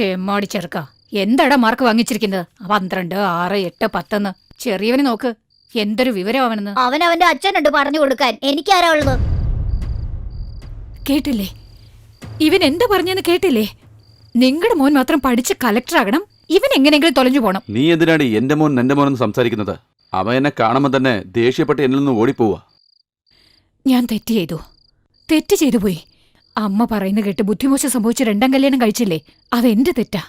തെമ്മാടി ചെറുക്ക, എന്താടാ മാർക്ക് വാങ്ങിച്ചിരിക്കുന്നത്? 12, 6, 8, 10. ചെറിയവന് നോക്ക്, എന്തൊരു വിവരം അവനെന്ന്. അവൻ അവന്റെ അച്ഛനുണ്ട് പറഞ്ഞു കൊടുക്കാൻ, എനിക്കാരാ ഉള്ളത്? കേട്ടില്ലേ? ഇവൻ എന്താ പറഞ്ഞെന്ന് കേട്ടില്ലേ? നിങ്ങളുടെ മോൻ മാത്രം പഠിച്ച് കളക്ടർ ആകണം, ഇവൻ എങ്ങനെയെങ്കിലും തൊലഞ്ഞു പോണം. നീ എന്തിനാണ് എന്റെ മോനെന്ന് സംസാരിക്കുന്നത്? അവൻ എന്നെ കാണുമ്പോൾ തന്നെ ദേഷ്യപ്പെട്ട് എന്നിൽ നിന്ന് ഓടിപ്പോവാ. ഞാൻ തെറ്റ് ചെയ്തു പോയി. അമ്മ പറയുന്ന കേട്ട് ബുദ്ധിമോശം സംഭവിച്ച് 2ാം കല്യാണം കഴിച്ചില്ലേ, അതെന്റെ തെറ്റാ.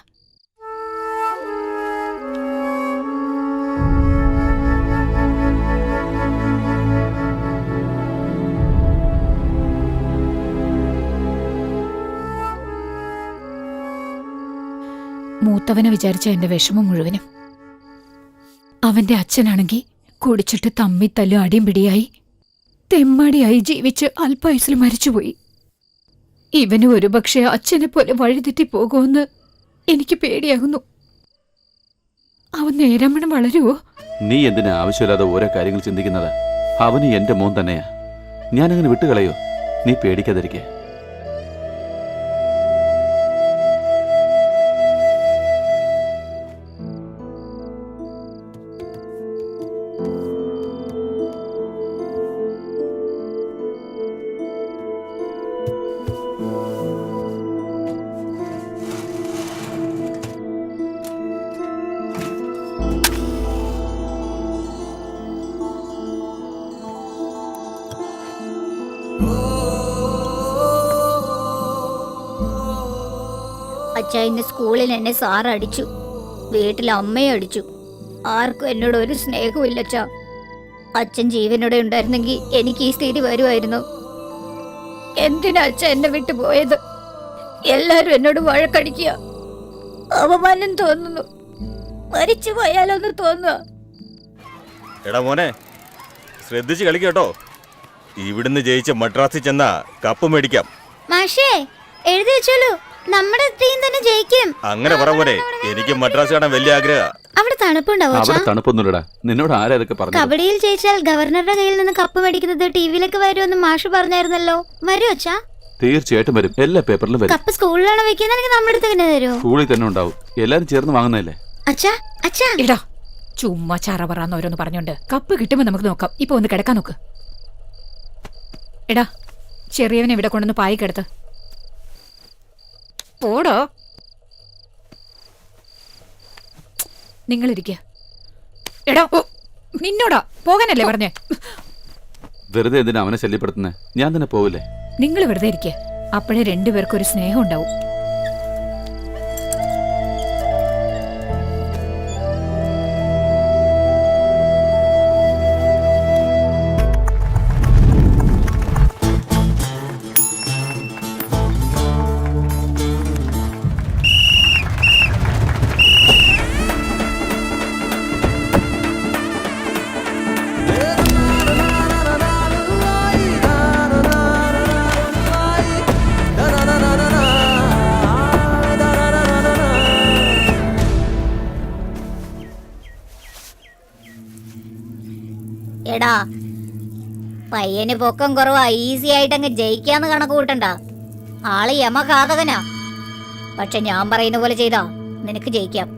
മൂത്തവനെ വിചാരിച്ച എന്റെ വിഷമം മുഴുവനും. അവന്റെ അച്ഛനാണെങ്കി കുടിച്ചിട്ട് തമ്മിത്തല്ലും അടിയും പിടിയായി തെമ്മാടിയായി ജീവിച്ച് അല്പായുസിൽ മരിച്ചുപോയി. ഇവന് ഒരുപക്ഷെ അച്ഛനെ പോലെ വഴിതെറ്റി പോകുമെന്ന് എനിക്ക് പേടിയാകുന്നു. അവൻ നേരമണം വളരുവോ? നീ എന്തിനാ ആവശ്യമില്ലാതെ ഓരോ കാര്യങ്ങൾ ചിന്തിക്കുന്നത്? അവന് എന്റെ മോൻ തന്നെയാ. ഞാനങ്ങനെ വിട്ടുകളയോ? നീ പേടിക്കാതിരിക്കേ. അച്ഛാ, ഇന്ന് സ്കൂളിൽ എന്നെ സാർ അടിച്ചു, വീട്ടിൽ അമ്മയെ അടിച്ചു. ആർക്കും എന്നോട് ഒരു സ്നേഹവും ഇല്ലച്ചാ. അച്ഛൻ ജീവനോടെ ഉണ്ടായിരുന്നെങ്കിൽ എനിക്ക് ഈ സ്ഥിതി വരുമായിരുന്നു. എന്തിനാ അച്ഛൻ എന്നെ വിട്ടു പോയത്? എല്ലാരും എന്നോട് വഴക്കടിക്കുക, അവമാനം തോന്നുന്നു. മരിച്ചു പോയാലോന്ന് തോന്നുക. എടാ മോനെ, ശ്രദ്ധിച്ച് കളിക്കട്ടോ. ഇവിടുന്ന് ജയിച്ച മദ്രാസിൽ ചെന്നാ കപ്പ് മേടിക്കാം. മാഷേ, എഴുതി വെച്ചോളൂ, നമ്മുടെ ടീം തന്നെ ജയിക്കും. അങ്ങനെ പറ പോലെ, എനിക്ക് മദ്രാസ് കാണാൻ വലിയ ആഗ്രഹ. അവിടെ തണുപ്പുണ്ടാവും. അവിടെ തണുപ്പൊന്നുമില്ലടാ. നിന്നോട് ആരാ ഇതൊക്കെ പറഞ്ഞു? കബഡിയിൽ ജയിച്ചാൽ ഗവർണറുടെ കയ്യിൽ നിന്ന് കപ്പ് മേടിക്കുന്നത് ടിവിയിലേക്ക് വരുമെന്ന് മാഷ് പറഞ്ഞായിരുന്നല്ലോ. വരൂ അച്ഛാ? തീർച്ചയായിട്ടും വരും. എല്ലാ പേപ്പറിലും വരും. കപ്പ് സ്കൂളിലാണോ വെക്കുന്നത്, നമ്മുടെ അടുത്ത് തന്നെ തരുമോ? സ്കൂളിൽ തന്നെ ഉണ്ടാവും. എല്ലാരും ചേർന്ന് വാങ്ങുന്നതല്ലേ. അച്ഛാ അച്ഛാ, എടാ ചുമ്മാ ചറ പറയാന്ന് ഓരോന്ന് പറഞ്ഞോണ്ട്. കപ്പ് കിട്ടുമ്പോ നമുക്ക് നോക്കാം. ഇപ്പൊ ഒന്ന് കിടക്കാൻ നോക്ക്. എടാ, ചെറിയവനെ ഇവിടെ കൊണ്ടൊന്ന് പായി കിടത്ത്. പോടോ. നിങ്ങളിരിക്ക. എടാ, നിന്നോടാ പോകാനല്ലേ പറഞ്ഞേ? വെറുതെ എന്തിനാ അവനെ ശല്യപ്പെടുത്തുന്നേ? ഞാൻ തന്നെ പോവില്ലേ? നിങ്ങൾ വെറുതെ ഇരിക്ക. അപ്പോഴേ രണ്ടുപേർക്കും ഒരു സ്നേഹം ഉണ്ടാവും. എടാ, പയ്യന് പൊക്കം കുറവാ, ഈസി ആയിട്ടങ്ങ് ജയിക്കാന്ന് കണക്ക് കൂട്ടണ്ട. ആള് യമഘാതകനാ. പക്ഷെ ഞാൻ പറയുന്ന പോലെ ചെയ്താ നിനക്ക് ജയിക്കാം.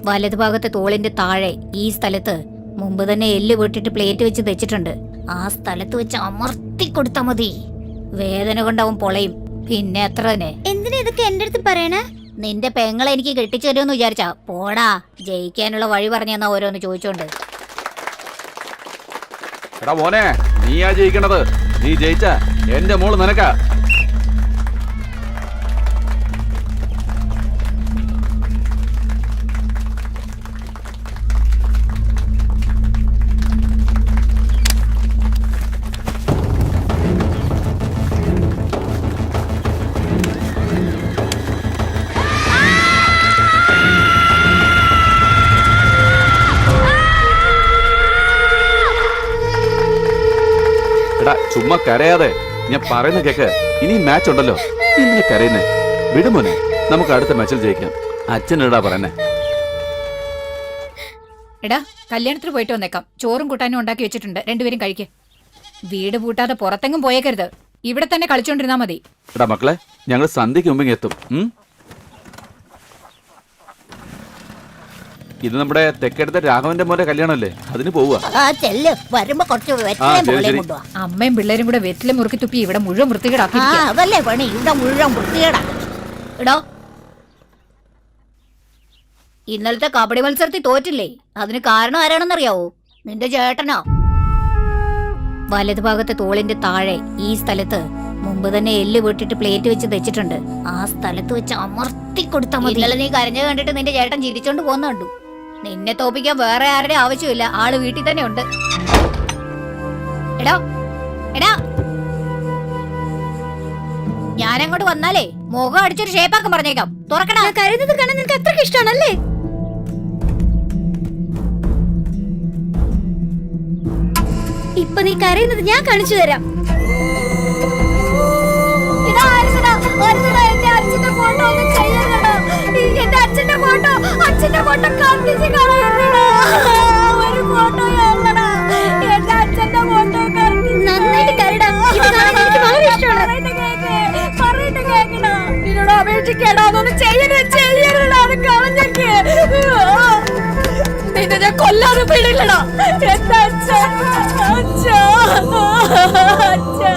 വലതുഭാഗത്തെ തോളിന്റെ താഴെ ഈ സ്ഥലത്ത് മുമ്പ് തന്നെ എല്ല് പൊട്ടിട്ട് പ്ലേറ്റ് വെച്ച് വെച്ചിട്ടുണ്ട്. ആ സ്ഥലത്ത് വെച്ച് അമർത്തി കൊടുത്താ മതി. വേദന കൊണ്ടവൻ പൊളയും. പിന്നെ എത്ര തന്നെ. എന്തിനാ ഇതൊക്കെ എന്റെ അടുത്ത് പറയണേ? നിന്റെ പെങ്ങളെ എനിക്ക് കെട്ടിച്ചു തരുമെന്ന് വിചാരിച്ചാ? പോടാ, ജയിക്കാനുള്ള വഴി പറഞ്ഞെന്നാ ഓരോന്ന് ചോദിച്ചോണ്ട്. എടാ മോനെ, നീയാ ജയിക്കണത്. നീ ജയിച്ച എന്റെ മോള് നിനക്കാ. ചുമ്മാ കരയാതെ, ഞാൻ പറയുന്ന കേക്ക്. ഇനി മാച്ച് ഉണ്ടല്ലോ. ഇങ്ങനെ കരയുന്നേ? വിടുമോനെ, നമുക്ക് അടുത്ത മാച്ചിൽ ജയിക്കാം. അച്ഛനെടാ പറയുന്നേ. എടാ, കല്യാണത്തിന് പോയിട്ട് വന്നേക്കാം. ചോറും കൂട്ടാനും ഉണ്ടാക്കി വെച്ചിട്ടുണ്ട്, രണ്ടുപേരും കഴിക്ക്. വീട് പൂട്ടാതെ പുറത്തെങ്ങും പോയേക്കരുത്. ഇവിടെ തന്നെ കളിച്ചോണ്ടിരുന്നാ മതി. എടാ മക്കളെ, ഞങ്ങൾ സന്ധ്യക്ക് മുമ്പ് എത്തും. ഇത് നമ്മുടെ തെക്കേടത്തെ രാഘവന്റെ മോന്റെ കല്യാണമല്ലേ, അതിന് പോവുക. ആ ചെല്ല്, വരുമ്പോ കുറച്ച് വെറ്റിലയും ശരി, പോളയും ശരി. കൊണ്ടുവാ. അമ്മയും പിള്ളേരും കൂടെ വെറ്റിലെ മുറുക്കി തുപ്പി ഇവിടെ മുഴുവൻ ആ വൃത്തികേടാക്കി. അതല്ലേ പണി, ഇവിടെ മുഴുവൻ വൃത്തികേടാ. ഇടോ, ഇന്നലത്തെ കബഡി മത്സരത്തിൽ തോറ്റില്ലേ, അതിന് കാരണം ആരാണെന്നറിയാവോ? നിന്റെ ചേട്ടനോ? വലതുഭാഗത്തെ തോളിന്റെ താഴെ ഈ സ്ഥലത്ത് മുമ്പ് തന്നെ എല്ല് പൊട്ടിട്ട് പ്ലേറ്റ് വെച്ച് വെച്ചിട്ടുണ്ട്. ആ സ്ഥലത്ത് വെച്ച് അമർത്തി കൊടുത്താൽ മതി. ഇന്നലെ നീ കരഞ്ഞു കണ്ടിട്ട് നിന്റെ ചേട്ടൻ ചിരിച്ചോണ്ട് പോന്ന കണ്ടു. നിന്നെ തോപ്പിക്കാൻ വേറെ ആരുടെ ആവശ്യമില്ല, ആള് വീട്ടിൽ തന്നെ ഉണ്ട്. എടാ എടാ, ഞാനങ്ങോട്ട് വന്നാലേ മുഖം അടിച്ചൊരു ഷേപ്പാക്കാൻ പറഞ്ഞേക്കാം. തുറക്കടാ. കരുതുന്നത് കാണാൻ നിനക്ക് അത്രയ്ക്ക് ഇഷ്ടമാണല്ലേ? ഇപ്പൊ നീ കരയുന്നത് ഞാൻ കാണിച്ചു തരാം. നന്നായിട്ട് കരടാ, ഇത് കാണാൻ എനിക്ക് വളരെ ഇഷ്ടമാണ്. നിന്നെ ഞാൻ കൊല്ലാതെ പിടില്ലടാ. എന്റെ അച്ഛൻ, അച്ഛാ, അച്ഛാ.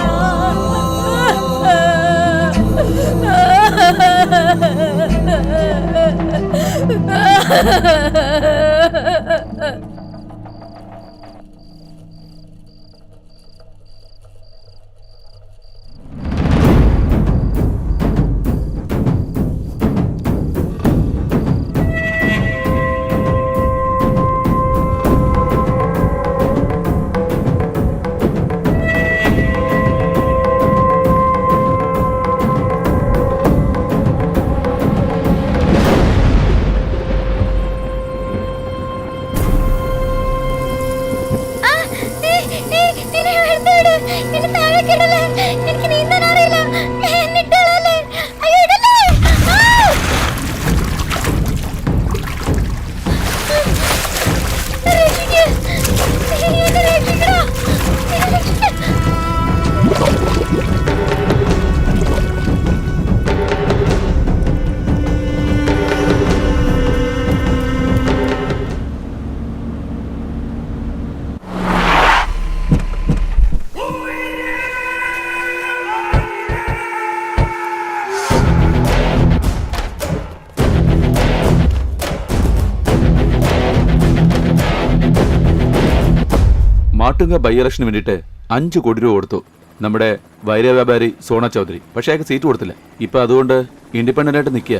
മാട്ടുങ്ക ബൈ ഇലക്ഷന് വേണ്ടിയിട്ട് 5 കോടി രൂപ കൊടുത്തു നമ്മുടെ വൈര വ്യാപാരി സോണ ചൗധരി. പക്ഷേ അയാൾക്ക് സീറ്റ് കൊടുത്തില്ല. ഇപ്പൊ അതുകൊണ്ട് ഇൻഡിപെൻഡന്റ് ആയിട്ട് നിൽക്കുക.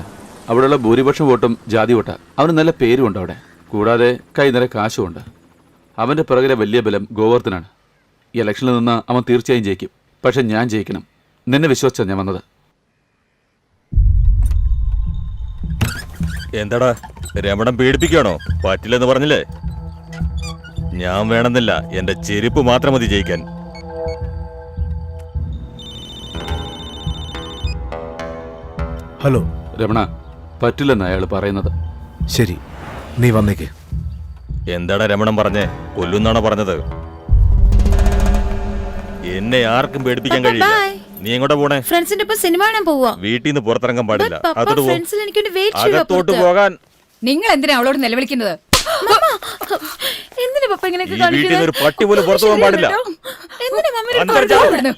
അവിടെയുള്ള ഭൂരിപക്ഷം വോട്ടും ജാതി വോട്ടാ. അവന് നല്ല പേരുമുണ്ട് അവിടെ, കൂടാതെ കൈ നിറയെ കാശുമുണ്ട്. അവന്റെ പിറകിലെ വലിയ ബലം ഗോവർദ്ധനാണ്. ഈ ഇലക്ഷനിൽ നിന്ന് അവൻ തീർച്ചയായും ജയിക്കും. പക്ഷെ ഞാൻ ജയിക്കണം. നിന്നെ വിശ്വസിച്ചാണ് ഞാൻ വന്നത്. എന്താടാ രമണം പീഡിപ്പിക്കുകയാണോ? പറ്റില്ലെന്ന് പറഞ്ഞില്ലേ? ഞാൻ വേണമെന്നില്ല, എന്റെ ചെരുപ്പ് മാത്രം മതി ജയിക്കാൻ. ഹലോ രമണ, പറ്റില്ലെന്ന് അയാൾ പറയുന്നത്. ശരി, നീ വന്നേക്ക്. എന്താടാ രമണം പറഞ്ഞേ? കൊല്ലുന്നാണോ പറഞ്ഞത്? എന്നെ ആർക്കും പേടിപ്പിക്കാൻ കഴിയില്ല. നീ എങ്ങോട്ടാ പോണേ? ഫ്രണ്ട്സിന്റെ ഒപ്പം സിനിമ കാണാൻ പോവാ. വീട്ടിൽ നിന്ന് പുറത്തിറങ്ങാൻ പാടില്ല. But പപ്പ അതോട്ട് പോ. ഫ്രണ്ട്സിൽ എനിക്കൊരു വെയിറ്റ് ചെയ്യുക അകത്തോട്ട് പുറത്ത്. പോകാൻ. നിങ്ങൾ എന്തിനാ അവളോട് നിലവിളിക്കുന്നത്? എന്തിനാ പപ്പ ഇങ്ങനെയൊക്കെ ഈ വീട്ടിൽ നിന്ന് ഒരു പട്ടി പോലും പുറത്തു പോകാൻ പാടില്ല. എന്തിനാ മമ്മി അന്തർജാലം. ഇവിടുന്ന്.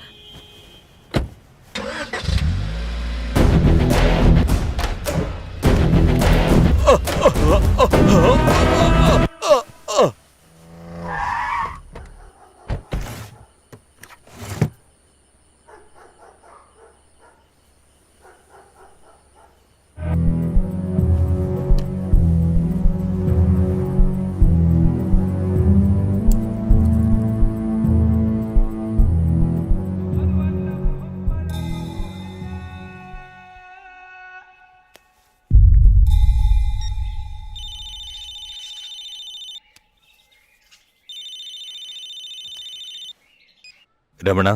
രമണ,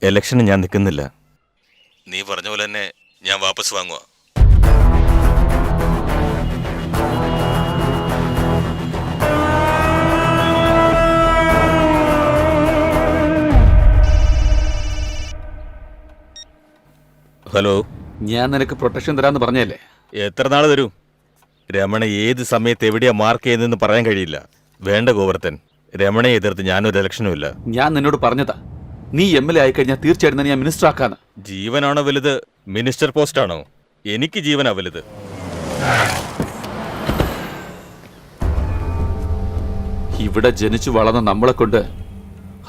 എലക്ഷന് ഞാൻ നിൽക്കുന്നില്ല. നീ പറഞ്ഞ പോലെ തന്നെ ഞാൻ വാപസ് വാങ്ങുക. ഹലോ, ഞാൻ നിനക്ക് പ്രൊട്ടക്ഷൻ തരാമെന്ന് പറഞ്ഞല്ലേ? എത്ര നാൾ തരൂ? രമണ ഏത് സമയത്ത് എവിടെയാ മാർക്ക് ചെയ്യുന്നതെന്ന് പറയാൻ കഴിയില്ല. വേണ്ട ഗോവർദ്ധൻ, രമണയെ എതിർത്ത് ഞാനൊരു ഇലക്ഷനും ഇല്ല. ഞാൻ നിന്നോട് പറഞ്ഞതാ, നീ MLA ആയിക്കഴിഞ്ഞാൽ തീർച്ചയായിട്ടും നിന്നെ ഞാൻ മിനിസ്റ്റർ ആക്കാന്ന്. ജീവനാണോ വലുത്, മിനിസ്റ്റർ പോസ്റ്റാണോ? എനിക്ക് ജീവനാ വലുത്. ഇവിടെ ജനിച്ചു വളർന്ന നമ്മളെ കൊണ്ട്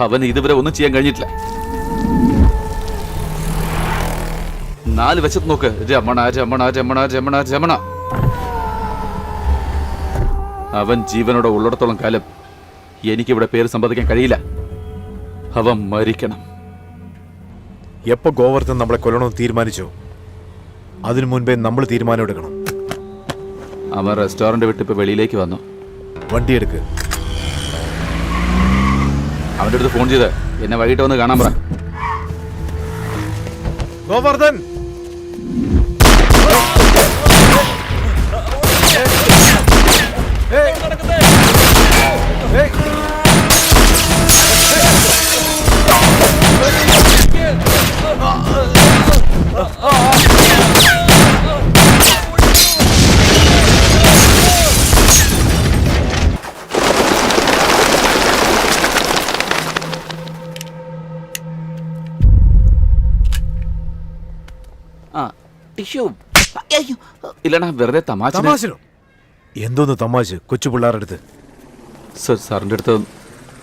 അവന് ഇതുവരെ ഒന്നും ചെയ്യാൻ കഴിഞ്ഞിട്ടില്ല. 4 വശത്ത് നോക്ക്, രമണ രമണ രമണ രമണ രമണ. അവൻ ജീവനോടെ ഉള്ളിടത്തോളം കാലം എനിക്കിവിടെ പേര് സമ്പാദിക്കാൻ കഴിയില്ല. അവൻ മരിക്കണം. എപ്പോ ഗോവർദ്ധൻ നമ്മളെ കൊല്ലണമെന്ന് തീരുമാനിച്ചോ അതിനു മുൻപേ നമ്മൾ തീരുമാനം എടുക്കണം. അവൻ റെസ്റ്റോറന്റ് വിട്ട് ഇപ്പൊ വെളിയിലേക്ക് വന്നു. വണ്ടി എടുക്ക്. അവന്റെ അടുത്ത് ഫോൺ ചെയ്ത് എന്നെ വൈകിട്ട് വന്ന് കാണാൻ പറ. ഗോവർദ്ധൻ, ആ ടിഷ്യൂ. ഇല്ലടാ, വെറുതെ തമാശ. തമാശനോ? എന്തോന്ന് തമാശ? കൊച്ചു പിള്ളേരുടെ അടുത്ത്. സർ, സാറിന്റെ അടുത്ത്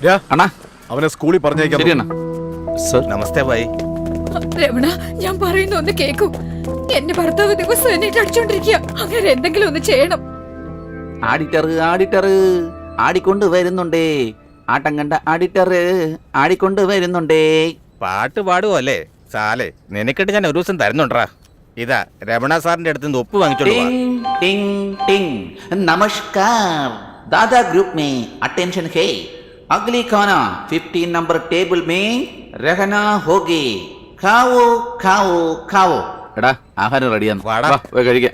രാ, അണ്ണാ. അവനെ സ്കൂളിൽ പറഞ്ഞേക്കാം. ശരി അണ്ണാ. സർ, നമസ്തേ ഭായി. രമണ, ഞാൻ പറയുന്ന ഒന്ന് കേക്കൂ. എന്റെ ഭർത്താവ് ദിവസം എന്നെ അടിച്ചോണ്ടിരിക്കുക. അങ്ങനെ എന്തെങ്കിലും ഒന്ന് ചെയ്യണം. ആഡിറ്റർ ആടിക്കൊണ്ട് വരുന്നുണ്ടേ. ആട്ടം കണ്ട ആഡിറ്റർ ആടിക്കൊണ്ട് വരുന്നുണ്ടേ. പാട്ട് പാടുവോ അല്ലേ സാലേ? നിനക്കിട്ട് ഞാൻ ഒരു ദിവസം തരുന്നുണ്ടാ. ഇതാ രമണ സാറിന്റെ അടുത്ത് നിന്ന് ഒപ്പ് വാങ്ങിച്ചോണ്ട് വാ. टिंग टिंग टिंग नमस्कार दादा ग्रुप में अटेंशन है. अगली खाना 15 नंबर टेबल में रहना होगी. खाओ खाओ खाओ. എടാ, ആഹാരം റെഡിയാണ്. വാടാ. വാ, പോയി കഴിക്കാം.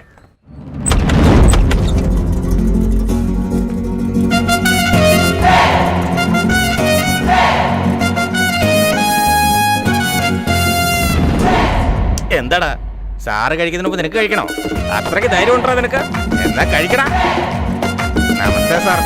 എന്താടാ സാറ് കഴിക്കുന്നതിന് മുമ്പ് നിനക്ക് കഴിക്കണോ? അത്രയ്ക്ക് ധൈര്യം ഉണ്ടോ നിനക്ക്? എന്നാ കഴിക്കടാ. നമസ്തേ സാർ.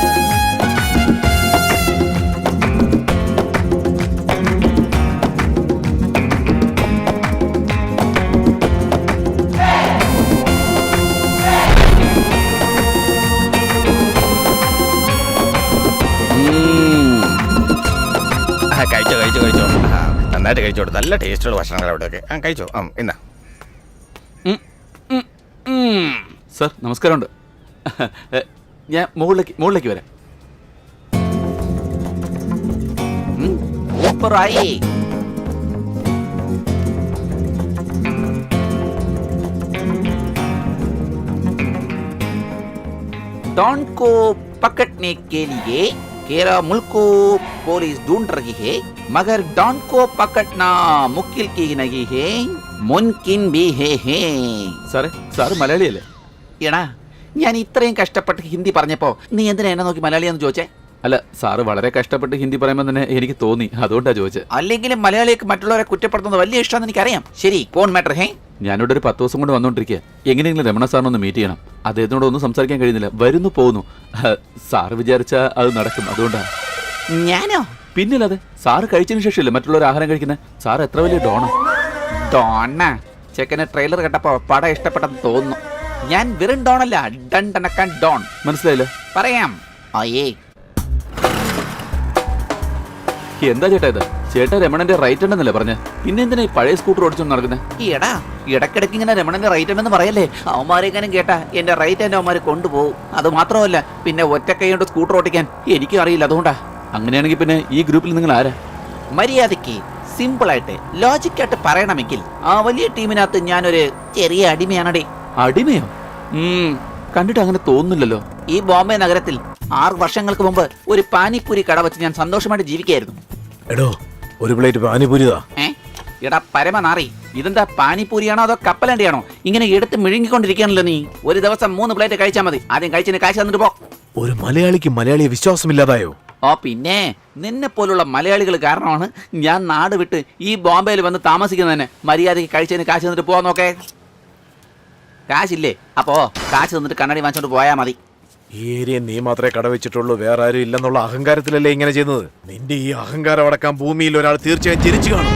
കഴിച്ചോ കഴിച്ചോ കഴിച്ചോ. നന്നായിട്ട് കഴിച്ചോട്ടെ. നല്ല ടേസ്റ്റുള്ള ഭക്ഷണങ്ങൾ അവിടെയൊക്കെ. കഴിച്ചോ. എന്നാ സർ, നമസ്കാരമുണ്ട്. ഞാൻ മുകളിലേക്ക് വരാം. ऊपर आइए. डॉन को पकड़ने के लिए केरा मुल्क को पुलिस ढूंढ रही है, मगर डॉन को पकड़ना मुश्किल की नहीं है, मुमकिन भी है. സാറേ, സാറ് മലയാളിയല്ലേ? എടാ, ഞാൻ ഇത്രയും കഷ്ടപ്പെട്ട് ഹിന്ദി പറഞ്ഞപ്പോ നീ എന്തിനാ എന്നെ നോക്കി മലയാളിയാന്ന് ചോദിച്ചേ? അല്ല, സാറ് വളരെ കഷ്ടപ്പെട്ട് ഹിന്ദി പറയുമ്പോൾ തന്നെ എനിക്ക് തോന്നി, അതുകൊണ്ടാ ചോദിച്ചത്. അല്ലെങ്കിലും മലയാളിക്ക് മറ്റുള്ളവരെ കുറ്റപ്പെടുത്തുന്നത് വലിയ ഇഷ്ടമാണെന്ന് എനിക്കറിയാം. ശരി, കോൺ മാറ്റർ ഹേ? ഞാനിവിടെ ഒരു 10 ദിവസം കൊണ്ട് വന്നോണ്ടിരിക്കുക. എങ്ങനെയെങ്കിലും രമണ സാറിനെ ഒന്ന് മീറ്റ് ചെയ്യണം. അദ്ദേഹത്തിനോട് ഒന്നും സംസാരിക്കാൻ കഴിയുന്നില്ല. വരുന്നു പോകുന്നു. സാറ് വിചാരിച്ചാൽ അത് നടക്കും, അതുകൊണ്ടാണ്. ഞാനോ? പിന്നില്ലാതെ. സാറ് കഴിച്ചതിന് ശേഷമല്ലേ മറ്റുള്ളവർ ആഹാരം കഴിക്കുന്നത്. സാർ എത്ര വലിയ ഡോണാ. ഡോണ ചെക്കനെ ട്രെയിലർ കണ്ടപ്പോ പടം ഇഷ്ടപ്പെട്ടെന്ന് തോന്നുന്നു. ഞാൻ വെറും ഡോണല്ല, ഡണ്ടനക്കാൻ ഡോൺ. മനസ്സിലായില്ല? പറയാം. അയ്യേ, എന്താ ചേട്ടാ ഇത്? ചേട്ടാ രമണന്റെ റൈറ്റ് ഉണ്ടെന്നല്ലേ പറഞ്ഞ? പിന്നെ എന്തിനാ ഈ പഴയ സ്കൂട്ടർ ഓടിച്ചോണ്ട് നടക്കുന്നത്? ഈടാ, ഇടക്കിടക്ക് ഇങ്ങനെ രമണന്റെ റൈറ്റ് ഉണ്ടെന്ന് പറയല്ലേ. അവന്മാരെങ്ങാനും കേട്ടാ എന്റെ റൈറ്റ് എന്റെ അവന്മാര് കൊണ്ടുപോകും. അത് മാത്രമല്ല, പിന്നെ ഒറ്റക്കൈ കൊണ്ട് സ്കൂട്ടർ ഓടിക്കാൻ എനിക്കും അറിയില്ല, അതുകൊണ്ടാ. അങ്ങനെയാണെങ്കിൽ പിന്നെ ഈ ഗ്രൂപ്പിൽ നിങ്ങൾ ആരാ? മര്യാദയ്ക്ക് സിമ്പിളായിട്ട് ലോജിക്കായിട്ട് പറയണമെങ്കിൽ ആ വലിയ ടീമിനകത്ത് ഞാനൊരു ചെറിയ അടിമയാണടേ. അടിമയോ? കണ്ടിട്ട് അങ്ങനെ തോന്നുന്നില്ലല്ലോ. ഈ ബോംബെ നഗരത്തിൽ 6 വർഷങ്ങൾക്ക് മുമ്പ് ഒരു പാനിപ്പൂരി കട വെച്ച് ഞാൻ സന്തോഷമായിട്ട് ജീവിക്കായിരുന്നു. എടോ, ഒരു പ്ലേറ്റ് പാനിപൂരിതാ. എടാ പരമനാറി, ഇതെന്താ പാനിപ്പൂരിയാണോ അതോ കപ്പലണ്ടിയാണോ? ഇങ്ങനെ എടുത്ത് മിഴുങ്ങിക്കൊണ്ടിരിക്കുകയാണല്ലോ നീ. ഒരു ദിവസം 3 പ്ലേറ്റ് കഴിച്ചാൽ മതി. ആദ്യം കഴിച്ചതിന് കാശ് തന്നിട്ട് പോ. ഒരു മലയാളിക്ക് മലയാളിയെ വിശ്വാസമില്ലാതായോ? ഓ പിന്നെ, നിന്നെ പോലുള്ള മലയാളികൾ കാരണമാണ് ഞാൻ നാട് വിട്ട് ഈ ബോംബെയിൽ വന്ന് താമസിക്കുന്നത് തന്നെ. മര്യാദയ്ക്ക് കഴിച്ചതിന് കാശ് തന്നിട്ട് പോവാൻ നോക്കേ. കാശില്ലേ? അപ്പോ കാശ് തന്നിട്ട് കണ്ണാടി വാങ്ങിച്ചോണ്ട് പോയാ മതി. ഈ ഏരിയ നീ മാത്രമേ കട വെച്ചിട്ടുള്ളൂ, വേറെ ആരും ഇല്ലെന്നുള്ള അഹങ്കാരത്തിലല്ലേ ഇങ്ങനെ ചെയ്യുന്നത്. നിന്റെ ഈ അഹങ്കാരം അടക്കാൻ ഭൂമിയിൽ ഒരാൾ തീർച്ചയായും ജനിച്ചു കാണും.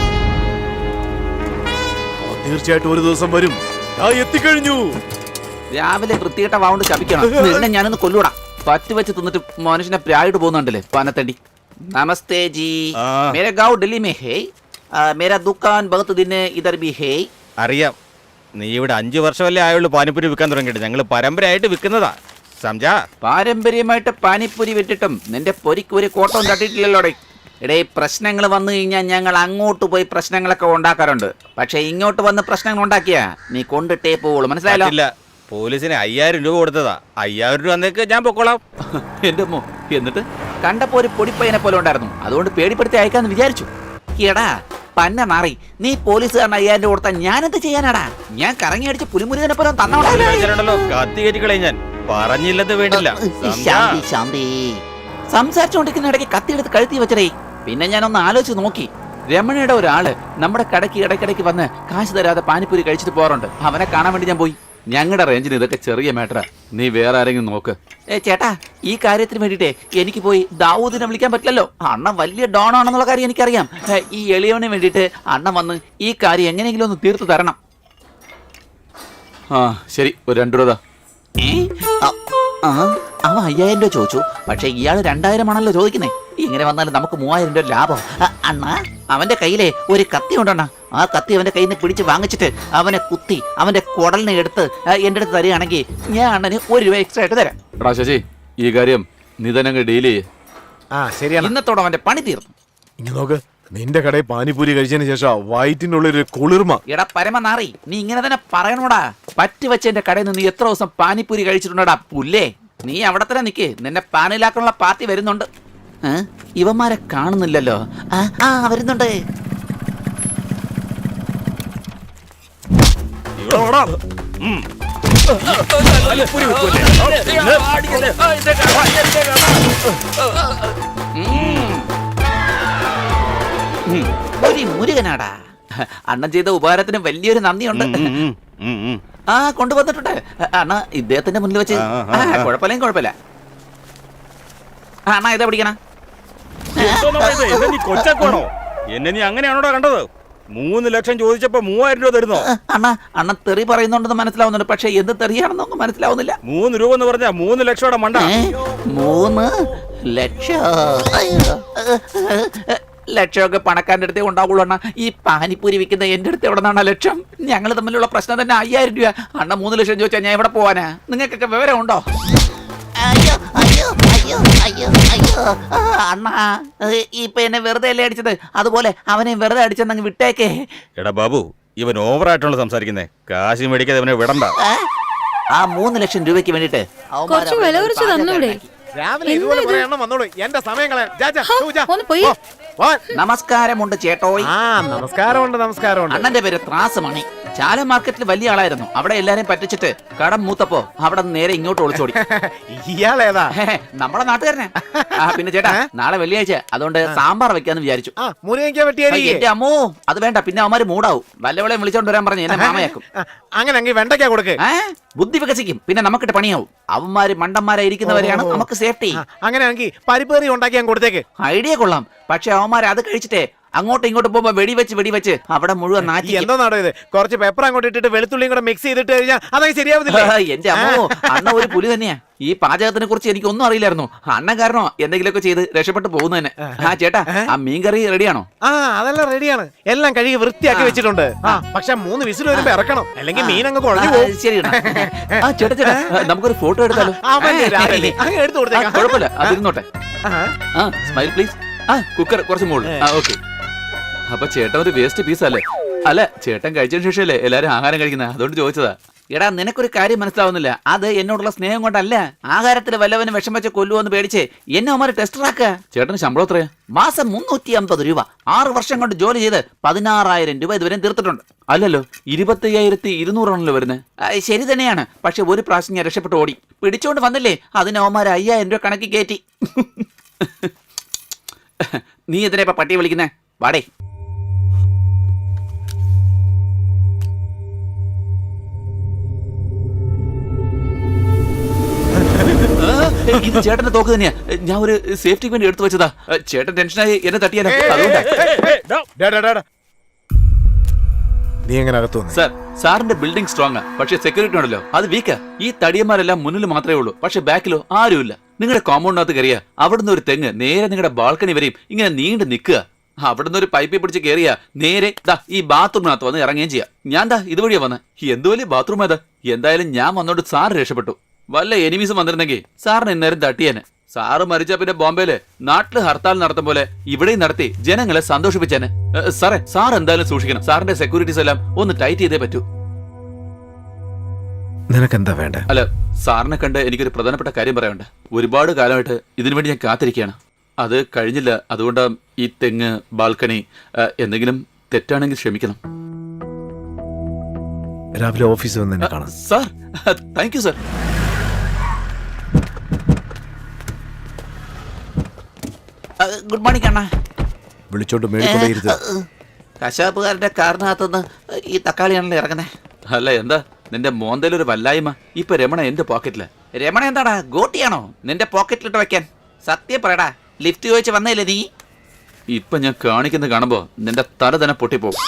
അവൻ തീർച്ചയായിട്ടും ഒരു ദിവസം വരും. ഞാൻ എത്തിക്കഴിഞ്ഞു. രാവിലെ വൃത്തികെട്ട വാവുകൊണ്ട് ശപിക്കണം. നിന്നെ ഞാനൊന്ന് കൊല്ലൂടാ. പറ്റ് വെച്ച് തിന്നിട്ട് മനുഷ്യനെ പ്രായിട്ട് പോകുന്നുണ്ടല്ലേ പനത്തടി. നമസ്തേ ജി, ആ. മേരാ ഗാവ് ഡൽഹി മേ ഹേ, മേരാ ദുക്കാൻ ബഹുത് ദിൻ ഇധർ ഭി ഹേ. അറിയാം, നീ ഇവിടെ 5 വർഷമല്ലേ ആയുള്ളൂ പാനിപ്പൂരി വിൽക്കാൻ തുടങ്ങിയിട്ട്. ഞങ്ങൾ പരമ്പരയായിട്ട് വിൽക്കുന്നതാ, സംജാ. പാരമ്പര്യമായിട്ട് പാനിപ്പൂരി വിട്ടിട്ടും നിന്റെ പൊരിക്ക് ഒരു കോട്ടവും തട്ടിയിട്ടില്ലല്ലോടെ. ഇടേ പ്രശ്നങ്ങൾ വന്നു കഴിഞ്ഞാൽ ഞങ്ങൾ അങ്ങോട്ട് പോയി പ്രശ്നങ്ങളൊക്കെ ഉണ്ടാക്കാറുണ്ട്. പക്ഷെ ഇങ്ങോട്ട് വന്ന് പ്രശ്നങ്ങൾ ഉണ്ടാക്കിയാ നീ കൊണ്ടിട്ടേ പോവുള്ളൂ, മനസ്സിലായല്ലോ? ഇല്ല, പോലീസിന് 5000 രൂപ കൊടുത്തതാ. 5000 രൂപ അന്നേക്ക് ഞാൻ പൊക്കോളാം. എന്റെ അമ്മോ, എന്നിട്ട് കണ്ടപ്പോ ഒരു പൊടിപ്പയ്യനെ പോലെ ഉണ്ടായിരുന്നു, അതുകൊണ്ട് പേടിപ്പെടുത്തി അയക്കാന്ന് വിചാരിച്ചു. എടാ പന്ന നാറി, നീ പോലീസുകാരൻ 5000 രൂപ കൊടുത്താൽ ഞാനെന്ത് ചെയ്യാനാടാ? ഞാൻ കറങ്ങി അടിച്ച് പുലിമുരുകനെ പോലെ ണ്ടല്ലോ കത്തി കയറ്റിക്കളെ. ഞാൻ പറഞ്ഞില്ലത് വേണ്ടില്ല, സംജാ. ശാന്തി സംസാരിച്ചുകൊണ്ടിരിക്കുന്ന ഇടയ്ക്ക് കത്തിയെടുത്ത് കഴുത്തി വെച്ചടേ. പിന്നെ ഞാനൊന്ന് ആലോചിച്ച് നോക്കി. രമണയുടെ ഒരാള് നമ്മുടെ കടയ്ക്ക് ഇടയ്ക്കിടയ്ക്ക് വന്ന് കാശ് തരാതെ പാനിപ്പൂരി കഴിച്ചിട്ട് പോകാറുണ്ട്. അവനെ കാണാൻ വേണ്ടി ഞാൻ പോയി. ഞങ്ങളുടെ റേഞ്ചിന് ഇതൊക്കെ ചെറിയ മാറ്ററാ. നീ വേറെ ആരെങ്കിലും നോക്ക്. ചേട്ടാ, ഈ കാര്യത്തിന് വേണ്ടിട്ടേ എനിക്ക് പോയി ദാവൂദിനെ വിളിക്കാൻ പറ്റില്ലല്ലോ. അണ്ണൻ വലിയ ഡോൺ ആണെന്നുള്ള കാര്യം എനിക്കറിയാം. ഈ എളിയവന് വേണ്ടിയിട്ട് അണ്ണൻ വന്ന് ഈ കാര്യം എങ്ങനെയെങ്കിലും ഒന്ന് തീർത്തു തരണം. ആ ശരി, ഒരു 2 രൂപ. അവൻ 5000 രൂപ ചോദിച്ചു, പക്ഷെ ഇയാള് 2000 ആണല്ലോ ചോദിക്കുന്നേ. ഇങ്ങനെ വന്നാലും നമുക്ക് 3000 രൂപ ലാഭം. അണ്ണാ, അവന്റെ കയ്യിലെ ഒരു കത്തി ഉണ്ടണ്ണ. ആ കത്തി അവന്റെ കയ്യിൽ നിന്ന് പിടിച്ച് വാങ്ങിച്ചിട്ട് അവനെ കുത്തി അവന്റെ കുടലിനെ എടുത്ത് എന്റെ അടുത്ത് തരികയാണെങ്കിൽ ഞാൻ അണ്ണന് 1 രൂപ എക്സ്ട്രാ ആയിട്ട് തരാം. എടാ ശശി, ഈ കാര്യം നീ തന്നെ അങ്ങ് ഡീൽ ചെയ്യേ. ശരിയാണ്. ഇന്നത്തോടെ അവന്റെ പണി തീർന്നു. ഇങ്ങനെ നോക്ക്, നിന്റെ കടയിൽ പാനിപൂരി കഴിച്ചതിന് ശേഷം വയറ്റിനുള്ളൊരു കുളിർമ. എടാ പരമനാറി, നീ ഇങ്ങനെ തന്നെ പറയണോടാ. പറ്റി വെച്ച എന്റെ കടയിൽ നിന്ന് നീ എത്ര ദിവസം പാനിപ്പൂരി കഴിച്ചിട്ടുണ്ടോടാ പുല്ലേ? നീ അവിടെ തന്നെ നിക്ക്, നിന്നെ പാനിലാക്കാനുള്ള പാർട്ടി വരുന്നുണ്ട്. ഇവന്മാരെ കാണുന്നില്ലല്ലോ. വരുന്നുണ്ട്. ഒരു മുരുകനാടാ. അണ്ണൻ ചെയ്ത ഉപകാരത്തിന് വലിയൊരു നന്ദിയുണ്ട്. കൊണ്ടുവന്നിട്ടുണ്ട് അണ്ണ. ഇദ്ദേഹത്തിന്റെ മുന്നിൽ വെച്ച് കുഴപ്പമില്ല. അണ്ണാ ഇതാ പിടിക്കണ. നീ കൊച്ചാക്കോണോ? എന്നെ നീ അങ്ങനെയാണോടാ കണ്ടത്? 3 ലക്ഷം ചോദിച്ചപ്പോ 3000 രൂപ തരുന്നോ? അണ്ണ തെറി പറയുന്നുണ്ടെന്ന് മനസ്സിലാവുന്നുണ്ട്, പക്ഷെ എന്ത് തെറിയാണെന്നൊന്നും മനസ്സിലാവുന്നില്ല. 3 രൂപ എന്ന് പറഞ്ഞാ 3 ലക്ഷോടെ മണ്ട. 3 ലക്ഷം ലക്ഷമൊക്കെ പണക്കാരൻ്റെ അടുത്തേ ഉണ്ടാവുള്ളൂ അണ്ണ. ഈ പാനിപ്പൂരി വിൽക്കുന്ന എന്റെ അടുത്ത് എവിടെ നിന്നാണ് ലക്ഷം? ഞങ്ങൾ തമ്മിലുള്ള പ്രശ്നം തന്നെ 5000 രൂപ. അണ്ണ 3 ലക്ഷം ചോദിച്ചാൽ ഞാൻ എവിടെ പോവാനാ? നിങ്ങൾക്കൊക്കെ വിവരം ഉണ്ടോ? അണ്ണാ, ഇപ്പൊ എന്നെ വെറുതെ അല്ലേ അടിച്ചത്, അതുപോലെ അവനെ വെറുതെ അടിച്ചെന്നങ്ങ് വിട്ടേക്കേ. എടാ ബാബു, ഇവൻ ഓവറായിട്ടാണല്ലോ സംസാരിക്കുന്നേ. കാശ് മേടിക്കാതെ ഇവനെ വിടണ്ട. ആ 3 ലക്ഷം രൂപയ്ക്ക് വേണ്ടിട്ട് കുറച്ച് വില കുറച്ച് തന്നൂടെ? രാവിലെ ഇതുപോലെ പറയണം വന്നോളൂ. എന്റെ സമയം ഒന്ന് പോയി. നമസ്കാരമുണ്ട് ചേട്ടോയ്. നമസ്കാരമുണ്ട്. അണ്ണന്റെ പേര് ത്രാസമണി. ചാല മാർക്കറ്റിൽ വലിയ ആളായിരുന്നു. അവിടെ എല്ലാരെയും പറ്റിച്ചിട്ട് കടം മൂത്തപ്പോ അവിടെ നേരെ ഇങ്ങോട്ട് ഒളിച്ചോടി. ഇയാളേതാ? നമ്മുടെ നാട്ടുകാരനെ. പിന്നെ ചേട്ടാ, നാളെ വെള്ളിയാഴ്ച, അതുകൊണ്ട് സാമ്പാർ വെക്കാന്ന് വിചാരിച്ചു. എന്റെ അമ്മോ, അത് വേണ്ട, പിന്നെ അവന്മാര് മൂടാവും. വല്ലവളെ വിളിച്ചോണ്ട് വരാൻ പറഞ്ഞു എന്നെ മാമയാക്കും. അങ്ങനെ വെണ്ടയ്ക്ക കൊടുക്ക്. ബുദ്ധി വികസിക്കും, പിന്നെ നമുക്കിട്ട് പണിയാവും. അവന്മാര് മണ്ടന്മാരായിരിക്കുന്നവരെയാണ് നമുക്ക് സേഫ്റ്റി. അങ്ങനെയാണെങ്കിൽ പരിപ്പ് കറി ഉണ്ടാക്കി ഞാൻ കൊടുത്തേക്ക്. ഐഡിയ കൊള്ളാം, പക്ഷെ അവന്മാർ അത് കഴിച്ചിട്ടേ അങ്ങോട്ടും ഇങ്ങോട്ടും പോകുമ്പോ വെടിവെച്ച് അവിടെ മുഴുവൻ നാട്ടി. എന്തോ നാടോ ഇത്? കുറച്ച് പെപ്പർ അങ്ങോട്ട് ഇട്ടിട്ട് വെളുത്തുള്ളിയും കൂടെ മിക്സ് ചെയ്തിട്ട് കഴിഞ്ഞാൽ അതങ്ങ് ശരിയാവുന്നില്ല. എന്റെ അമ്മോ, അണ്ണ ഒരു പുലി തന്നെയാ. ഈ പാചകത്തിനെ കുറിച്ച് എനിക്കൊന്നും അറിയില്ലായിരുന്നു. അണ്ണൻ കാരണോ എന്തെങ്കിലുമൊക്കെ ചെയ്ത് രക്ഷപ്പെട്ടു പോകുന്നതന്നെ. ചേട്ടാ, ആ മീൻകറി റെഡിയാണോ? അതെല്ലാം റെഡിയാണ്. എല്ലാം കഴുകി വൃത്തിയാക്കി വെച്ചിട്ടുണ്ട്. പക്ഷെ 3 വിസിൽ വരുമ്പോ ഇറക്കണം, അല്ലെങ്കിൽ മീൻ അങ്ങ് കുഴഞ്ഞു പോകും. ശരി ചേട്ടാ, നമുക്കൊരു ഫോട്ടോ എടുത്താലോ? എടുത്തു കൊടുത്തേക്കാം. കുഴപ്പമില്ല, അതിരുന്നോട്ടെ. Smile please. കുക്കർ കുറച്ച് മുകളിൽ. ഓക്കെ. അപ്പൊ ചേട്ടൻ ഒരു വേസ്റ്റ് പീസ് അല്ലേ? അല്ല, ചേട്ടൻ കഴിച്ചതിന് ശേഷമല്ലേ എല്ലാരും ആഹാരം കഴിക്കുന്നത്, അതുകൊണ്ട് ചോദിച്ചതാ. എടാ, നിനക്കൊരു കാര്യം മനസ്സിലാവുന്നില്ല. അത് എന്നോടുള്ള സ്നേഹം കൊണ്ടല്ല. ആഹാരത്തിൽ വല്ലവനും വിഷം വെച്ച് കൊല്ലുവെന്ന് പേടിച്ച് എന്നെ അവന്മാര് ടെസ്റ്ററാക്ക. ചേട്ടന് ശമ്പളം എത്രയാ? മാസം 350 രൂപ. 6 വർഷം കൊണ്ട് ജോലി ചെയ്ത് 16000 രൂപ ഇതുവരെ തീർത്തിട്ടുണ്ട്. അല്ലല്ലോ, 25,200 ആണല്ലോ വരുന്നത്. ശരി തന്നെയാണ്, പക്ഷെ ഒരു പ്രാവശ്യം ഞാൻ രക്ഷപ്പെട്ട് ഓടി. പിടിച്ചോണ്ട് വന്നില്ലേ, അതിന് അവന്മാര് 5000 രൂപ കണക്കി കയറ്റി. നീ ഇതിനെ ഇപ്പൊ പട്ടിയെ വിളിക്കുന്നേ? വാടേ. ഇത് ചേട്ടന്റെ തോക്ക് തന്നെയാ. ഞാൻ ഒരു സേഫ്റ്റിക്ക് വേണ്ടി എടുത്തു വെച്ചതാ. ചേട്ടൻ ടെൻഷനായി എന്നെ തട്ടിയാലോ, അതുകൊണ്ടാ. ഡാ, ഡാ, ഡാ, ഡാ. നീ എങ്ങനെ അകത്തു വന്നേ? സാർ, സാറിന്റെ ബിൽഡിംഗ് സ്ട്രോങ് ആ, പക്ഷെ സെക്യൂരിറ്റി ഉണ്ടല്ലോ അത് വീക്കാ. ഈ തടിയന്മാരെല്ലാം മുന്നിൽ മാത്രമേ ഉള്ളൂ, പക്ഷെ ബാക്കിലോ ആരുമില്ല. നിങ്ങളുടെ കോമ്പൗണ്ടിനകത്ത് കയറിയ അവിടുന്ന് ഒരു തെങ്ങ് നേരെ നിങ്ങളുടെ ബാൽക്കണി വരെയും ഇങ്ങനെ നീണ്ടു നിൽക്കുക. അവിടുന്ന് ഒരു പൈപ്പിൽ പിടിച്ച് കയറിയ നേരെ ദാ ഈ ബാത്റൂമിനകത്ത് വന്ന് ഇറങ്ങുകയും ചെയ്യാം. ഞാൻ ദാ ഇതുവഴിയാ വന്നെ. എന്ത് വലിയ ബാത്റൂം ഏതാ. എന്തായാലും ഞാൻ വന്നോണ്ട് സാറ് രക്ഷപ്പെട്ടു. വല്ല എനിമീസും വന്നിരുന്നെങ്കിൽ സാറിന് ഇന്നേരം തട്ടിയേനെ. സാറ് മരിച്ച പിന്നെ ബോംബെയില് നാട്ടില് ഹർത്താൽ നടത്തും പോലെ ഇവിടെയും നടത്തി ജനങ്ങളെ സന്തോഷിപ്പിച്ചേനെ. സാറേ, സാർ എന്തായാലും സൂക്ഷിക്കണം. സാറിന്റെ സെക്യൂരിറ്റീസ് എല്ലാം ഒന്ന് ടൈറ്റ് ചെയ്തേ പറ്റൂ. നിനക്കെന്താ വേണ്ട? അല്ല, സാറിനെ കണ്ട് എനിക്കൊരു പ്രധാനപ്പെട്ട കാര്യം പറയാനുണ്ട്. ഒരുപാട് കാലമായിട്ട് ഇതിനു വേണ്ടി ഞാൻ കാത്തിരിക്കുകയാണ്. അത് കഴിഞ്ഞില്ല. അതുകൊണ്ട് ഈ തെങ്ങ്, ബാൽക്കണി എന്തെങ്കിലും തെറ്റാണെങ്കിൽ ക്ഷമിക്കണം. രാവിലെ ഓഫീസിൽ വന്ന് എന്നെ കാണാം. Sir, thank you sir. Good morning അണ്ണാ. വിളിച്ചോണ്ട് മേടിക്കൊണ്ടേയിരുത്തുക. കശാപ്പുകാരന്റെ കാറിനകത്തുനിന്ന് ഈ തക്കാളിയാണല്ലോ ഇറങ്ങുന്നേ. അല്ല, എന്താ നിന്റെ മോന്തയിലൊരു വല്ലായ്മ? ഇപ്പൊ രമണ എന്റെ പോക്കറ്റില. രമണ എന്താടാ, ഗോട്ടിയാണോ നിന്റെ പോക്കറ്റിലിട്ട് വെക്കാൻ? സത്യം പറയടാ, ലിഫ്റ്റ് ചോദിച്ച് വന്നേല്ലേ നീ? ഇപ്പൊ ഞാൻ കാണിക്കുന്ന കാണുമ്പോ നിന്റെ തല തന്നെ പൊട്ടിപ്പോകും.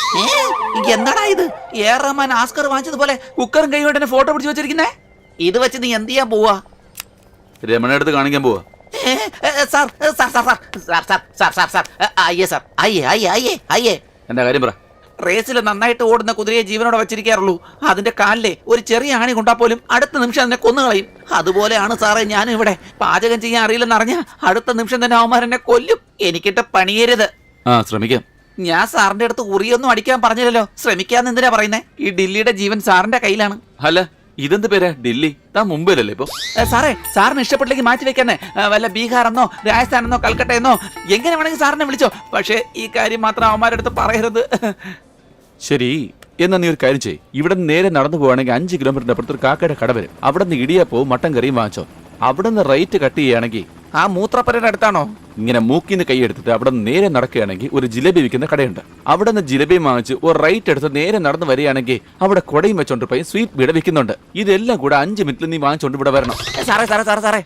എന്താടാ ഇത്? എ റഹ്മാൻ ആസ്കർ വാങ്ങിച്ചതുപോലെ കുക്കറും കൈയോടെ തന്നെ ഫോട്ടോ പിടിച്ച് വെച്ചിരിക്കുന്നേ. ഇത് വെച്ച് നീ എന്ത് ചെയ്യാൻ പോവാ? രമണ എടുത്ത് കാണിക്കാൻ പോവാ. Sir sir sir sir sir sir sir sir അയ്യേ സാർ, അയ്യേ അയ്യേ അയ്യേ അയ്യേ. എന്റെ കാര്യം പറ. റേസിൽ നന്നായിട്ട് ഓടുന്ന കുതിരയെ ജീവനോടെ വെച്ചിരിക്കാറുള്ളൂ. അതിന്റെ കാലിലെ ഒരു ചെറിയ ആണി കൊണ്ടാ പോലും അടുത്ത നിമിഷം അതിനെ കൊന്നുകളയും. അതുപോലെയാണ് സാറേ ഞാനും ഇവിടെ. പാചകം ചെയ്യാൻ അറിയില്ലെന്ന് അറിഞ്ഞ അടുത്ത നിമിഷം തന്നെ അവന്മാരെന്നെ കൊല്ലും. എനിക്കിട്ട് പണിയരുത്. ശ്രമിക്കാം. ഞാൻ സാറിന്റെ അടുത്ത് ഉറിയൊന്നും അടിക്കാൻ പറഞ്ഞില്ലല്ലോ. ശ്രമിക്കാന്ന് എന്തിനാ പറയുന്നേ? ഈ ഡില്ലിയുടെ ജീവൻ സാറിന്റെ കയ്യിലാണ്. അല്ല, ഇതെന്ത് പേരാ? ഡില്ലി. താൻ മുംബൈയിലല്ലേ ഇപ്പൊ? സാറേ, സാറിന് ഇഷ്ടപ്പെട്ടില്ലെങ്കിൽ മാറ്റി വെക്കാന്നേ. വല്ല ബീഹാറെന്നോ രാജസ്ഥാനെന്നോ കൽക്കട്ടയെന്നോ എങ്ങനെ വേണമെങ്കിൽ സാറിനെ വിളിച്ചോ. പക്ഷേ ഈ കാര്യം മാത്രം അവന്മാരുടെ അടുത്ത് പറയരുത്. ശരി, എന്നാ നീ ഒരു കാര്യം ചെയ്യ്. ഇവിടെ നിന്ന് നേരെ നടന്നു പോവാണെങ്കിൽ 5 കിലോമീറ്ററിന്റെ അപ്പുറത്ത് ഒരു കാക്കയുടെ കട വരും. അവിടെ നിന്ന് ഇടിയപ്പവും മട്ടൻ കറിയും വാങ്ങിച്ചോ. അവിടെ നിന്ന് റൈറ്റ് കട്ട് ചെയ്യുകയാണെങ്കിൽ ആ മൂത്രപ്പരയുടെ അടുത്താണോ? ഇങ്ങനെ മൂക്കിന്ന് കൈ എടുത്തിട്ട് അവിടെ നിന്ന് നേരെ നടക്കുകയാണെങ്കിൽ ഒരു ജിലേബി വിൽക്കുന്ന കടയുണ്ട്. അവിടെ നിന്ന് ജിലേബി വാങ്ങിച്ച് ഒരു റൈറ്റ് എടുത്ത് നേരെ നടന്നു വരികയാണെങ്കിൽ അവിടെ കൊടയും വെച്ചോണ്ട് പോയി സ്വീറ്റ് ബീഡ വിൽക്കുന്നുണ്ട്. ഇതെല്ലാം കൂടെ 5 മിനിറ്റിൽ നീ വാങ്ങിച്ചോണ്ട് ഇവിടെ വരണം. സാറേ സാറേ സാറേ സാറേ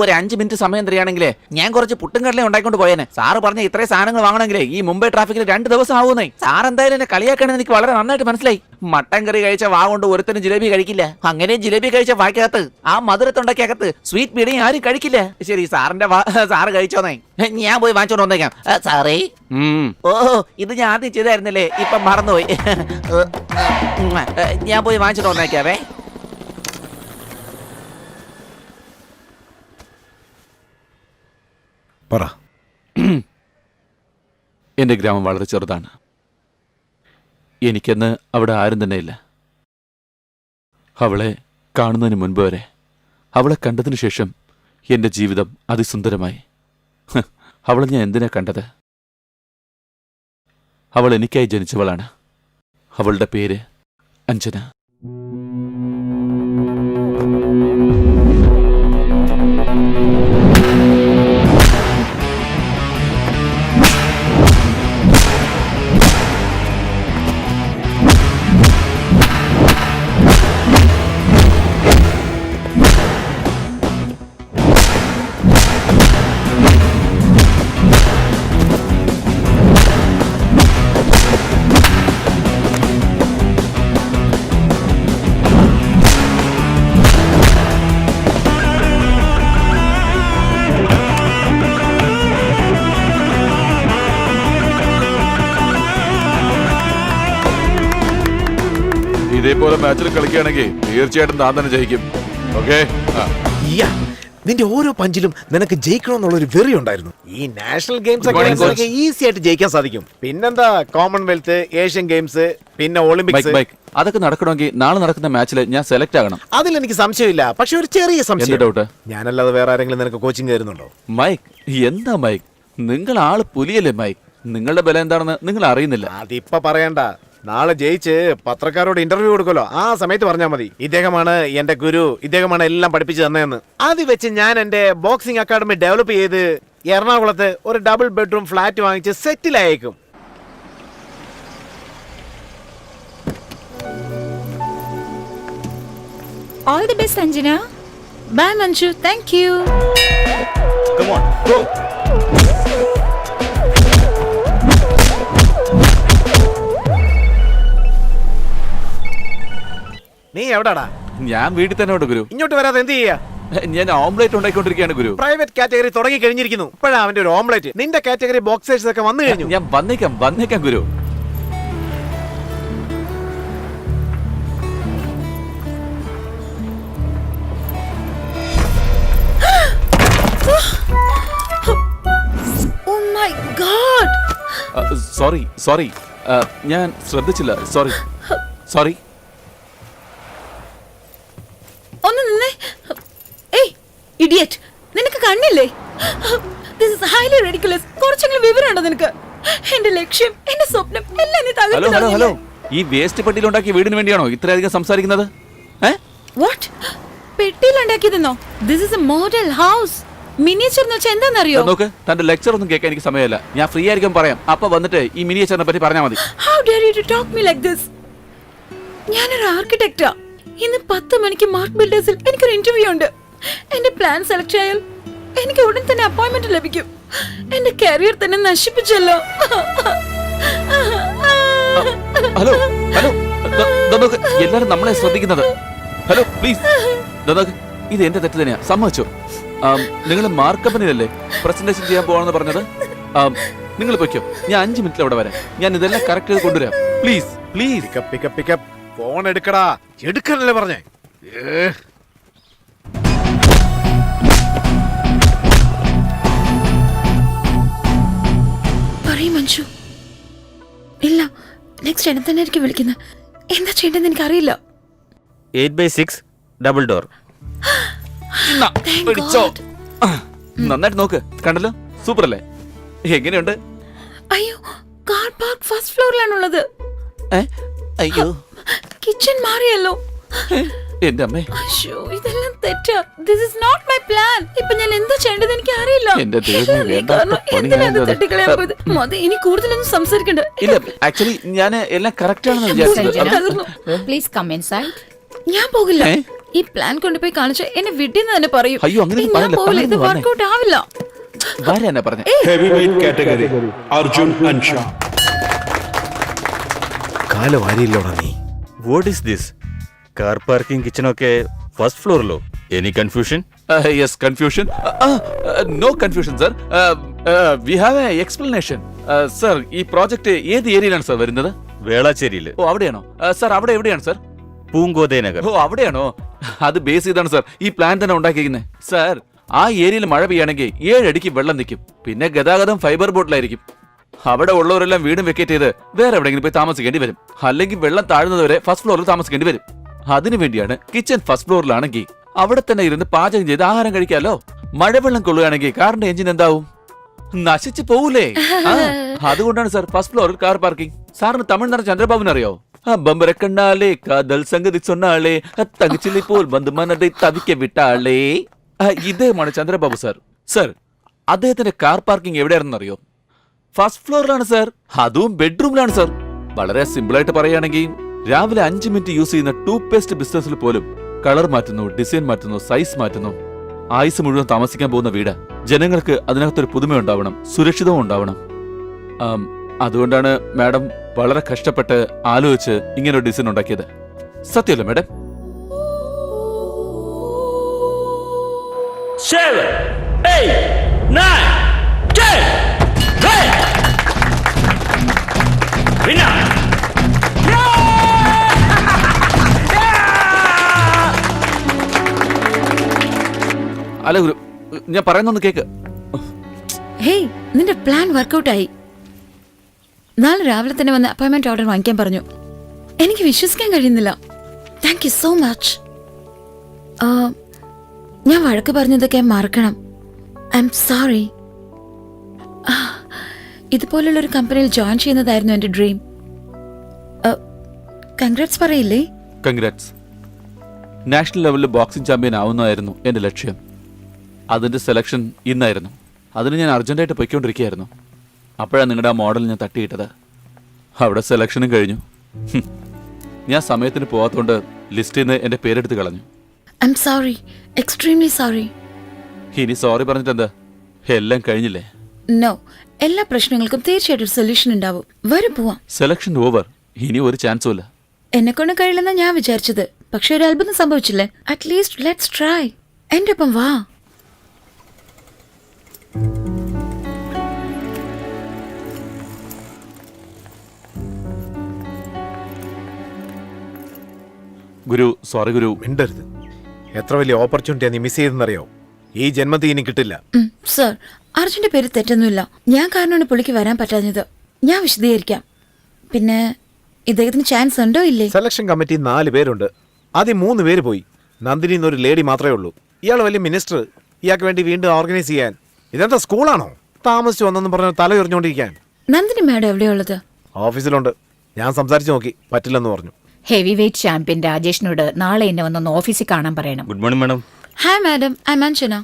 ഒരു 5 മിനിറ്റ് സമയം തരികയാണെങ്കിലേ ഞാൻ കുറച്ച് പുട്ടും കടലയും ഉണ്ടായിക്കൊണ്ട് പോയേനെ. സാറ് പറഞ്ഞ ഇത്രയും സാധനങ്ങൾ വാങ്ങണമെങ്കിലേ ഈ മുംബൈ ട്രാഫിക്കിൽ 2 ദിവസം ആവുന്നേ. സാർ എന്തായാലും എന്നെ കളിയാക്കണമെന്ന് എനിക്ക് വളരെ നന്നായിട്ട് മനസ്സിലായി. മട്ടൻ കറി കഴിച്ച വാ കൊണ്ട് ഒരുത്തനും ജിലേബി കഴിക്കില്ല. അങ്ങനെ ജിലേബി കഴിച്ച വാക്കകത്ത് ആ മധുരത്തുണ്ടക്കകത്ത് സ്വീറ്റ് ബീഡയും ആരും കഴിക്കില്ല. ശരി, സാറിന്റെ സാറ് കഴിച്ചോന്നേ. ഞാൻ പോയി വാങ്ങിച്ചോണ്ട് വന്നേക്കാം. സാറേ, ഓ ഇത് ഞാൻ ആദ്യം ചെയ്തായിരുന്നല്ലേ, ഇപ്പൊ മറന്നുപോയി. ഞാൻ പോയി വാങ്ങിച്ചോണ്ട് വന്നേക്കാവേ. പറ. എന്റെ ഗ്രാമം വളരെ ചെറുതാണ്. എനിക്കെന്ന് അവിടെ ആരും തന്നെ ഇല്ല. അവളെ കാണുന്നതിന് മുൻപ് വരെ, അവളെ കണ്ടതിനു ശേഷം എന്റെ ജീവിതം അതിസുന്ദരമായി. അവളെ ഞാൻ എന്തിനാ കണ്ടത്? അവൾ എനിക്കായി ജനിച്ചവളാണ്. അവളുടെ പേര് അഞ്ജന. ഇതേപോലെ മാച്ചിൽ കളിക്കുകയാണെങ്കിൽ തീർച്ചയായിട്ടും താൻ തന്നെ ജയിക്കും. ഓക്കെ? നിന്റെ ഓരോ പഞ്ചിലും നിനക്ക് ജയിക്കണമെന്നുള്ള ഒരു വെറി ഉണ്ടായിരുന്നു. ഈ നാഷണൽ ഗെയിംസ് ഒക്കെ ഈസി ആയിട്ട് ജയിക്കാൻ സാധിക്കും. പിന്നെന്താ കോമൺവെൽത്ത്, ഏഷ്യൻ ഗെയിംസ്, പിന്നെ ഒളിമ്പിക്സ്. അതൊക്കെ നടക്കണമെങ്കിൽ നാളെ നടക്കുന്ന മാച്ചിൽ ഞാൻ സെലക്ട് ആകണം. അതിൽ എനിക്ക് സംശയമില്ല. പക്ഷെ ഒരു ചെറിയ സംശയം. ഡൗട്ട്? ഞാനല്ലാതെ വേറെ ആരെങ്കിലും നിനക്ക് കോച്ചിങ് തരുന്നുണ്ടോ? മൈക്ക്, എന്താ മൈക്ക്, നിങ്ങൾ ആള് പുലിയല്ലേ മൈക്ക്? നിങ്ങളുടെ ബലം എന്താണെന്ന് നിങ്ങൾ അറിയുന്നില്ല. അതിപ്പോ പറയണ്ട. നാളെ ജയിച്ച് പത്രക്കാരോട് ഇന്റർവ്യൂ കൊടുക്കല്ലോ, ആ സമയത്ത് പറഞ്ഞാൽ മതി. ഇദ്ദേഹമാണ് എന്റെ ഗുരു, ഇദ്ദേഹമാണ് എല്ലാം പഠിപ്പിച്ചു തന്നെയെന്ന്. അത് വെച്ച് ഞാൻ എന്റെ ബോക്സിംഗ് അക്കാഡമി ഡെവലപ്പ് ചെയ്ത് എറണാകുളത്ത് ഒരു ഡബിൾ ബെഡ്റൂം ഫ്ലാറ്റ് വാങ്ങിച്ച് സെറ്റിലായേക്കും. All the best Anjana. Bye Manju, thank you. Come on, go. നീ എവിടാടാ? ഞാൻ വീട്ടിൽ തന്നെ ഉണ്ട് ഗുരു. ഇങ്ങോട്ട് വരാതെ എന്ത് ചെയ്യാ? ഞാൻ ഓംലേറ്റ് ഉണ്ടാക്കിക്കൊണ്ടിരിക്കുകയാണ് ഗുരു. പ്രൈവറ്റ് കാറ്റഗറി തുടങ്ങി കഴിഞ്ഞിരിക്കുന്നു. ഇപ്പോഴാ അവന്റെ ഒരു ഓംലെറ്റ്. നിന്റെ കാറ്റഗറി ബോക്സേഴ്സ് ഒക്കെ വന്നു കഴിഞ്ഞു. ഞാൻ വന്നേക്കാം ഗുരു. Oh my god. സോറി ഞാൻ ശ്രദ്ധിച്ചില്ല. സോറി. ഒന്ന് നിന്നേ. ഏയ് ഇഡിയറ്റ്, നിനക്ക് കണ്ണില്ലേ? This is highly ridiculous. കുറച്ചെങ്കിലും വിവരമുണ്ടോ നിനക്ക്? എന്റെ ലക്ഷ്യം, എന്റെ സ്വപ്നം എല്ലാം നീ ഹലോ ഈ വേസ്റ്റ് പെട്ടിയിൽ ഉണ്ടാക്കിയ വീടിന് വേണ്ടിയാണോ ഇത്രയധികം സംസാരിക്കുന്നത്? വാട്ട്? പെട്ടിയിലുണ്ടാക്കിയതെന്നോ? This is a model house. Miniature എന്ന് വെച്ചാൽ എന്താണെന്നറിയോ? നോക്ക്, തന്റെ ലെക്ചർ ഒന്നും കേൾക്കാൻ എനിക്ക് സമയമില്ല. ഞാൻ ഫ്രീ ആയിരിക്കും പറയാം. അപ്പൊ വന്നിട്ട് ഈ മിനിയേച്ചറിനെ പറ്റി പറഞ്ഞാൽ മതി. How dare you to talk me like this? ഞാനൊരു ആർക്കിടെക്റ്റാ. ഇന്ന് 10 മണിക്ക് മാർക്ക് ബിൽഡേഴ്സിൽ എനിക്കൊരു ഇന്റർവ്യൂ ഉണ്ട്. എന്റെ പ്ലാൻ സെലക്ട് ആയാൽ എനിക്ക് ഉടൻ തന്നെ അപ്പോയിന്റ്മെന്റ് ലഭിക്കും. എന്റെ കരിയർ തന്നെ നശിപ്പിച്ചല്ലോ. ഹലോ നോക്ക്, എല്ലാരും നമ്മളെ ശ്രദ്ധിക്കുന്നത്. ഹലോ പ്ലീസ്, ഇത് എന്റെ തെറ്റ് തന്നെയാ, സമ്മതിച്ചോ? നിങ്ങൾ മാർക്ക് കമ്പനിയിലല്ലേ പ്രസന്റേഷൻ ചെയ്യാൻ പോവാണെന്ന് പറഞ്ഞത്? നിങ്ങൾ പൊയ്ക്കോ, ഞാൻ 5 മിനിറ്റിൽ അവിടെ വരാം. ഞാൻ ഇതെല്ലാം കറക്റ്റ് ചെയ്ത് കൊണ്ടുവരാം. പ്ലീസ്. പിക്കപ്പ് ഫോൺ എടുക്കടാ. എടുക്കാനല്ലേ പറഞ്ഞേ? പറയൂ മഞ്ജു. ഇല്ല, നെക്സ്റ്റ് എന്നെ തന്നെ ആയിരിക്കും വിളിക്കുന്നത്. എന്താ ചെയ്യേണ്ടതെന്ന് എനിക്കറിയില്ല. 8x6 double door. നന്നായിട്ട് നോക്ക്, കണ്ടല്ലോ, സൂപ്പർ അല്ലേ? എങ്ങനെയുണ്ട്? അയ്യോ, കാർ പാർക്ക് ഫസ്റ്റ് ഫ്ലോറിലാണുള്ളത്. അയ്യോ, കിച്ചൺ മാറിയല്ലോ. എന്റെ അമ്മേ, അയ്യോ, ഇതെല്ലാം തെറ്റാ. This is not my plan. ഇപ്പൊ ഞാൻ എന്താ ചെയ്യേണ്ടത് എനിക്ക് അറിയില്ല. എന്റെ ദൈവമേ, വേണ്ടാത്ത പണി. മതി, ഇനി കൂടുതലൊന്നും സംസാരിക്കണ്ട. ഇല്ല, ആക്ച്വലി ഞാൻ എല്ലാം കറക്റ്റ് ആണെന്ന് വിചാരിച്ചു. Please come inside. ഞാൻ പോകില്ല. ഈ പ്ലാൻ കൊണ്ടുപോയി കാണിച്ച് എന്നെ വിട്ടിന്ന് തന്നെ പറയും. അയ്യോ, അങ്ങനെ ഞാൻ പോകില്ല, ഇത് വർക്കൗട്ട് ആവില്ല. വരാനാ പറഞ്ഞേ. Heavyweight category, Arjun Ansha. കാല് വാരിയില്ലോടാ നീ. What is this? Car parking കിച്ചണൊക്കെ ഫസ്റ്റ് ഫ്ലോറിലോ? Any confusion? Yes, confusion. No confusion sir. We have a explanation. Sir, ഈ പ്രോജക്റ്റ് ഏത് ഏരിയയിലാണ് സർ വരുന്നത്? വേളാച്ചേരിയിൽ. ഓ, അവിടെയാണോ സർ? അവിടെ എവിടെയാണ് സർ? പൂങ്കോതേ നഗർ. ഓ, അവിടെയാണോ? അത് ബേസ് ചെയ്താണ് സർ ഈ പ്ലാൻ തന്നെ ഉണ്ടാക്കിയിരിക്കുന്നത്. സർ, ആ ഏരിയയിൽ മഴ പെയ്യാണെങ്കിൽ 7 അടിക്ക് വെള്ളം നിൽക്കും. പിന്നെ ഗതാഗതം ഫൈബർ ബോട്ടിലായിരിക്കും. അവിടെ ഉള്ളവരെല്ലാം വീടും വെക്കേറ്റ് ചെയ്ത് വേറെ എവിടെയെങ്കിലും പോയി താമസിക്കേണ്ടി വരും. അല്ലെങ്കിൽ വെള്ളം താഴുന്നതുവരെ ഫസ്റ്റ് ഫ്ലോറിൽ താമസിക്കേണ്ടി വരും. അതിനുവേണ്ടിയാണ് കിച്ചൺ ഫസ്റ്റ് ഫ്ലോറിലാണെങ്കിൽ അവിടെ തന്നെ ഇരുന്ന് പാചകം ചെയ്ത് ആഹാരം കഴിക്കാമല്ലോ. മഴവെള്ളം കൊള്ളുകയാണെങ്കിൽ കാറിന്റെ എഞ്ചിൻ എന്താവും? നശിച്ചു പോവൂലേ? അതുകൊണ്ടാണ് സർ ഫസ്റ്റ് ഫ്ലോറിൽ കാർ പാർക്കിംഗ്. സാറിന് തമിഴ്നാട് ചന്ദ്രബാബുവിനെ അറിയോ? ബമ്പരെ കണ്ണാലേ കാതൽ സംഗതി സൊന്നാളേ തകച്ചിലി പോൽ ബന്ധു മനதை തവിക്ക വിട്ടാളേ. ഇദ്ദേഹമാണ് ചന്ദ്രബാബു സർ. സർ, അദ്ദേഹത്തിന്റെ കാർ പാർക്കിംഗ് എവിടെയാണെന്ന് അറിയോ? ഫസ്റ്റ് ഫ്ലോറിലാണ് സർ. അതും ബെഡ്റൂമിലാണ് സർ. വളരെ സിമ്പിൾ ആയിട്ട് പറയുകയാണെങ്കിൽ രാവിലെ 5 മിനിറ്റ് യൂസ് ചെയ്യുന്ന ടൂത്ത് പേസ്റ്റ് ബിസിനസ്സിൽ പോലും കളർ മാറ്റുന്നു, ഡിസൈൻ മാറ്റുന്നു, സൈസ് മാറ്റുന്നു. ആയുസ് മുഴുവൻ താമസിക്കാൻ പോകുന്ന വീട്. ജനങ്ങൾക്ക് അതിനകത്തൊരു പുതുമ ഉണ്ടാവണം, സുരക്ഷിതവും ഉണ്ടാവണം. അതുകൊണ്ടാണ് മാഡം വളരെ കഷ്ടപ്പെട്ട് ആലോചിച്ച് ഇങ്ങനെ ഒരു ഡിസൈൻ ഉണ്ടാക്കിയത്. സത്യമല്ലേ മാഡം? 7, 8, 9, 10. Hey! Winner! അല്ല ഗുരു, ഞാൻ പറയുന്നൊന്ന് കേക്ക്. ഹേയ്, നിന്റെ പ്ലാൻ വർക്കൗട്ട് ആയി. നാളെ രാവിലെ തന്നെ വന്ന് അപ്പോയിന്റ്മെന്റ് ഓർഡർ വാങ്ങിക്കാൻ പറഞ്ഞു. എനിക്ക് വിശ്വസിക്കാൻ കഴിയുന്നില്ല. Thank you so much. ഞാൻ വഴക്ക് പറഞ്ഞതൊക്കെ മറക്കണം. I am sorry. ഇതുപോലുള്ളൊരു കമ്പനിയിൽ ജോയിൻ ചെയ്യുന്നതായിരുന്നു എൻ്റെ ഡ്രീം. കൺഗ്രാറ്റ്സ് പറയില്ലേ? കൺഗ്രാറ്റ്സ്. നാഷണൽ ലെവലിൽ ബോക്സിംഗ് ചാമ്പ്യൻ ആവുന്നതായിരുന്നു എൻ്റെ ലക്ഷ്യം. അതിൻ്റെ സെലക്ഷൻ ഇന്നായിരുന്നു. അതിന് ഞാൻ അർജന്റായിട്ട് പൊയ്ക്കൊണ്ടിരിക്കുകയായിരുന്നു. അപ്പോഴാണ് നിങ്ങളുടെ ആ മോഡൽ ഞാൻ തട്ടിയിട്ടത്. അവിടെ സെലക്ഷനും കഴിഞ്ഞു. ഞാൻ സമയത്തിന് പോകാത്തതുകൊണ്ട് ലിസ്റ്റിൽ നിന്ന് എൻ്റെ പേരെടുത്ത് കളഞ്ഞു. I am sorry, extremely sorry. ഇനി സോറി പറഞ്ഞിട്ട് എന്താ, എല്ലാം കഴിഞ്ഞില്ലേ? നോ, എല്ലാ പ്രശ്നങ്ങൾക്കും തീർച്ചയായിട്ടും ഒരു സൊല്യൂഷൻ ഉണ്ടാവും. വരും പോവാം. സെലക്ഷൻ ഓവർ, ഇനി ഒരു ചാൻസും ഇല്ല. എന്നെ കൊണ്ട് കഴിയില്ലെന്നാ ഞാൻ വിചാരിച്ചത്. പക്ഷെ ഒരു അത്ഭുതം സംഭവിച്ചില്ലേ? At least let's try. എന്റെ ഒപ്പം വാ. ഗുരു സോറി ഗുരു. മിണ്ടരുത്. എത്ര വലിയ ഓപ്പർച്യൂണിറ്റിയാ നീ മിസ് ചെയ്തെന്നറിയോ? ഈ ജന്മത്തിൽ ഇനി കിട്ടില്ല. സർ, അർജുന്റെ പേര് തെറ്റൊന്നുമില്ല. ഞാൻ കാരണമാണ് പുള്ളിക്ക് വരാൻ പറ്റാഞ്ഞത്. ഞാൻ വിശദീകരിക്കാം. പിന്നെ ഇദ്ദേഹത്തിന് ചാൻസ് ഉണ്ടോ ഇല്ലേ? സെലക്ഷൻ കമ്മിറ്റി 4 പേരുണ്ട്. ആദ്യം 3 പേര് പോയി. നന്ദിനി എന്നൊരു ലേഡി മാത്രമേ ഉള്ളൂ. ഇയാൾ വലിയ മിനിസ്റ്റർ. ഇയാൾക്ക് വേണ്ടി വീണ്ടും ഓർഗനൈസ് ചെയ്യാൻ. ഇതെന്താ സ്കൂളാണോ? താമസിച്ചു വന്നെന്ന് പറഞ്ഞ് തല ഉയർന്നുകൊണ്ടിരിക്കാൻ. നന്ദിനി മാഡം എവിടെയുള്ളത്? ഓഫീസിലുണ്ട്. ഞാൻ സംസാരിച്ചു നോക്കി, പറ്റില്ലെന്ന് പറഞ്ഞു. ഹെവി വെയ്റ്റ് ചാമ്പ്യൻ രാജേഷിനോട് നാളെ എന്നെ വന്നൊന്ന് ഓഫീസിൽ കാണാൻ പറയണം. Good morning madam. Hi madam, I mention.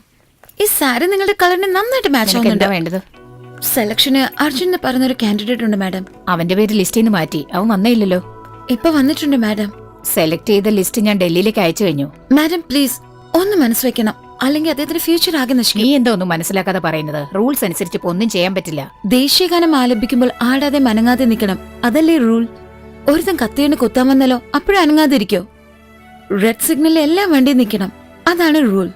ഈ സാരി നിങ്ങളുടെ കളറിന് നന്നായിട്ട് മാച്ച് നിനക്ക് എന്താ ആവുന്നുണ്ട്. വേണ്ടത്? സെലക്ഷന് അർജുൻ എന്ന് പറയുന്നൊരു കാൻഡിഡേറ്റ് ഉണ്ട് മാഡം. അവന്റെ പേര് ലിസ്റ്റിൽ നിന്ന് മാറ്റി. അവൻ വന്നേയില്ലല്ലോ. ഇപ്പൊ വന്നിട്ടുണ്ട് മാഡം. സെലക്ട് ചെയ്ത ലിസ്റ്റ് ഞാൻ ഡൽഹിയിലേക്ക് അയച്ചു കഴിഞ്ഞു. മാഡം പ്ലീസ് ഒന്ന് മനസ്സ് വെക്കണം, അല്ലെങ്കിൽ അദ്ദേഹത്തിന്റെ ഫ്യൂച്ചർ ആകെ നീ നശിക്കും. എന്താ ഒന്നും മനസ്സിലാക്കാതെ പറയുന്നത്? റൂൾസ് അനുസരിച്ച് ഇപ്പൊ ഒന്നും ചെയ്യാൻ പറ്റില്ല. ദേശീയഗാനം ആലപിക്കുമ്പോൾ ആടാതെ മനങ്ങാതെ നിൽക്കണം. അതല്ലേ റൂൾ? ഒരുത്തൻ കത്തിയോണ്ട് കുത്താൻ വന്നാലോ അപ്പോഴും അനങ്ങാതിരിക്കോ? റെഡ് സിഗ്നലിൽ എല്ലാം വണ്ടി നിൽക്കണം. അതാണ് റൂൾ.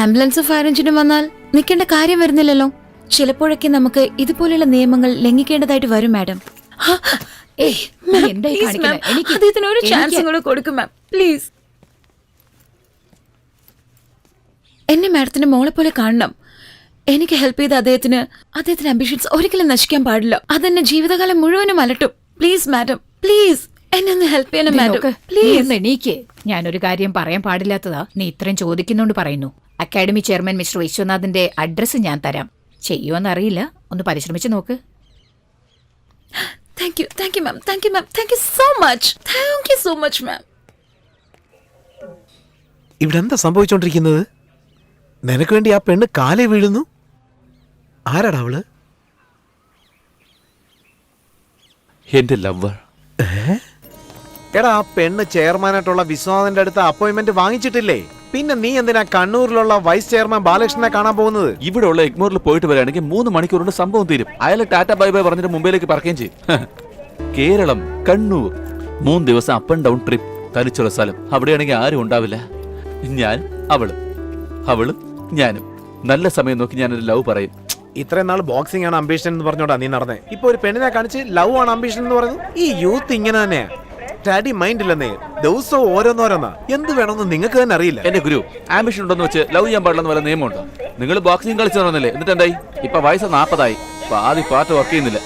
ആംബുലൻസ് ഫയർ എഞ്ചിനും വന്നാൽ നിൽക്കേണ്ട കാര്യം വരുന്നില്ലല്ലോ. ചിലപ്പോഴൊക്കെ നമുക്ക് ഇതുപോലെയുള്ള നിയമങ്ങൾ ലംഘിക്കേണ്ടതായിട്ട് വരും മാഡം. ഏയ്, നീ എന്തായി കാണിക്കുന്നെ? അദ്ദേഹത്തിന് ഒരു എനിക്ക് ചാൻസ് കൂടെ കൊടുക്കും മാം, പ്ലീസ്. എന്നെ മാഡത്തിന്റെ മോളെ പോലെ കാണണം. എനിക്ക് ഹെൽപ്പ് ചെയ്ത അദ്ദേഹത്തിന്റെ അംബിഷൻസ് ഒരിക്കലും നശിക്കാൻ പാടില്ല. അതെന്നെ ജീവിതകാലം മുഴുവനും അലട്ടും. പ്ലീസ് മാഡം, പ്ലീസ് എന്നെ ഒന്ന് ഹെൽപ്പ് ചെയ്യണം മാഡം, പ്ലീസ്. എണീക്ക്. ഞാനൊരു കാര്യം പറയാൻ പാടില്ലാത്തതാ. നീ ഇത്രയും ചോദിക്കുന്നോണ്ട് പറയുന്നു. അക്കാഡമി ചെയർമാൻ മിസ്റ്റർ വിശ്വനാഥിന്റെ അഡ്രസ്സ് ഞാൻ തരാം. ചെയ്യുമെന്നറിയില്ല, ഒന്ന് പരിശ്രമിച്ച് നോക്ക്. Thank you ma'am, thank you ma'am, thank you so much, thank you so much ma'am. ഇവിടെ എന്താ സംഭവിച്ചോണ്ടിരിക്കുന്നത്? നിനക്ക് വേണ്ടി ആ പെണ്ണ് കാലേ വീഴുന്നു. ആരാടാ അവള്? എന്റെ ലവർ. എടാ, ആ പെണ്ണ് ചെയർമാനായിട്ടുള്ള വിശ്വനാഥന്റെ അടുത്ത് അപ്പോയിന്റ്മെന്റ് വാങ്ങിച്ചിട്ടില്ലേ? പിന്നെ നീ എന്തിനാ കണ്ണൂരിലുള്ള വൈസ് ചെയർമാൻ ബാലകൃഷ്ണനെ കാണാൻ പോകുന്നത്? ഇവിടെ ഉള്ള എഗ്മോറിൽ പോയിട്ട് വരികയാണെങ്കിൽ 3 മണിക്കൂർ കൊണ്ട് സംഭവം തീരും. അയാൾ ടാറ്റ ബൈ ബൈ പറഞ്ഞിട്ട് മുംബൈയിലേക്ക് പറക്കുകയും ചെയ്യും. കേരളം, കണ്ണൂർ, 3 ദിവസം അപ്പ് ആൻഡ് ഡൗൺ ട്രിപ്പ്. തനിച്ചുള്ള സ്ഥലം. അവിടെയാണെങ്കിൽ ആരും ഉണ്ടാവില്ല. ഞാൻ, അവളും ഞാനും. നല്ല സമയം നോക്കി ഞാനൊരു ലവ് പറയും. ഇത്രയും നാൾ ബോക്സിംഗ് ആണ് അംബീഷൻ എന്ന് പറഞ്ഞോടാ നീ നടന്നേ. ഇപ്പൊ ഒരു പെണ്ണിനെ കാണിച്ച് ലവ് ആണ് അംബീഷൻ എന്ന് പറയുന്നു. ഈ യൂത്ത് ഇങ്ങനെ തന്നെയാ. സ്റ്റഡി മൈൻഡ് ഇല്ലെന്നേ. ദിവസവും ഓരോന്നോരോന്നാ. എന്ത് വേണമെന്ന് നിങ്ങൾക്ക് തന്നെ അറിയില്ല. എന്റെ ഗുരു, ആംബിഷൻ ഉണ്ടെന്ന് വെച്ച് ലവ് ചെയ്യാൻ പാടില്ലെന്ന് വല്ല നിയമമുണ്ടോ? നിങ്ങൾ ബോക്സിംഗ് കളിച്ചു തന്നല്ലേ? എന്നിട്ട് എന്തായി? ഇപ്പൊ വയസ്സ് 40 പാതി പാർട്ട് വർക്ക് ചെയ്യുന്നില്ല.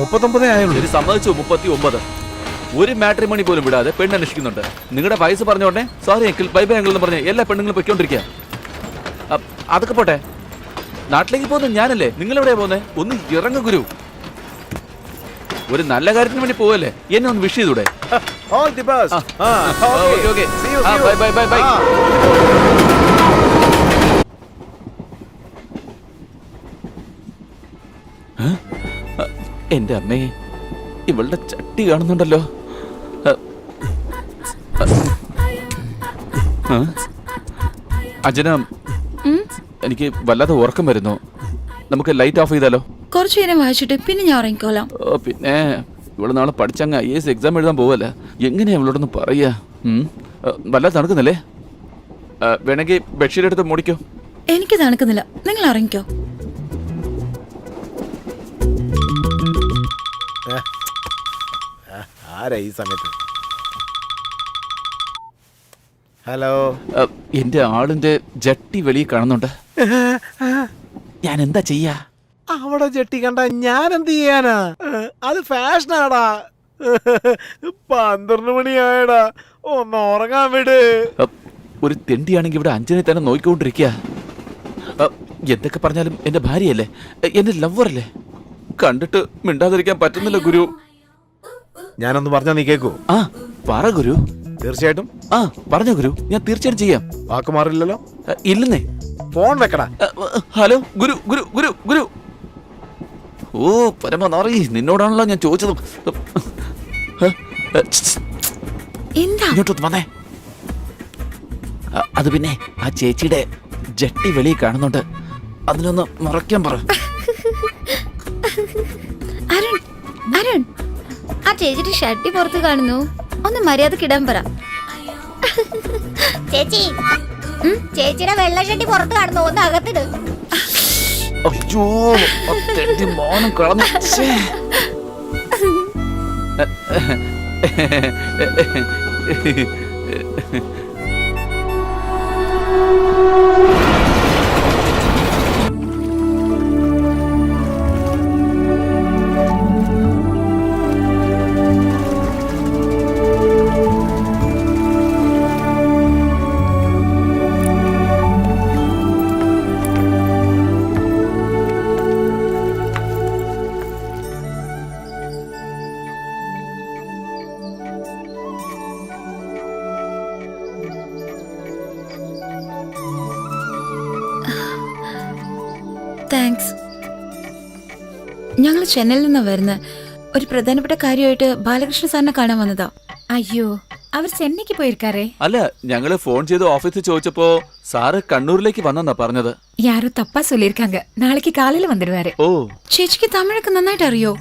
39 ആയുള്ളൂ. ഇത് സമ്മതിച്ചു 39. ഒരു മാട്രിമോണി പോലും വിടാതെ പെണ്ണ് അന്വേഷിക്കുന്നുണ്ട്. നിങ്ങളുടെ വയസ്സ് പറഞ്ഞോടനെ sorry uncle, bye bye uncle എന്ന് പറഞ്ഞ് എല്ലാ പെണ്ണുങ്ങളും പൊയ്ക്കൊണ്ടിരിക്കുക. അതൊക്കെ പോട്ടെ, നാട്ടിലേക്ക് പോകുന്നത് ഞാനല്ലേ? നിങ്ങൾ എവിടെയാ പോകുന്നത്? ഒന്ന് ഇറങ്ങു ഗുരു. ഒരു നല്ല കാര്യത്തിന് വേണ്ടി പോവല്ലേ? എന്നെ ഒന്ന് വിഷ് ചെയ്തൂടെ? All the best. Okay. See you. Bye. എന്റെ അമ്മേ, ഇവളുടെ ചട്ടി കാണുന്നുണ്ടല്ലോ. അജന, എനിക്ക് വല്ലാതെ ഉറക്കം വരുന്നു. നമുക്ക് ലൈറ്റ് ഓഫ് ചെയ്താലോ? കുറച്ചു നേരം വായിച്ചിട്ട് പിന്നെ ഞാൻ ഉറങ്ങിക്കോളാം. പിന്നെ ഇവള് നാളെ പഠിച്ചങ്ങ് IAS എക്സാം എഴുതാൻ പോവല്ലേ. എങ്ങനെയാ ഇവളോടൊന്ന് പറയാ? വല്ലാതെ തണുക്കുന്നല്ലേ? വേണമെങ്കിൽ ബെഡ്ഷീറ്റ് എടുത്ത് മൂടിക്കോ. എനിക്ക് തണുക്കുന്നില്ല, നിങ്ങൾ ഇറങ്ങിക്കോ. ആരാ ഈ സമയത്ത്? ഹലോ. എന്റെ ആളിന്റെ ജട്ടി വെളിയിൽ കാണുന്നുണ്ട്. ഞാൻ എന്താ ചെയ്യാ? അവിടെ ജട്ടി കണ്ട ഞാൻ എന്ത് ചെയ്യാനാ? അത് ഫാഷനാടാ. 12 മണിയായടാ, ഒന്ന് ഉറങ്ങാൻ വിട്. ഒരു തെണ്ടിയാണെങ്കിൽ ഇവിടെ 5-നെ തന്നെ നോക്കിക്കൊണ്ടിരിക്കുക. എന്തൊക്കെ പറഞ്ഞാലും എന്റെ ഭാര്യയല്ലേ, എന്റെ ലവറല്ലേ. കണ്ടിട്ട് മിണ്ടാതിരിക്കാൻ പറ്റുന്നില്ല ഗുരു. ഞാനൊന്ന് പറഞ്ഞാ നീ കേക്കൂ? ആ പറ ഗുരു. തീർച്ചയായിട്ടും. ആ പറഞ്ഞോ ഗുരു, ഞാൻ തീർച്ചയായിട്ടും ചെയ്യാം. വാക്ക് മാറില്ലല്ലോ? ഇല്ലെന്നേ. ഫോൺ വെക്കടാ. ഹലോ ഗുരു ഗുരു ഗുരു ഗുരു. ഓ പരമനാറി, നിന്നോടാണല്ലോ ഞാൻ ചോദിച്ചത്. എന്താ? ഇങ്ങോട്ട് വന്നേ. അത് പിന്നെ ആ ചേച്ചിയുടെ ജട്ടി വെളിയിൽ കാണുന്നുണ്ട്, അതിനൊന്ന് മറയ്ക്കാൻ പറ. അരുൺ അരുൺ, ആ ചേച്ചിയുടെ ഷർട്ടി പുറത്ത് കാണുന്നു, ഒന്ന് മര്യാദക്ക് ഇടാൻ പറ. ചേച്ചി, ചേച്ചിയുടെ വെള്ള ഷർട്ടി പുറത്ത് കാണുന്നു, ഒന്ന് അകത്തിട്. അയ്യോ, ആ തെണ്ടി മോനും കളഞ്ഞു. ഛേ. താങ്ക്സ്. ഞങ്ങൾ ചെന്നൈയിൽ നിന്നാ വരുന്നത്. ഒരു പ്രധാനപ്പെട്ട കാര്യമായിട്ട് ബാലകൃഷ്ണ സാറിനെ കാണാൻ വന്നതാ. അയ്യോ, അവർ ചെന്നൈക്ക് പോയിരിക്കാറേ. അല്ല, ഞങ്ങള് ഫോൺ ചെയ്ത് ഓഫീസിൽ ചോദിച്ചപ്പോ സാറ് കണ്ണൂരിലേക്ക് വന്നെന്നാ പറഞ്ഞത്. யாரோ தப்பா சொல்லிருக்காங்க. நாளைக்கு காலையில வந்துடுவாரு. ഓ, ചേച്ചിക്ക് തമിഴൊക്കെ നന്നായിട്ട് അറിയോ?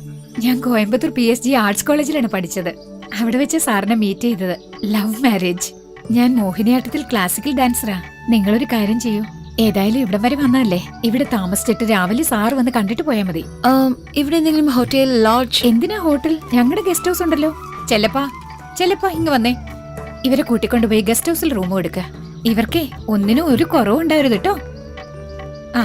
ഞാൻ കോയമ്പത്തൂർ PSG ആർട്സ് കോളേജിലാണ് പഠിച്ചത്. അവിടെ വെച്ച് സാറിനെ മീറ്റ് ചെയ്തത്. Love marriage. ഞാൻ മോഹിനിയാട്ടത്തിൽ ക്ലാസിക്കൽ ഡാൻസറാ. നിങ്ങളൊരു കാര്യം ചെയ്യൂ, ഏതായാലും ഇവിടം വരെ വന്നതല്ലേ, ഇവിടെ താമസിച്ചിട്ട് രാവിലെ സാറ് വന്ന് കണ്ടിട്ട് പോയാൽ മതി. ഇവിടെ എന്തെങ്കിലും ഹോട്ടൽ, ലോഡ്ജ്? എന്തിനാ ഹോട്ടൽ? ഞങ്ങളുടെ ഗസ്റ്റ് ഹൗസ് ഉണ്ടല്ലോ. ചെല്ലപ്പാ ഇങ്ങ് വന്നേ. ഇവരെ കൂട്ടിക്കൊണ്ടുപോയി ഗസ്റ്റ് ഹൗസിൽ റൂം എടുക്ക. ഇവർക്കേ ഒന്നിനും ഒരു കുറവും ഉണ്ടാവരുത് കേട്ടോ. ആ,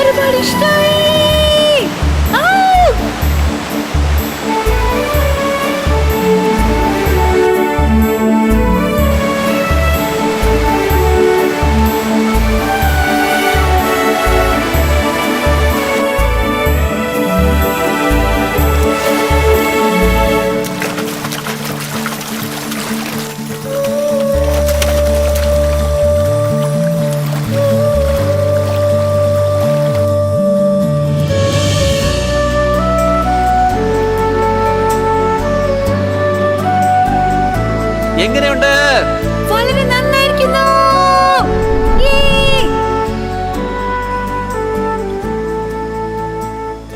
ഒരുപാട് ഇഷ്ടമായി. എങ്ങനെയുണ്ട്? വളരെ നന്നായിരിക്കുന്നു.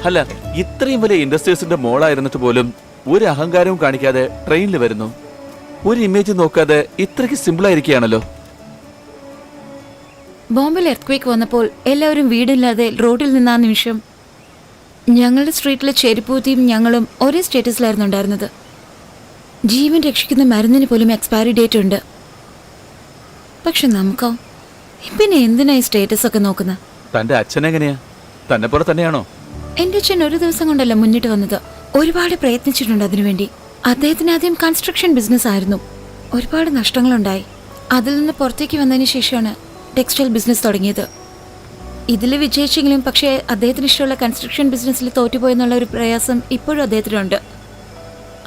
അല്ല, ഇത്രയും വലിയ ഇൻഡസ്ട്രീസിന്റെ മോളായിരുന്നിട്ട് പോലും ഒരു അഹങ്കാരവും കാണിക്കാതെ ട്രെയിനിൽ വരുന്നു. ഒരു ഇമേജ് നോക്കാതെ ഇത്രയ്ക്ക് സിമ്പിൾ ആയിരിക്കുകയാണല്ലോ. ബോംബെയിൽ എർത്ത് വന്നപ്പോൾ എല്ലാവരും വീടില്ലാതെ റോഡിൽ നിന്ന നിമിഷം ഞങ്ങളുടെ സ്ട്രീറ്റിലെ ചെരുപ്പൂത്തിയും ഞങ്ങളും ഒരേ സ്റ്റേറ്റസിലായിരുന്നു ഉണ്ടായിരുന്നത്. ജീവൻ രക്ഷിക്കുന്ന മരുന്നിന് പോലും എക്സ്പയറി ഡേറ്റ് ഉണ്ട്. പക്ഷെ നമുക്കോ പിന്നെ എന്തിനാ ഈ സ്റ്റേറ്റസ് ഒക്കെ നോക്കുന്നത്? തന്റെ അച്ഛനെങ്ങനെയാ? തന്നെ പോലെ തന്നെയാണോ? എന്റെ അച്ഛൻ ഒരു ദിവസം കൊണ്ടല്ല മുന്നിട്ട് വന്നത്. ഒരുപാട് പ്രയത്നിച്ചിട്ടുണ്ട് അതിനുവേണ്ടി. അദ്ദേഹത്തിന് ആദ്യം കൺസ്ട്രക്ഷൻ ബിസിനസ് ആയിരുന്നു. ഒരുപാട് നഷ്ടങ്ങളുണ്ടായി. അതിൽ നിന്ന് പുറത്തേക്ക് വന്നതിന് ശേഷമാണ് ടെക്സ്റ്റൈൽ ബിസിനസ് തുടങ്ങിയത്. ഇതിൽ വിജയിച്ചെങ്കിലും പക്ഷേ അദ്ദേഹത്തിന് ഇഷ്ടമുള്ള കൺസ്ട്രക്ഷൻ ബിസിനസ്സിൽ തോറ്റുപോയെന്നുള്ള ഒരു പ്രയാസം ഇപ്പോഴും അദ്ദേഹത്തിനുണ്ട്.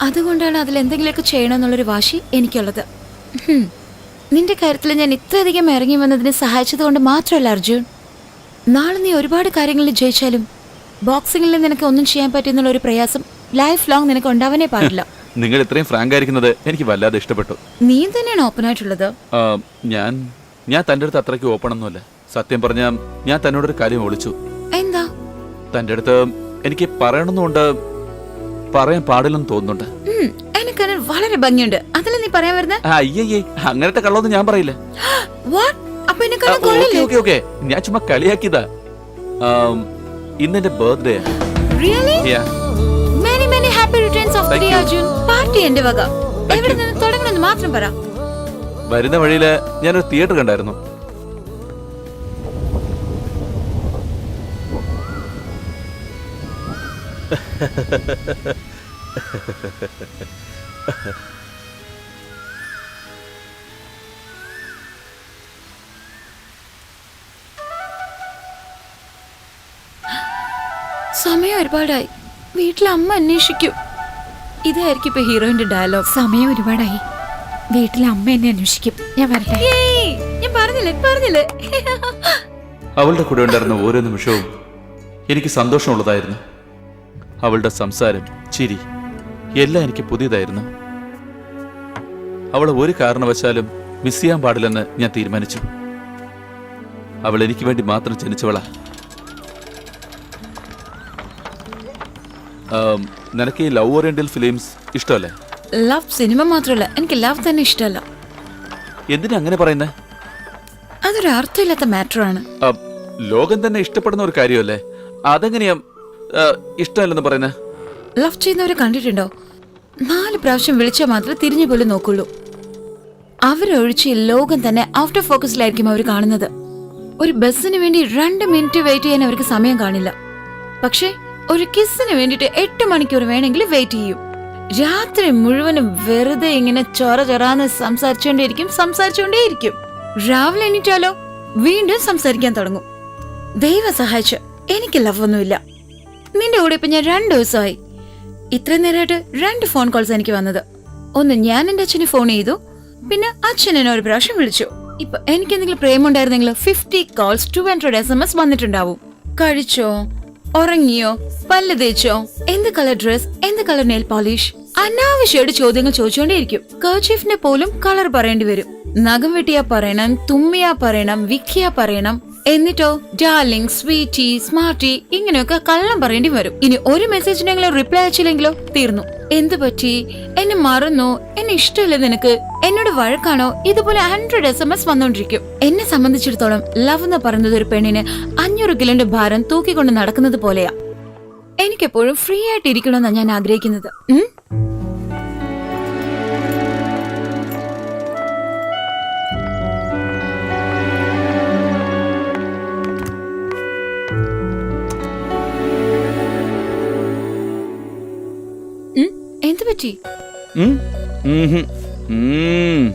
അതുകൊണ്ടാണ് അതിൽ എന്തെങ്കിലുമൊക്കെ ചെയ്യണമെന്നുള്ളൊരു വാശി എനിക്കുള്ളത്. നിന്റെ കാര്യത്തിൽ ഞാൻ ഇത്രയധികം ഇറങ്ങി വന്നതിന് സഹായിച്ചത് കൊണ്ട് മാത്രമല്ല അർജുൻ. നാളെ നീ ഒരുപാട് കാര്യങ്ങളിൽ ജയിച്ചാലും ബോക്സിംഗിൽ നിനക്ക് ഒന്നും ചെയ്യാൻ പറ്റുന്നുള്ള ഒരു പ്രയാസം ലൈഫ് ലോങ് നിനക്ക് ഉണ്ടാവാനേ പാടില്ല. നിങ്ങൾ ഇത്രയും ഫ്രാങ്ക് ആയിരിക്കുന്നത് എനിക്ക് വല്ലാതെ ഇഷ്ടപ്പെട്ടു. നീ തന്നെയാണ് ഓപ്പൺ ആയിട്ടുള്ളത്. ഞാൻ തന്റെ അടുത്ത് അത്രയ്ക്ക് ഓപ്പൺ ഒന്നുമല്ല. സത്യം പറഞ്ഞാൽ ഞാൻ തന്നോടൊരു കാര്യം ഒളിച്ചു. എന്താ? തന്റെ അടുത്ത് എനിക്ക് പറയണമെന്നുണ്ട്, പറയാൻ പാടില്ലെന്ന് തോന്നുന്നുണ്ട്. എനിക്കത് വളരെ ഭംഗിയുണ്ട്. അതല്ല നീ പറയാൻ വരുന്നത്? അയ്യേ, അങ്ങനത്തെ കള്ളൊന്നും ഞാൻ പറയില്ല. ഓക്കെ, ഞാൻ ചുമ്മാ കളിയാക്കിയതാ. ഇന്നെന്റെ ബർത്ത്ഡേ. പാർട്ടി എന്റെ വക. എവിടെ നിന്ന് തുടങ്ങണമെന്ന് മാത്രം പറ. വരുന്ന വഴിയില് ഞാനൊരു തിയേറ്റർ കണ്ടായിരുന്നു. സമയം ഒരുപാടായി. വീട്ടിലെ അമ്മ അന്വേഷിക്കും. ഇതായിരിക്കും ഇപ്പൊ ഹീറോയിന്റെ ഡയലോഗ്. സമയം ഒരുപാടായി. വീട്ടിലെ അമ്മ എന്നെ അന്വേഷിക്കും. ഞാൻ വരട്ടെ. ഞാൻ പറഞ്ഞില്ലേ അവളുടെ കൂടെ ഉണ്ടായിരുന്ന ഓരോ നിമിഷവും എനിക്ക് സന്തോഷമുള്ളതായിരുന്നു. അവളുടെ സംസാരം, ചിരി എല്ലാം എനിക്ക് പുതിയതായിരുന്നു. അവളെ ഒരു കാരണവശാലും മിസ് ചെയ്യാൻ പാടില്ലെന്ന് ഞാൻ തീരുമാനിച്ചു. അവൾ എനിക്ക് വേണ്ടി മാത്രം ജനിച്ചവളാ. നിനക്ക് ഈ ലവ് ഓറിയന്റൽ ഫിലിംസ് ഇഷ്ടമല്ലേ? ലവ് സിനിമ മാത്രമല്ല, എനിക്ക് ലവ് തന്നെ ഇഷ്ടമല്ല. എന്തിനാ അങ്ങനെ പറയുന്നേ? അതൊരു അർത്ഥമില്ലാത്ത മാറ്റർ ആണ്. ലോകം തന്നെ ഇഷ്ടപ്പെടുന്ന ഒരു കാര്യമല്ലേ, അതെങ്ങനെയാ ഇഷ്ടമല്ലെന്ന് പറയുന്നേ? ലവ് ചെയ്യുന്നവരെ കണ്ടിട്ടുണ്ടോ? 4 പ്രാവശ്യം വിളിച്ചാൽ മാത്രമേ തിരിഞ്ഞു പോലും നോക്കുള്ളൂ. അവരൊഴിച്ച് ലോകം തന്നെ ഔട്ട് ഓഫ് ഫോക്കസിലായിരിക്കും അവർ കാണുന്നത്. ഒരു ബസ്സിന് വേണ്ടി 2 മിനിറ്റ് വെയിറ്റ് ചെയ്യാൻ അവർക്ക് സമയം കാണില്ല. പക്ഷേ ഒരു കിസ്സിന് വേണ്ടിട്ട് 8 മണിക്കൂർ വേണമെങ്കിൽ വെയിറ്റ് ചെയ്യും. രാത്രി മുഴുവനും വെറുതെ ഇങ്ങനെ ചൊറാന്ന് സംസാരിച്ചോണ്ടേയിരിക്കും. രാവിലെ എണീറ്റാലോ വീണ്ടും സംസാരിക്കാൻ തുടങ്ങും. ദൈവം സഹായിച്ച എനിക്ക് ലവ് ഒന്നുമില്ല. നിന്റെ കൂടെ ഇപ്പൊ ഞാൻ 2 ദിവസമായി. ഇത്ര നേരമായിട്ട് 2 ഫോൺ കോൾസ് എനിക്ക് വന്നത്. ഒന്ന് ഞാൻ എന്റെ അച്ഛന് ഫോൺ ചെയ്തു, പിന്നെ അച്ഛൻ എന്നെ ഒരു പ്രാവശ്യം വിളിച്ചു. ഇപ്പൊ എനിക്ക് എന്തെങ്കിലും പ്രേമം ഉണ്ടായിരുന്നെങ്കിലും 50 കോൾസ് 200 SMS വന്നിട്ടുണ്ടാവും. കഴിച്ചോ, ഉറങ്ങിയോ, പല്ല് തേച്ചോ, എന്ത് കളർ ഡ്രസ്, എന്ത് കളർ നെയിൽ പോളിഷ്, അനാവശ്യമായിട്ട് ചോദ്യങ്ങൾ ചോദിച്ചുകൊണ്ടേയിരിക്കും. കർച്ചീഫിന്റെ പോലും കളർ പറയേണ്ടി വരും. നഖം വെട്ടിയാ പറയണം, തുമ്മിയാ പറയണം, വിക്കിയാ പറയണം. എന്നിട്ടോ ഡാർലിംഗ്, സ്വീറ്റി, സ്മാർട്ടി ഇങ്ങനെയൊക്കെ കള്ളം പറയേണ്ടി വരും. ഇനി ഒരു മെസ്സേജിനെങ്കിലും റിപ്ലൈ അയച്ചില്ലെങ്കിലോ തീർന്നു. എന്ത് പറ്റി, എന്നെ മറന്നോ, എന്നെ ഇഷ്ടമില്ല നിനക്ക്, എന്നോട് വഴക്കാണോ, ഇതുപോലെ 100 SMS വന്നോണ്ടിരിക്കും. എന്നെ സംബന്ധിച്ചിടത്തോളം ലവ് എന്ന് പറയുന്നത് ഒരു പെണ്ണിന് 500 കിലോന്റെ ഭാരം തൂക്കിക്കൊണ്ട് നടക്കുന്നത് പോലെയാ. എനിക്കെപ്പോഴും ഫ്രീ ആയിട്ട് ഇരിക്കണമെന്നാണ് ഞാൻ ആഗ്രഹിക്കുന്നത്. എന്ത് പറ്റി?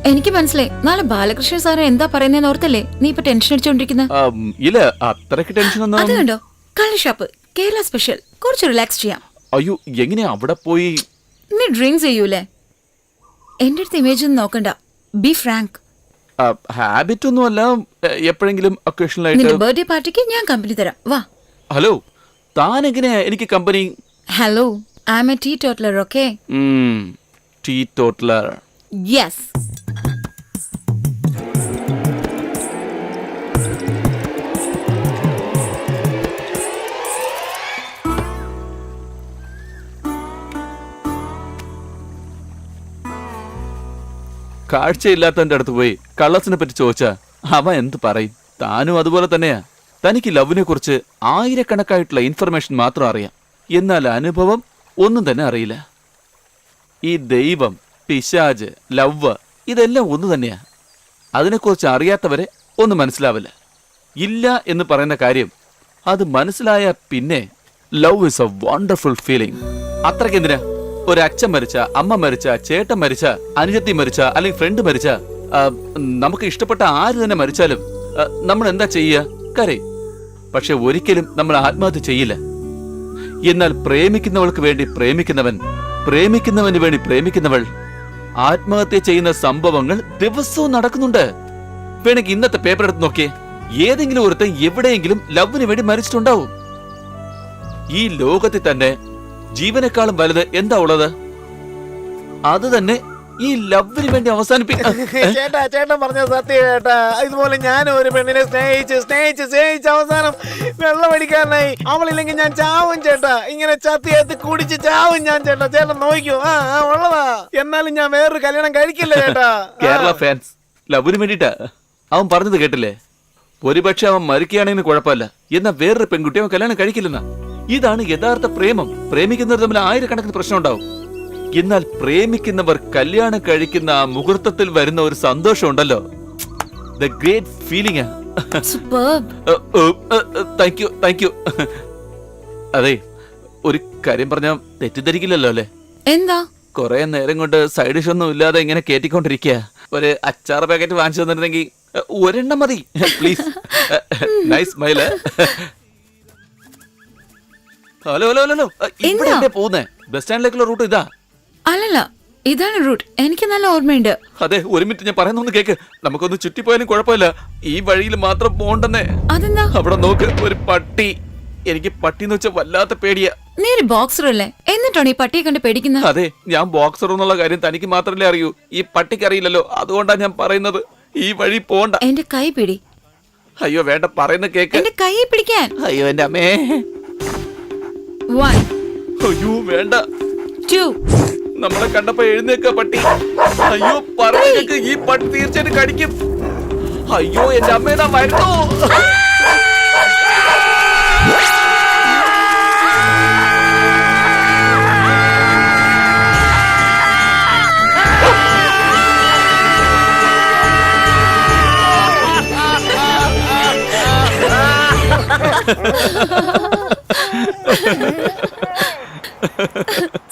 എനിക്ക് മനസ്സിലായി. നാളെ ബാലകൃഷ്ണൻ സാറ് എന്താ പറയുന്നതെന്ന് ഓർത്തല്ലേ നീ ഇപ്പൊ ടെൻഷൻ അടിച്ചോണ്ടിരിക്കുന്നത്? ഇല്ല, അത്രയ്ക്ക് ടെൻഷൻ ഒന്നും. അത് കണ്ടോ, കള്ള് ഷാപ്പ്, കേരള സ്പെഷ്യൽ. കുറച്ച് റിലാക്സ് ചെയ്യാം. അയ്യോ, എങ്ങനെയാ അവിടെ പോയി? നീ ഡ്രിങ്ക്സ് ചെയ്യൂലേ? എന്റെ അടുത്ത് ഇമേജ് ഒന്നും നോക്കണ്ട. Be frank. ഹാബിറ്റ് ഒന്നുമല്ല, എപ്പോഴെങ്കിലും ഒക്കേഷണൽ നിന്റെ ആയിട്ട്. ബർത്ത്ഡേ പാർട്ടിക്ക് ഞാൻ കമ്പനി തരാം, വാ. ഹലോ, താൻ എങ്ങനെയാ എനിക്ക് കമ്പനി? Hello, I am a teetotaller, okay? Teetotaller. Yes. കാഴ്ചയില്ലാത്തവന്റെ അടുത്ത് പോയി കള്ളസിനെ പറ്റി ചോദിച്ചാ അവൻ എന്ത് പറയും? താനും അതുപോലെ തന്നെയാ. തനിക്ക് ലവിനെ കുറിച്ച് ആയിരക്കണക്കായിട്ടുള്ള ഇൻഫർമേഷൻ മാത്രം അറിയാം, എന്നാൽ അനുഭവം ഒന്നും തന്നെ അറിയില്ല. ഈ ദൈവം, പിശാജ്, ലവ് ഇതെല്ലാം ഒന്ന് തന്നെയാ. അതിനെക്കുറിച്ച് അറിയാത്തവരെ ഒന്നും മനസ്സിലാവില്ല. ഇല്ല എന്ന് പറയുന്ന കാര്യം അത് മനസ്സിലായ പിന്നെ love is a wonderful feeling. അത്രയ്ക്കെന്തിനാ? ഒരു അച്ഛൻ മരിച്ച, അമ്മ മരിച്ച, ചേട്ടൻ മരിച്ച, അനുജത്തി മരിച്ച, അല്ലെങ്കിൽ ഫ്രണ്ട് മരിച്ച, നമുക്ക് ഇഷ്ടപ്പെട്ട ആര് തന്നെ മരിച്ചാലും നമ്മൾ എന്താ ചെയ്യുക? കരയും. പക്ഷെ ഒരിക്കലും നമ്മൾ ആത്മഹത്യ ചെയ്യില്ല. എന്നാൽ പ്രേമിക്കുന്നവൾക്ക് വേണ്ടി പ്രേമിക്കുന്നവൻ, പ്രേമിക്കുന്നവന് വേണ്ടി പ്രേമിക്കുന്നവൾ ആത്മഹത്യ ചെയ്യുന്ന സംഭവങ്ങൾ ദിവസവും നടക്കുന്നുണ്ട്. വേണമെങ്കിൽ ഇന്നത്തെ പേപ്പർ എടുത്ത് നോക്കിയേ, ഏതെങ്കിലും ഒരുത്തൻ എവിടെയെങ്കിലും ലവിന് വേണ്ടി മരിച്ചിട്ടുണ്ടാവും. ഈ ലോകത്തിൽ തന്നെ ജീവനേക്കാളും വലുത് എന്താ ഉള്ളത്? അത് തന്നെ ഈ ലവിന് വേണ്ടി ചേട്ടാ, ചേട്ടൻ പറഞ്ഞ സത്യം ചേട്ടാ. ഇതുപോലെ ഞാൻ ഒരു പെണ്ണിനെ സ്നേഹിച്ച് അവസാനം വെള്ളമടിക്കാരനായി. അവളില്ലെങ്കിൽ ഞാൻ ചാവും ചേട്ടാ. ഇങ്ങനെ ചത്തിയത്ത് കുടിച്ച് ചാവും ഞാൻ ചേട്ടാ. ചേട്ടൻ നോക്കൂ, ഉള്ളതാ. എന്നാലും ഞാൻ വേറൊരു കല്യാണം കഴിക്കില്ല ചേട്ടാ. കേരള ഫാൻസ് ലവിന് വേണ്ടിട്ടാ അവൻ പറഞ്ഞത് കേട്ടില്ലേ? ഒരുപക്ഷെ അവൻ മരിക്കുകയാണെങ്കിൽ കുഴപ്പമില്ല, എന്നാൽ വേറൊരു പെൺകുട്ടി അവൻ കല്യാണം കഴിക്കില്ലെന്ന. ഇതാണ് യഥാർത്ഥ പ്രേമം. പ്രേമിക്കുന്നവർ തമ്മിൽ ആയിരക്കണക്കിന് പ്രശ്നം ഉണ്ടാവും. എന്നാൽ പ്രേമിക്കുന്നവർ കല്യാണം കഴിക്കുന്ന ആ മുഹൂർത്തത്തിൽ വരുന്ന ഒരു സന്തോഷം ഉണ്ടല്ലോ, the great feeling. Thank you. അതെ, ഒരു കാര്യം പറഞ്ഞാൽ തെറ്റിദ്ധരിക്കില്ലല്ലോ അല്ലേ? എന്താ? കൊറേ നേരം കൊണ്ട് സൈഡ് ഡിഷ് ഒന്നും ഇല്ലാതെ ഇങ്ങനെ കേട്ടിക്കൊണ്ടിരിക്കുക. ഒരു അച്ചാർ പാക്കറ്റ് വാങ്ങിച്ചു തന്നിരുന്നെങ്കിൽ ഒരെണ്ണം മതി പ്ലീസ്. Nice smile. ഹലോ, ഇവിടെ പോകുന്നേ? ബസ് സ്റ്റാൻഡിലേക്കുള്ള റൂട്ട് ഇതാ? അല്ലല്ല, ഇതാണ് റൂട്ട്. എനിക്ക് നല്ല ഓർമ്മയുണ്ട്. അതെ, ഒരു മിനിറ്റ് ഞാൻ പറയുന്നൊന്ന് കേക്ക്. നമുക്കൊന്ന് ചുറ്റിപ്പോയാലും കുഴപ്പമില്ല, ഈ വഴിയിൽ മാത്രം പോണ്ടെന്നേ. അതെന്താ? അവിടെ നോക്ക്, ഒരു പട്ടി. എനിക്ക് പട്ടിന്ന് വെച്ചാൽ വല്ലാത്ത പേടിയാ. നീ ഒരു ബോക്സർ അല്ലേ, എന്നിട്ടാണ് ഈ പട്ടിയെ കണ്ട് പേടിക്കുന്നത്? അതെ, ഞാൻ ബോക്സർ എന്നുള്ള കാര്യം തനിക്ക് മാത്രമല്ലേ അറിയൂ, ഈ പട്ടിക്ക് അറിയില്ലല്ലോ. അതുകൊണ്ടാ ഞാൻ പറയുന്നത് ഈ വഴി പോണ്ട. എന്റെ കൈ പിടി. അയ്യോ വേണ്ട, പറയുന്ന കേക്ക്. എന്റെ കൈ പിടിക്കാൻ. അയ്യോ എന്റെ അമ്മേ. 1 അയ്യോ വേണ്ട. 2 നമ്മളെ കണ്ടപ്പോ എഴുന്നേക്ക പട്ടി. അയ്യോ പറഞ്ഞേക്ക്, ഈ പട്ടി തീർച്ചയായിട്ടും കടിക്കും. അയ്യോ എന്റെ അമ്മേതാ വരുന്നു.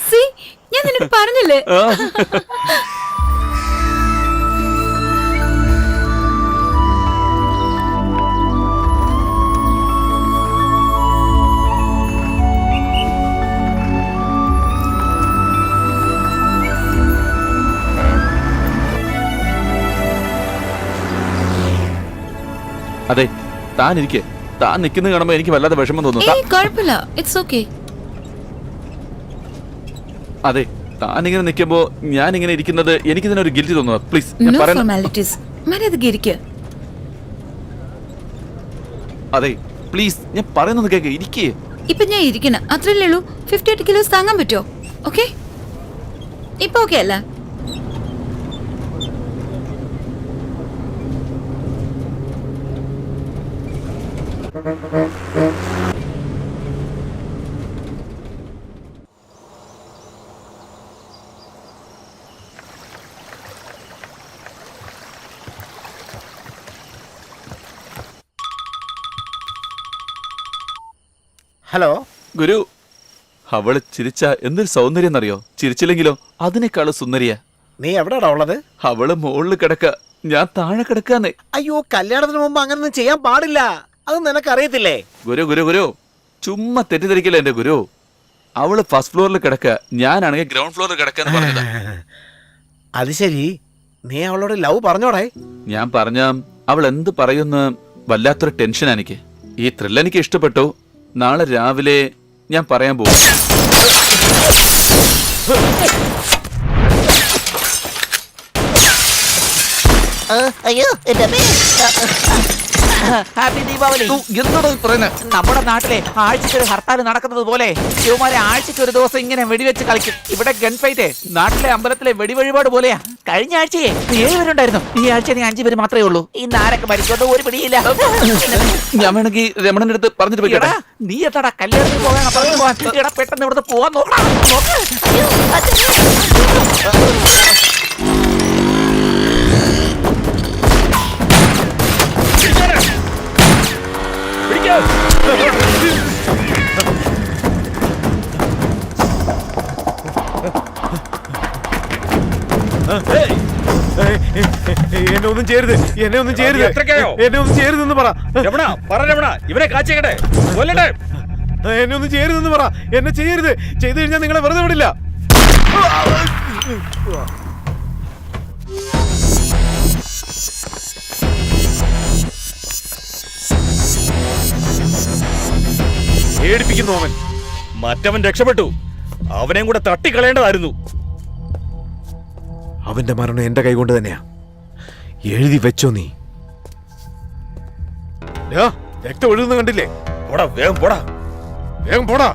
See, ഞാൻ നിനക്ക് പറഞ്ഞില്ലേ. അതെ, താൻ ഇരിക്കെ. താൻ നിൽക്കുന്ന കാണുമ്പോ എനിക്ക് വല്ലാതെ വിഷമം തോന്നുന്നു. കുഴപ്പമില്ല, ഇറ്റ്സ് ഓക്കെ. അതെ, താൻ ഇങ്ങനെ നിൽക്കുമ്പോ ഞാൻ ഇങ്ങനെ ഇരിക്കുന്നത് എനിക്ക് തന്നെ ഒരു ഗിൽറ്റി തോന്നുക. പ്ലീസ് ഞാൻ നോ പറയുന്നത്. ഫോർമാലിറ്റീസ്. മര്യാദയ്ക്ക് ഇരിക്ക്. അതെ പ്ലീസ്, ഞാൻ പറയുന്നത് കേക്ക്. ഇരിക്കേ. ഇപ്പൊ ഞാൻ ഇരിക്കണം, അത്രയല്ലേ ഉള്ളൂ. 58 കിലോസ് താങ്ങാൻ പറ്റുമോ? ഓക്കെ, ഇപ്പൊ ഓക്കെ അല്ല? ഹലോ ഗുരു, അവള് ചിരിച്ച എന്തൊരു സൗന്ദര്യം എന്നറിയോ? ചിരിച്ചില്ലെങ്കിലോ അതിനേക്കാള് സുന്ദരിയാ. നീ എവിടെയാടാ ഉള്ളത്? അവള് മുകളിൽ കിടക്ക, ഞാൻ താഴെ കിടക്കാന്നേ. അയ്യോ, കല്യാണത്തിന് മുമ്പ് അങ്ങനൊന്നും ചെയ്യാൻ പാടില്ല. അത് നിനക്കറിയത്തില്ലേ? ഗുരു ഗുരു ഗുരു, ചുമ്മാ തെറ്റിദ്ധരിക്കില്ല എന്റെ ഗുരു. അവള് ഫസ്റ്റ് ഫ്ലോറിൽ കിടക്ക, ഞാനാണെങ്കിൽ ഗ്രൗണ്ട് ഫ്ലോറിൽ കിടക്കാന്ന് പറഞ്ഞതാ. അത് ശരി, നീ അവളോട് ലവ് പറഞ്ഞോടെ? ഞാൻ പറഞ്ഞ അവൾ എന്ത് പറയുന്ന വല്ലാത്തൊരു ടെൻഷനാ എനിക്ക്. ഈ ത്രില്ല് എനിക്ക് ഇഷ്ടപ്പെട്ടു. നാളെ രാവിലെ ഞാൻ പറയാൻ പോകും. അയ്യോ ഹാപ്പി ദീപാവലി. എന്താണോ പറയുന്നത്? നമ്മുടെ നാട്ടിലെ ആഴ്ചക്ക് ഒരു ഹർത്താൽ നടക്കുന്നത് പോലെ ശിവമാരെ ആഴ്ചക്ക് ഒരു ദിവസം ഇങ്ങനെ വെടിവെച്ച് കളിക്കും. ഇവിടെ ഗൺ ഫൈറ്റ് നാട്ടിലെ അമ്പലത്തിലെ വെടിവഴിപാട് പോലെയാ. കഴിഞ്ഞ ആഴ്ചയെ 7 പേരുണ്ടായിരുന്നു, ഈ ആഴ്ച 5 പേര് മാത്രമേ ഉള്ളൂ. ഇന്ന് ആരൊക്കെ മരിച്ചോണ്ട് ഒരു പിടിയില്ല. ഞാൻ വേണമെങ്കിൽ രമണന്റെ അടുത്ത് പറഞ്ഞിട്ട് പോയിക്കോട്ടെ. നീ എത്താടാ കല്യാണത്തിന് പോകാൻ? പെട്ടെന്ന് ഇവിടുത്തെ പോവാൻ നോക്കണം. എന്നെ ഒന്നും ചെയ്യരുത്, എന്നെ ഒന്നും ചെയ്യരുത്, എന്നെ ഒന്നും ചെയ്യരുതെന്ന് പറ. ഇവനെ കാച്ചേക്കട്ടെ, കൊല്ലട്ടെ. എന്നെ ഒന്നും ചെയ്യരുതെന്ന് പറ. എന്നെ ചെയ്യരുത്. ചെയ്തു കഴിഞ്ഞാൽ നിങ്ങളെ വെറുതെ വിടില്ല. പേടിപ്പിക്കുന്നു അവൻ. മറ്റവൻ രക്ഷപ്പെട്ടു, അവനെയും കൂടെ തട്ടിക്കളയേണ്ടതായിരുന്നു. അവന്റെ മരണം എന്റെ കൈകൊണ്ട് തന്നെയാ. എഴുതി വെച്ചോ നീ. രക്തം ഒഴുകുന്ന കണ്ടില്ലേ? പോടാ, വേഗം പോടാ, വേഗം പോടാ.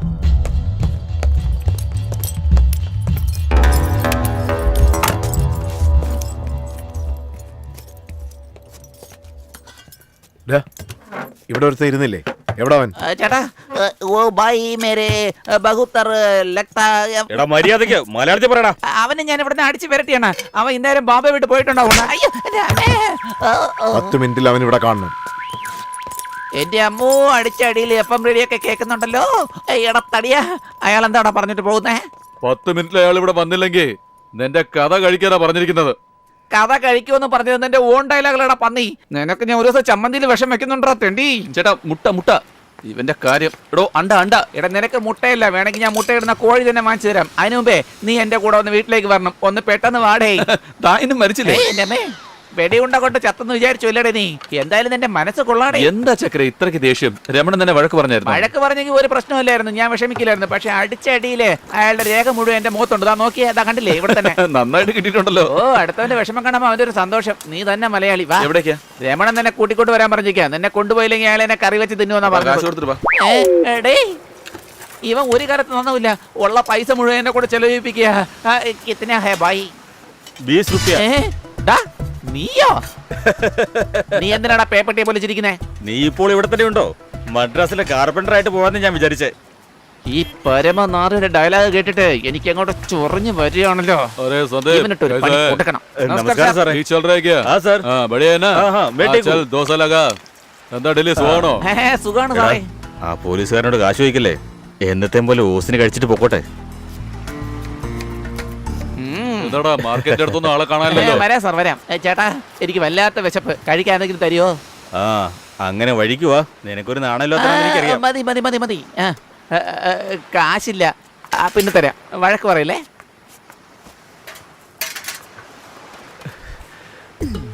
ഇവിടെ ഒരുത്ത ഇരുന്നില്ലേ? എവിടെ അവൻ? ചേട്ടാ, ഓ ഭായ് മേരെ ബഹുത്തർ ലഗ്താ. എടാ മര്യാദയ്ക്ക് മലയാളത്തിൽ പറയടാ. അവനെ ഞാൻ ഇവിടെ അടിച്ചു വരട്ടിയാണ്. അവൻ ഇന്നേരം ബാബെ വിട്ട് പോയിട്ടുണ്ടാവും. 10 മിനിറ്റിൽ അവൻ ഇവിടെ കാണണം. എന്റെ അമ്മോ, അടിച്ചടിയിൽ എപ്പം റേഡിയൊക്കെ കേൾക്കുന്നുണ്ടല്ലോ. എടാ തടിയാ, അയാൾ എന്താടാ പറഞ്ഞിട്ട് പോകുന്നേ? 10 മിനിറ്റിൽ അയാൾ ഇവിടെ വന്നില്ലെങ്കിൽ നിന്റെ കഥ കഴിക്കാനാ പറഞ്ഞിരിക്കുന്നത്. കഥ കഴിക്കുമെന്ന് പറഞ്ഞത് എന്റെ ഓൺ ഡയലോഗുകളാ പന്നി. നിനക്ക് ഞാൻ ഒരു ദിവസം ചമ്മന്തിയിൽ വിഷം വെക്കുന്നുണ്ടോ തെണ്ടി? ചേട്ടാ, മുട്ട മുട്ട ഇവന്റെ കാര്യം എടോ അണ്ട അണ്ട. എടാ നിനക്ക് മുട്ടയില്ല, വേണമെങ്കിൽ ഞാൻ മുട്ടയിടുന്ന കോഴി തന്നെ വാങ്ങിച്ചു തരാം. അതിനു മുമ്പേ നീ എന്റെ കൂടെ ഒന്ന് വീട്ടിലേക്ക് വരണം. ഒന്ന് പെട്ടെന്ന് വാടേ. താനും മരിച്ചില്ലേ? ഏയ്, എൻ്റെ അമ്മേ, വെടിയുണ്ട കൊണ്ട് ചത്തെന്ന് വിചാരിച്ചു അല്ലേടെ നീ? എന്തായാലും നിന്റെ മനസ്സ് കൊള്ളാടേ. എന്താ ചക്ര ഇത്രയ്ക്ക് ദേഷ്യം? രമണൻ തന്നെ വഴക്ക് പറഞ്ഞായിരുന്നു. വഴക്ക് പറഞ്ഞെങ്കിൽ ഒരു പ്രശ്നമില്ലായിരുന്നു, ഞാൻ വിഷമിക്കില്ലായിരുന്നു. പക്ഷെ അടിച്ച അടിയില് അയാളുടെ രേഖ മുഴുവൻ എന്റെ മുഖത്തുണ്ട്. ദാ നോക്കിയേ, അതാ കണ്ടില്ലേ ഇവിടെ തന്നെ. നന്നായിട്ട് കിട്ടിയിട്ടുണ്ടല്ലോ. ഓ, അടുത്തവന്റെ വിഷമം കാണുമ്പോ അവന്റെ ഒരു സന്തോഷം. നീ തന്നെ മലയാളി. വാ. എവിടേക്കാ? രമണൻ തന്നെ കൂട്ടിക്കൊണ്ട് വരാൻ പറഞ്ഞിരിക്കാ. നിന്നെ കൊണ്ടുപോയില്ലെങ്കിൽ അയാൾ എന്നെ കറി വെച്ച് തിന്നുവെന്നാ കാശ് പറഞ്ഞത്. കൊടുത്തിട്ട് വാ. ഇവൻ ഒരു കാലത്ത് നന്നില്ല, ഉള്ള പൈസ മുഴുവൻ എന്നെ കൂടെ ചെലവിപ്പിക്കുക. കിത്തന ഹേ ഭായി? 20 रुपया। ഡാ, നീയോ? നീ എന്തിനാടാ പേപ്പട്ടിയെ പോലെ ചിരിക്കുന്നേ? നീ ഇപ്പോൾ ഇവിടെ തന്നെ ഉണ്ടോ? മദ്രാസിലെ കാർപ്പൻറ്റർ ആയിട്ട് പോവാന്ന് ഞാൻ വിചാരിച്ചേ. ഈ പരമനാറിയുടെ ഡയലോഗ് കേട്ടിട്ട് എനിക്ക് അങ്ങോട്ട് ചൊറിഞ്ഞു വരികയാണല്ലോ. अरे संदीप ഇവനിട്ടൊരു പണി കൊടുക്കണം. നമസ്കാരം സാറേ. ठीक चल रहा है क्या? हाँ सर। हाँ बढ़िया है ना? हाँ, हाँ, मैं ठीक चल हूँ। 2 साल लगा എന്താ ഡൽഹി സുഖമാണോ? സുഖാണ് എടാ, സാറേ. ആ പോലീസുകാരനോട് കാശ് ചോദിക്കല്ലേ? എന്നത്തെ പോലെ ഓസിന് കഴിച്ചിട്ട് പൊക്കോട്ടെ. എന്താടാ മാർക്കറ്റിന്റെ അടുത്തൊന്നും ആളെ കാണാനില്ലല്ലോ. വരാം സാർ, വരാം. ചേട്ടാ, എനിക്ക് വല്ലാത്ത വിശപ്പ്, കഴിക്കാൻ എന്തെങ്കിലും തരുമോ? ആ അങ്ങനെ വഴിക്ക് വാ, നിനക്കൊരു നാണല്ലോ എനിക്കറിയാം. മതി മതി മതി മതി. കാശില്ല. പിന്നെ തരാം, വഴക്ക് പറയില്ലേ?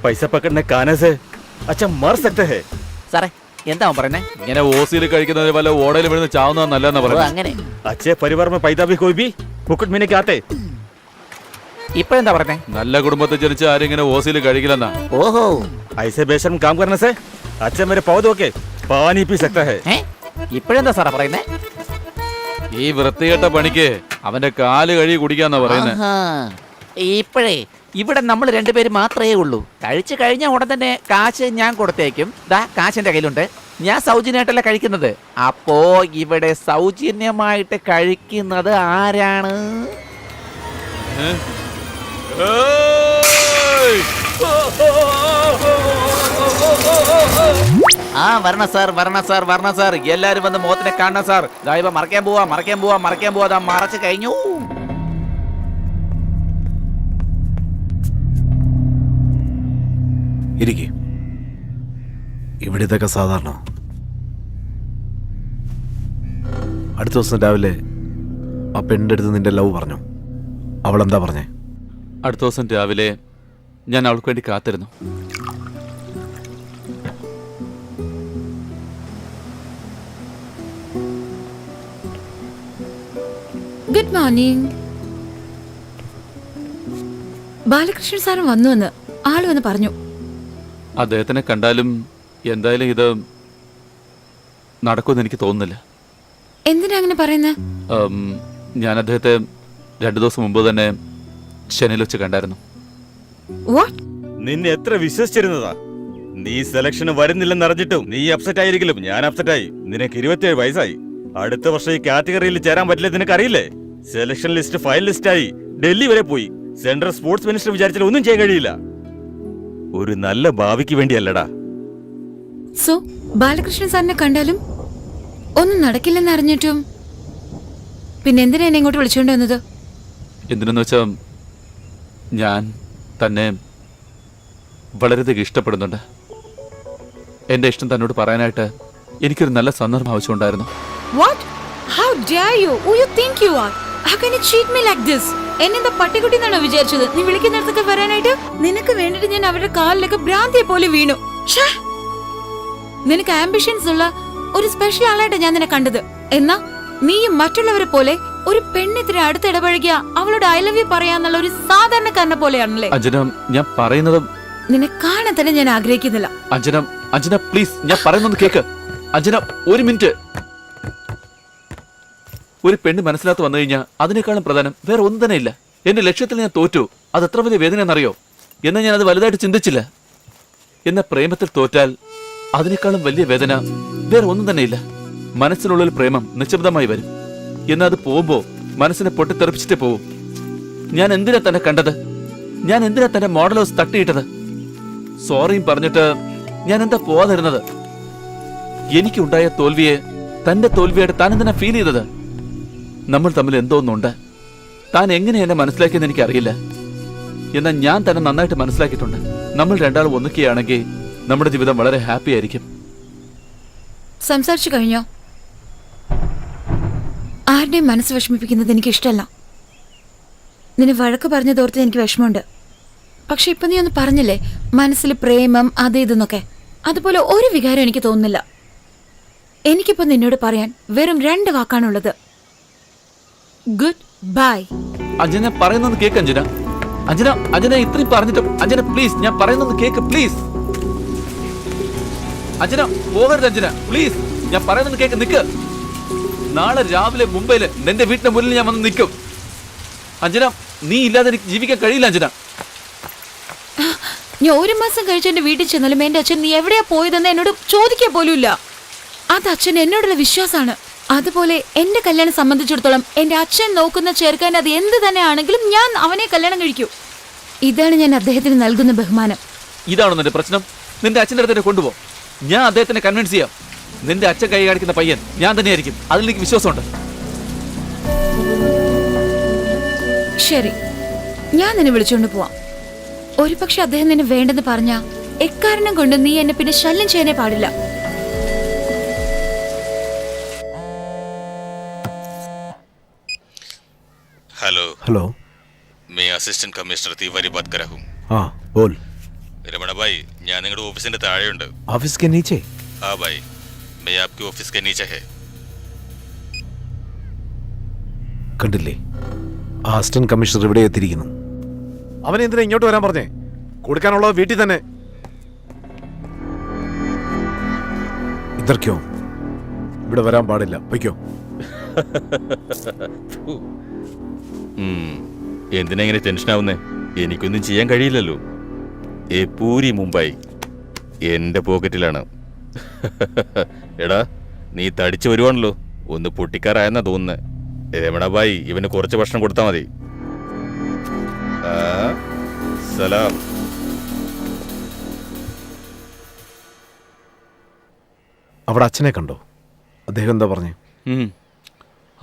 പൈസ പക്കടനെ കാനെ സെ അച്ഛാ മർ സക്തേ ഹേ. സാറേ, എന്താ പറയുന്നേ? ഇങ്ങനെ ഓസിയിൽ കഴിക്കുന്നത് വല്ല ഓടയിൽ വീഴുന്ന ചാവുന്ന നല്ലതെന്നാ ഓ, പറയുന്നത്. അങ്ങനെ. अच्छे परिवार में पैदा भी कोई भी मुकुट में नहीं आते। ഇപ്പഴെന്താ പറഞ്ഞേ? നല്ല കുടുംബത്തിൽ ജനിച്ച ആരും ഇങ്ങനെ ഓസിയിൽ കഴിക്കില്ലെന്നാ. ഓഹോ, ऐसे बेशर्म काम करने से अच्छा मेरे पौधों के पानी पी सकता है। ഇപ്പഴെന്താ സാറാ പറയുന്നേ? ഈ വൃത്തികെട്ട പണിക്ക് അവന്റെ കാല് കഴുകി കുടിക്കാന്നാ പറയുന്നത്. ആഹാ. ഇപ്പഴേ ഇവിടെ നമ്മൾ രണ്ടുപേരും മാത്രമേ ഉള്ളൂ. കഴിച്ചു കഴിഞ്ഞ ഉടൻ തന്നെ കാശ് ഞാൻ കൊടുത്തേക്കും. ദാ കാശ് എന്റെ കയ്യിലുണ്ട്. ഞാൻ സൗജന്യമായിട്ടല്ല കഴിക്കുന്നത്. അപ്പോ ഇവിടെ സൗജന്യമായിട്ട് കഴിക്കുന്നത് ആരാണ്? ആ വരണ സാർ, വരണ സാർ, വരണ സാർ. എല്ലാരും വന്ന് മുഖത്തിനെ കാണണം സാർ. ദാ ഇപ്പൊ മറക്കാൻ പോവാ, മറക്കാൻ പോവാ, മറക്കാൻ പോവാ. ദാ മറച്ചു കഴിഞ്ഞു. ഇരിക്കെ. ഇവിടെ ഇതൊക്കെ സാധാരണ. അടുത്ത ദിവസം രാവിലെ ആ പെണ്ണിൻ്റെ അടുത്ത് നിന്റെ ലവ് പറഞ്ഞു. അവളെന്താ പറഞ്ഞേ? അടുത്ത ദിവസം രാവിലെ ഞാൻ അവൾക്ക് വേണ്ടി കാത്തിരുന്നു. Good morning. ബാലകൃഷ്ണൻ സാറും വന്നു എന്ന് ആള് വന്ന് പറഞ്ഞു. അദ്ദേഹത്തിനെ കണ്ടാലും എന്തായാലും ഇത് നടക്കുമെന്ന് എനിക്ക് തോന്നുന്നില്ല. എന്തിനാ അങ്ങനെ പറയുന്നത്? ഞാൻ അദ്ദേഹത്തെ 2 ദിവസം മുമ്പ് തന്നെ ചെന്നൈയിൽ വെച്ച് കണ്ടായിരുന്നു. വാട്ട്? നിന്നെ എത്ര വിശ്വസിച്ചിരുന്നതാ? നീ സെലക്ഷന് വരുന്നില്ലെന്ന് അറിഞ്ഞിട്ടും നീ അപ്സെറ്റ് ആയിരിക്കലും ഞാൻ അപ്സെറ്റ് ആയി. നിനക്ക് 27 വയസ്സായി. അടുത്ത വർഷം ഈ കാറ്റഗറിയിൽ ചേരാൻ പറ്റില്ല, നിനക്ക് അറിയില്ലേ? സെലക്ഷൻ ലിസ്റ്റ് ഫൈനൽ ലിസ്റ്റായി ഡൽഹി വരെ പോയി. സെൻട്രൽ സ്പോർട്സ് മിനിസ്റ്റർ വിചാരിച്ചാൽ ഒന്നും ചെയ്യാൻ കഴിയില്ല. ഒരു നല്ല ഭാവിക്ക് വേണ്ടിയല്ലടാ. സോ ബാലകൃഷ്ണൻ സാറിനെ കണ്ടാലും ഒന്നും നടക്കില്ലെന്ന് അറിഞ്ഞിട്ടും പിന്നെ എന്തിനാ എന്നെ ഇങ്ങോട്ട് വിളിച്ചുകൊണ്ട് വന്നത്? എന്തിനെന്ന് വെച്ചാൽ ഞാൻ തന്നെ വളരെയധികം ഇഷ്ടപ്പെടുന്നുണ്ട്. എൻ്റെ ഇഷ്ടം തന്നോട് പറയാനായിട്ട് എനിക്കൊരു നല്ല സന്ദർഭം ആവശ്യമുണ്ടായിരുന്നു. What? How dare you? Who you think you are? How can you cheat me like this? എന്നെന്താ പട്ടിക്കുട്ടി എന്നാണോ വിചാരിച്ചത്? നീ വിളിക്കുന്നിടത്തൊക്കെ വരാനായിട്ട്? നിനക്ക് വേണ്ടിട്ട് ഞാൻ അവരുടെ കാലിലൊക്കെ ഭ്രാന്തിയെ പോലെ വീണു. ഛേ! നിനക്ക് ആംബിഷൻസ് ഉള്ള ഒരു സ്പെഷ്യൽ ആളായിട്ട് ഞാൻ നിന്നെ കണ്ടത്. എന്നാ നീയും മറ്റുള്ളവരെ പോലെ ഒരു പെണ്ണിത്തിരി അടുത്ത് ഇടപഴകിയ അവളോട് ഐ ലവ് യു പറയാന്നുള്ള ഒരു സാധാരണക്കാരനെ പോലെയാണല്ലേ? അഞ്ജന, ഞാൻ പറയുന്നത് നിന്നെ കാണാൻ തന്നെ ഞാൻ ആഗ്രഹിക്കുന്നില്ല. അഞ്ജന പ്ലീസ്, ഞാൻ പറയുന്നത് കേക്ക്. അഞ്ജന, ഒരു മിനിറ്റ്. ഒരു പെണ്ണ് മനസ്സിലാത്ത് വന്നു കഴിഞ്ഞാൽ അതിനേക്കാളും പ്രധാനം വേറെ ഒന്നും തന്നെ ഇല്ല. എന്റെ ലക്ഷ്യത്തിൽ ഞാൻ തോറ്റു. അത് എത്ര വലിയ വേദന എന്നറിയോ? എന്നാൽ ഞാൻ അത് വലുതായിട്ട് ചിന്തിച്ചില്ല. എന്ന പ്രേമത്തിൽ തോറ്റാൽ അതിനേക്കാളും വലിയ വേദന വേറെ ഒന്നും തന്നെ ഇല്ല. മനസ്സിനുള്ളിൽ പ്രേമം നിശബ്ദമായി വരും. എന്നാൽ അത് പോകുമ്പോ മനസ്സിനെ പൊട്ടിത്തെറിപ്പിച്ചിട്ടേ പോവും. ഞാൻ എന്തിനാ തന്നെ കണ്ടത്? ഞാൻ എന്തിനാ തന്നെ മോഡൽ ഹൗസ് തട്ടിയിട്ടത്? സോറിയും പറഞ്ഞിട്ട് ഞാൻ എന്താ പോവാതിരുന്നത്? എനിക്കുണ്ടായ തോൽവിയെ തന്റെ തോൽവിയായിട്ട് താൻ എന്തിനാ ഫീൽ ചെയ്തത്? നമ്മൾ തമ്മിൽ എന്തോ ഒന്നുണ്ട്. താൻ എങ്ങനെ എന്നെ മനസ്സിലാക്കിയെന്ന് എനിക്കറിയില്ല. എന്നാൽ ഞാൻ തന്നെ നന്നായിട്ട് മനസ്സിലാക്കിയിട്ടുണ്ട്. നമ്മൾ രണ്ടാളും ഒന്നിക്കുകയാണെങ്കിൽ നമ്മുടെ ജീവിതം വളരെ ഹാപ്പി ആയിരിക്കും. സംസാരിച്ചു കഴിഞ്ഞോ? ആരുടെയും മനസ്സ് വിഷമിപ്പിക്കുന്നത് എനിക്ക് ഇഷ്ടമല്ല. നിന്നെ വഴക്ക് പറഞ്ഞതോർത്ത് എനിക്ക് വിഷമമുണ്ട്. പക്ഷെ ഇപ്പൊ നീ ഒന്ന് പറഞ്ഞില്ലേ, മനസ്സിൽ പ്രേമം അത് ഇതെന്നൊക്കെ. അതുപോലെ ഒരു വികാരം എനിക്ക് തോന്നുന്നില്ല. എനിക്കിപ്പോ നിന്നോട് പറയാൻ വെറും 2 വാക്കാണുള്ളത്. Goodbye. അഞ്ജന പറയുന്നൊന്ന് കേക്ക് അഞ്ജന. അഞ്ജന ഇത്രയും പറഞ്ഞിട്ടും അഞ്ജന പ്ലീസ്, ഞാൻ പറയുന്നൊന്ന് കേക്ക് പ്ലീസ്. അഞ്ജന പോകരുത് അഞ്ജന പ്ലീസ്, ഞാൻ പറയുന്നൊന്ന് കേക്ക്. നിക്ക്, നാളെ രാവിലെ മുംബൈയില് നിന്റെ വീട്ടിന്റെ മുന്നിൽ ഞാൻ വന്ന് നിൽക്കും. അഞ്ജന, നീ ഇല്ലാതെ എനിക്ക് ജീവിക്കാൻ കഴിയില്ല അഞ്ജന. ഞാൻ 1 മാസം കഴിച്ച് എന്റെ വീട്ടിൽ ചെന്നാലും എന്റെ അച്ഛൻ നീ എവിടെയാ പോയതെന്ന് എന്നോട് ചോദിക്കാൻ പോലുമില്ല. അത് അച്ഛൻ എന്നോടുള്ള വിശ്വാസമാണ്. അതുപോലെ എന്റെ കല്യാണം സംബന്ധിച്ചിടത്തോളം എന്റെ അച്ഛൻ നോക്കുന്ന ചേർക്കാൻ അത് എന്ത് തന്നെ ആണെങ്കിലും ഞാൻ അവനെ കല്യാണം കഴിക്കൂ. ഇതാണ് ഞാൻ അദ്ദേഹത്തിന് നൽകുന്ന ബഹുമാനം. ഇതാണോ നിന്റെ പ്രശ്നം? നിന്റെ അച്ഛൻ്റെ അടുത്ത് കൊണ്ടുപോ, ഞാൻ അദ്ദേഹത്തിനെ കൺവിൻസ് ചെയ്യാം. നിന്റെ അച്ഛൻ കൈ കാണിക്കുന്ന പയ്യൻ ഞാൻ തന്നെയായിരിക്കും, അതിൽ എനിക്ക് വിശ്വാസമുണ്ട്. ശരി, ഞാൻ നിന്നെ വിളിച്ചുകൊണ്ട് പോവാം. ഒരു പക്ഷെ അദ്ദേഹം നിന്നെ വേണ്ടെന്ന് പറഞ്ഞാ എക്കാരണം കൊണ്ട് നീ എന്നെ പിന്നെ ശല്യം ചെയ്യാനേ പാടില്ല. हेलो हेलो, मैं असिस्टेंट कमिश्नर तिवारी बात कर रहा हूँ. हाँ बोल. रमण भाई, ഞാൻ നിങ്ങളുടെ ഓഫീസിന്റെ താഴെയുണ്ട്. ऑफिस के नीचे? हाँ भाई, मैं आपके ऑफिस के नीचे है. കണ്ടില്ലേ, അസിസ്റ്റന്റ് കമ്മീഷണർ ഇവിടെ എത്തിയിരിക്കുന്നു. അവൻ എന്തിനാ ഇങ്ങോട്ട് വരാൻ പറഞ്ഞേ? കൊടുക്കാനുള്ളത് വീട്ടിൽ തന്നെ. ഇതർക്കോ ഇവിടെ വരാൻ പാടില്ല, പൊയ്ക്കോ. എന്തിനാ ഇങ്ങനെ ടെൻഷൻ ആവുന്നേ? എനിക്കൊന്നും ചെയ്യാൻ കഴിയില്ലല്ലോ. ഏ പൂരി മുംബൈ എന്റെ പോക്കറ്റിലാണ്. എടാ, നീ തടിച്ചു വരുവാണല്ലോ, ഒന്ന് പൊട്ടിക്കാറായെന്നാ തോന്നുന്നേ. രമണ ഭായി, ഇവന് കുറച്ച് ഭക്ഷണം കൊടുത്താൽ മതി. സലാം. അവിടെ അച്ഛനെ കണ്ടോ? അദ്ദേഹം എന്താ പറഞ്ഞു?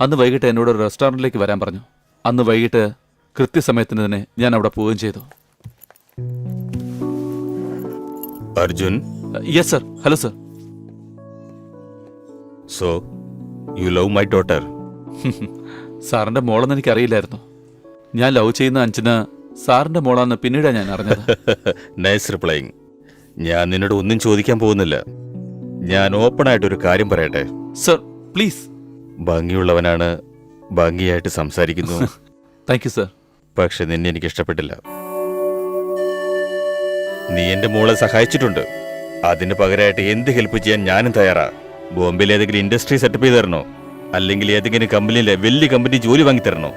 അന്ന് വൈകിട്ട് എന്നോട് ഒരു റെസ്റ്റോറൻറ്റിലേക്ക് വരാൻ പറഞ്ഞു. അന്ന് വൈകിട്ട് കൃത്യസമയത്തിന് തന്നെ ഞാൻ അവിടെ പോവുകയും ചെയ്തു. Arjun? Yes sir. Hello sir. So you love my daughter? സാറിന്റെ മോളെന്ന് എനിക്ക് അറിയില്ലായിരുന്നു. ഞാൻ ലവ് ചെയ്യുന്ന അഞ്ജന സാറിന്റെ മോളാന്ന് പിന്നീടാണ് ഞാൻ അറിഞ്ഞത്. Nice replying. ഞാൻ നിന്നോട് ഒന്നും ചോദിക്കാൻ പോകുന്നില്ല. ഞാൻ ഓപ്പണായിട്ടൊരു കാര്യം പറയട്ടെ? Sir please. ഭംഗിയുള്ളവനാണ്, ഭംഗിയായിട്ട് സംസാരിക്കുന്നു. Thank you sir. പക്ഷെ നിന്നെ എനിക്ക് ഇഷ്ടപ്പെട്ടില്ല. നീ എന്റെ മോളെ സഹായിച്ചിട്ടുണ്ട്, അതിന് പകരമായിട്ട് എന്ത് ഹെൽപ്പ് ചെയ്യാൻ ഞാനും തയ്യാറാ. ബോംബെയിൽ ഏതെങ്കിലും ഇൻഡസ്ട്രി സെറ്റപ്പ് ചെയ്ത് തരണോ, അല്ലെങ്കിൽ ഏതെങ്കിലും കമ്പനിയിലെ വലിയ കമ്പനി ജോലി വാങ്ങി തരണോ?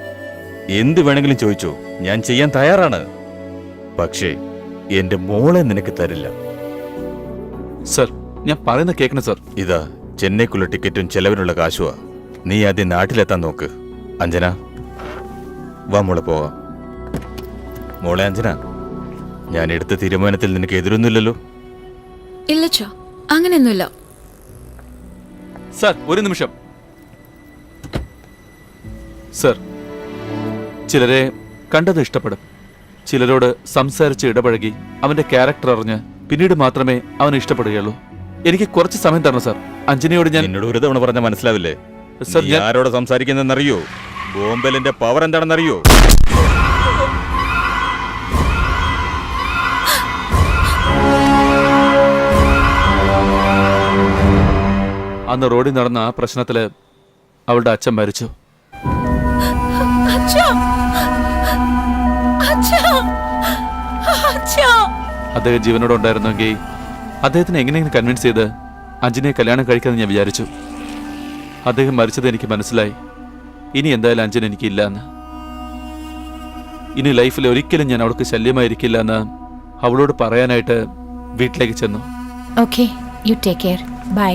എന്ത് വേണമെങ്കിലും ചോദിച്ചോ, ഞാൻ ചെയ്യാൻ തയ്യാറാണ്. പക്ഷേ എന്റെ മോളെ നിനക്ക് തരില്ല. സർ, ഞാൻ പറയുന്ന കേൾക്കണം സർ. ഇതാ ചെന്നൈക്കുള്ള ടിക്കറ്റും ചെലവിനുള്ള കാശുവാ. നീ ആദ്യം നാട്ടിലെത്താൻ നോക്ക്. അഞ്ജന, വാ മോളെ പോവാം. മോളെ അഞ്ജന, ഞാൻ എടുത്ത തീരുമാനത്തിൽ നിനക്ക് എതിരൊന്നുമില്ലല്ലോ? ഇല്ലച്ചോ, അങ്ങനെയൊന്നുമില്ല. സർ ഒരു നിമിഷം. സർ, ചിലരെ കണ്ടത് ഇഷ്ടപ്പെടും. ചിലരോട് സംസാരിച്ച് ഇടപഴകി അവന്റെ ക്യാരക്ടർ അറിഞ്ഞ് പിന്നീട് മാത്രമേ അവനെ ഇഷ്ടപ്പെടുകയുള്ളൂ. എനിക്ക് കുറച്ച് സമയം തരണം സർ. അഞ്ജനയോട് ഞാൻ എന്നോട് ഒരു തവണ പറഞ്ഞാൽ മനസ്സിലാവില്ലേ? സർ, നീ ആരോട് സംസാരിക്കുന്നറിയോ? ബോംബെലിന്റെ പവർ എന്താണെന്നറിയോ? അന്ന് റോഡിൽ നടന്ന ആ പ്രശ്നത്തില് അവളുടെ അച്ഛൻ മരിച്ചു. അദ്ദേഹം ജീവനോടെ ഉണ്ടായിരുന്നെങ്കിൽ അദ്ദേഹത്തിന് എങ്ങനെയെങ്കിലും കൺവിൻസ് ചെയ്ത് അഞ്ജനയെ കല്യാണം കഴിക്കാമെന്ന് ഞാൻ വിചാരിച്ചു. അദ്ദേഹം മരിച്ചത് എനിക്ക് മനസ്സിലായി. ഇനി എന്തായാലും അഞ്ജന എനിക്കില്ല എന്ന്. ഇനി ലൈഫിൽ ഒരിക്കലും ഞാൻ അവൾക്ക് ശല്യമായിരിക്കില്ല എന്ന് അവളോട് പറയാനായിട്ട് വീട്ടിലേക്ക് ചെന്നു. Okay, you take care. Bye.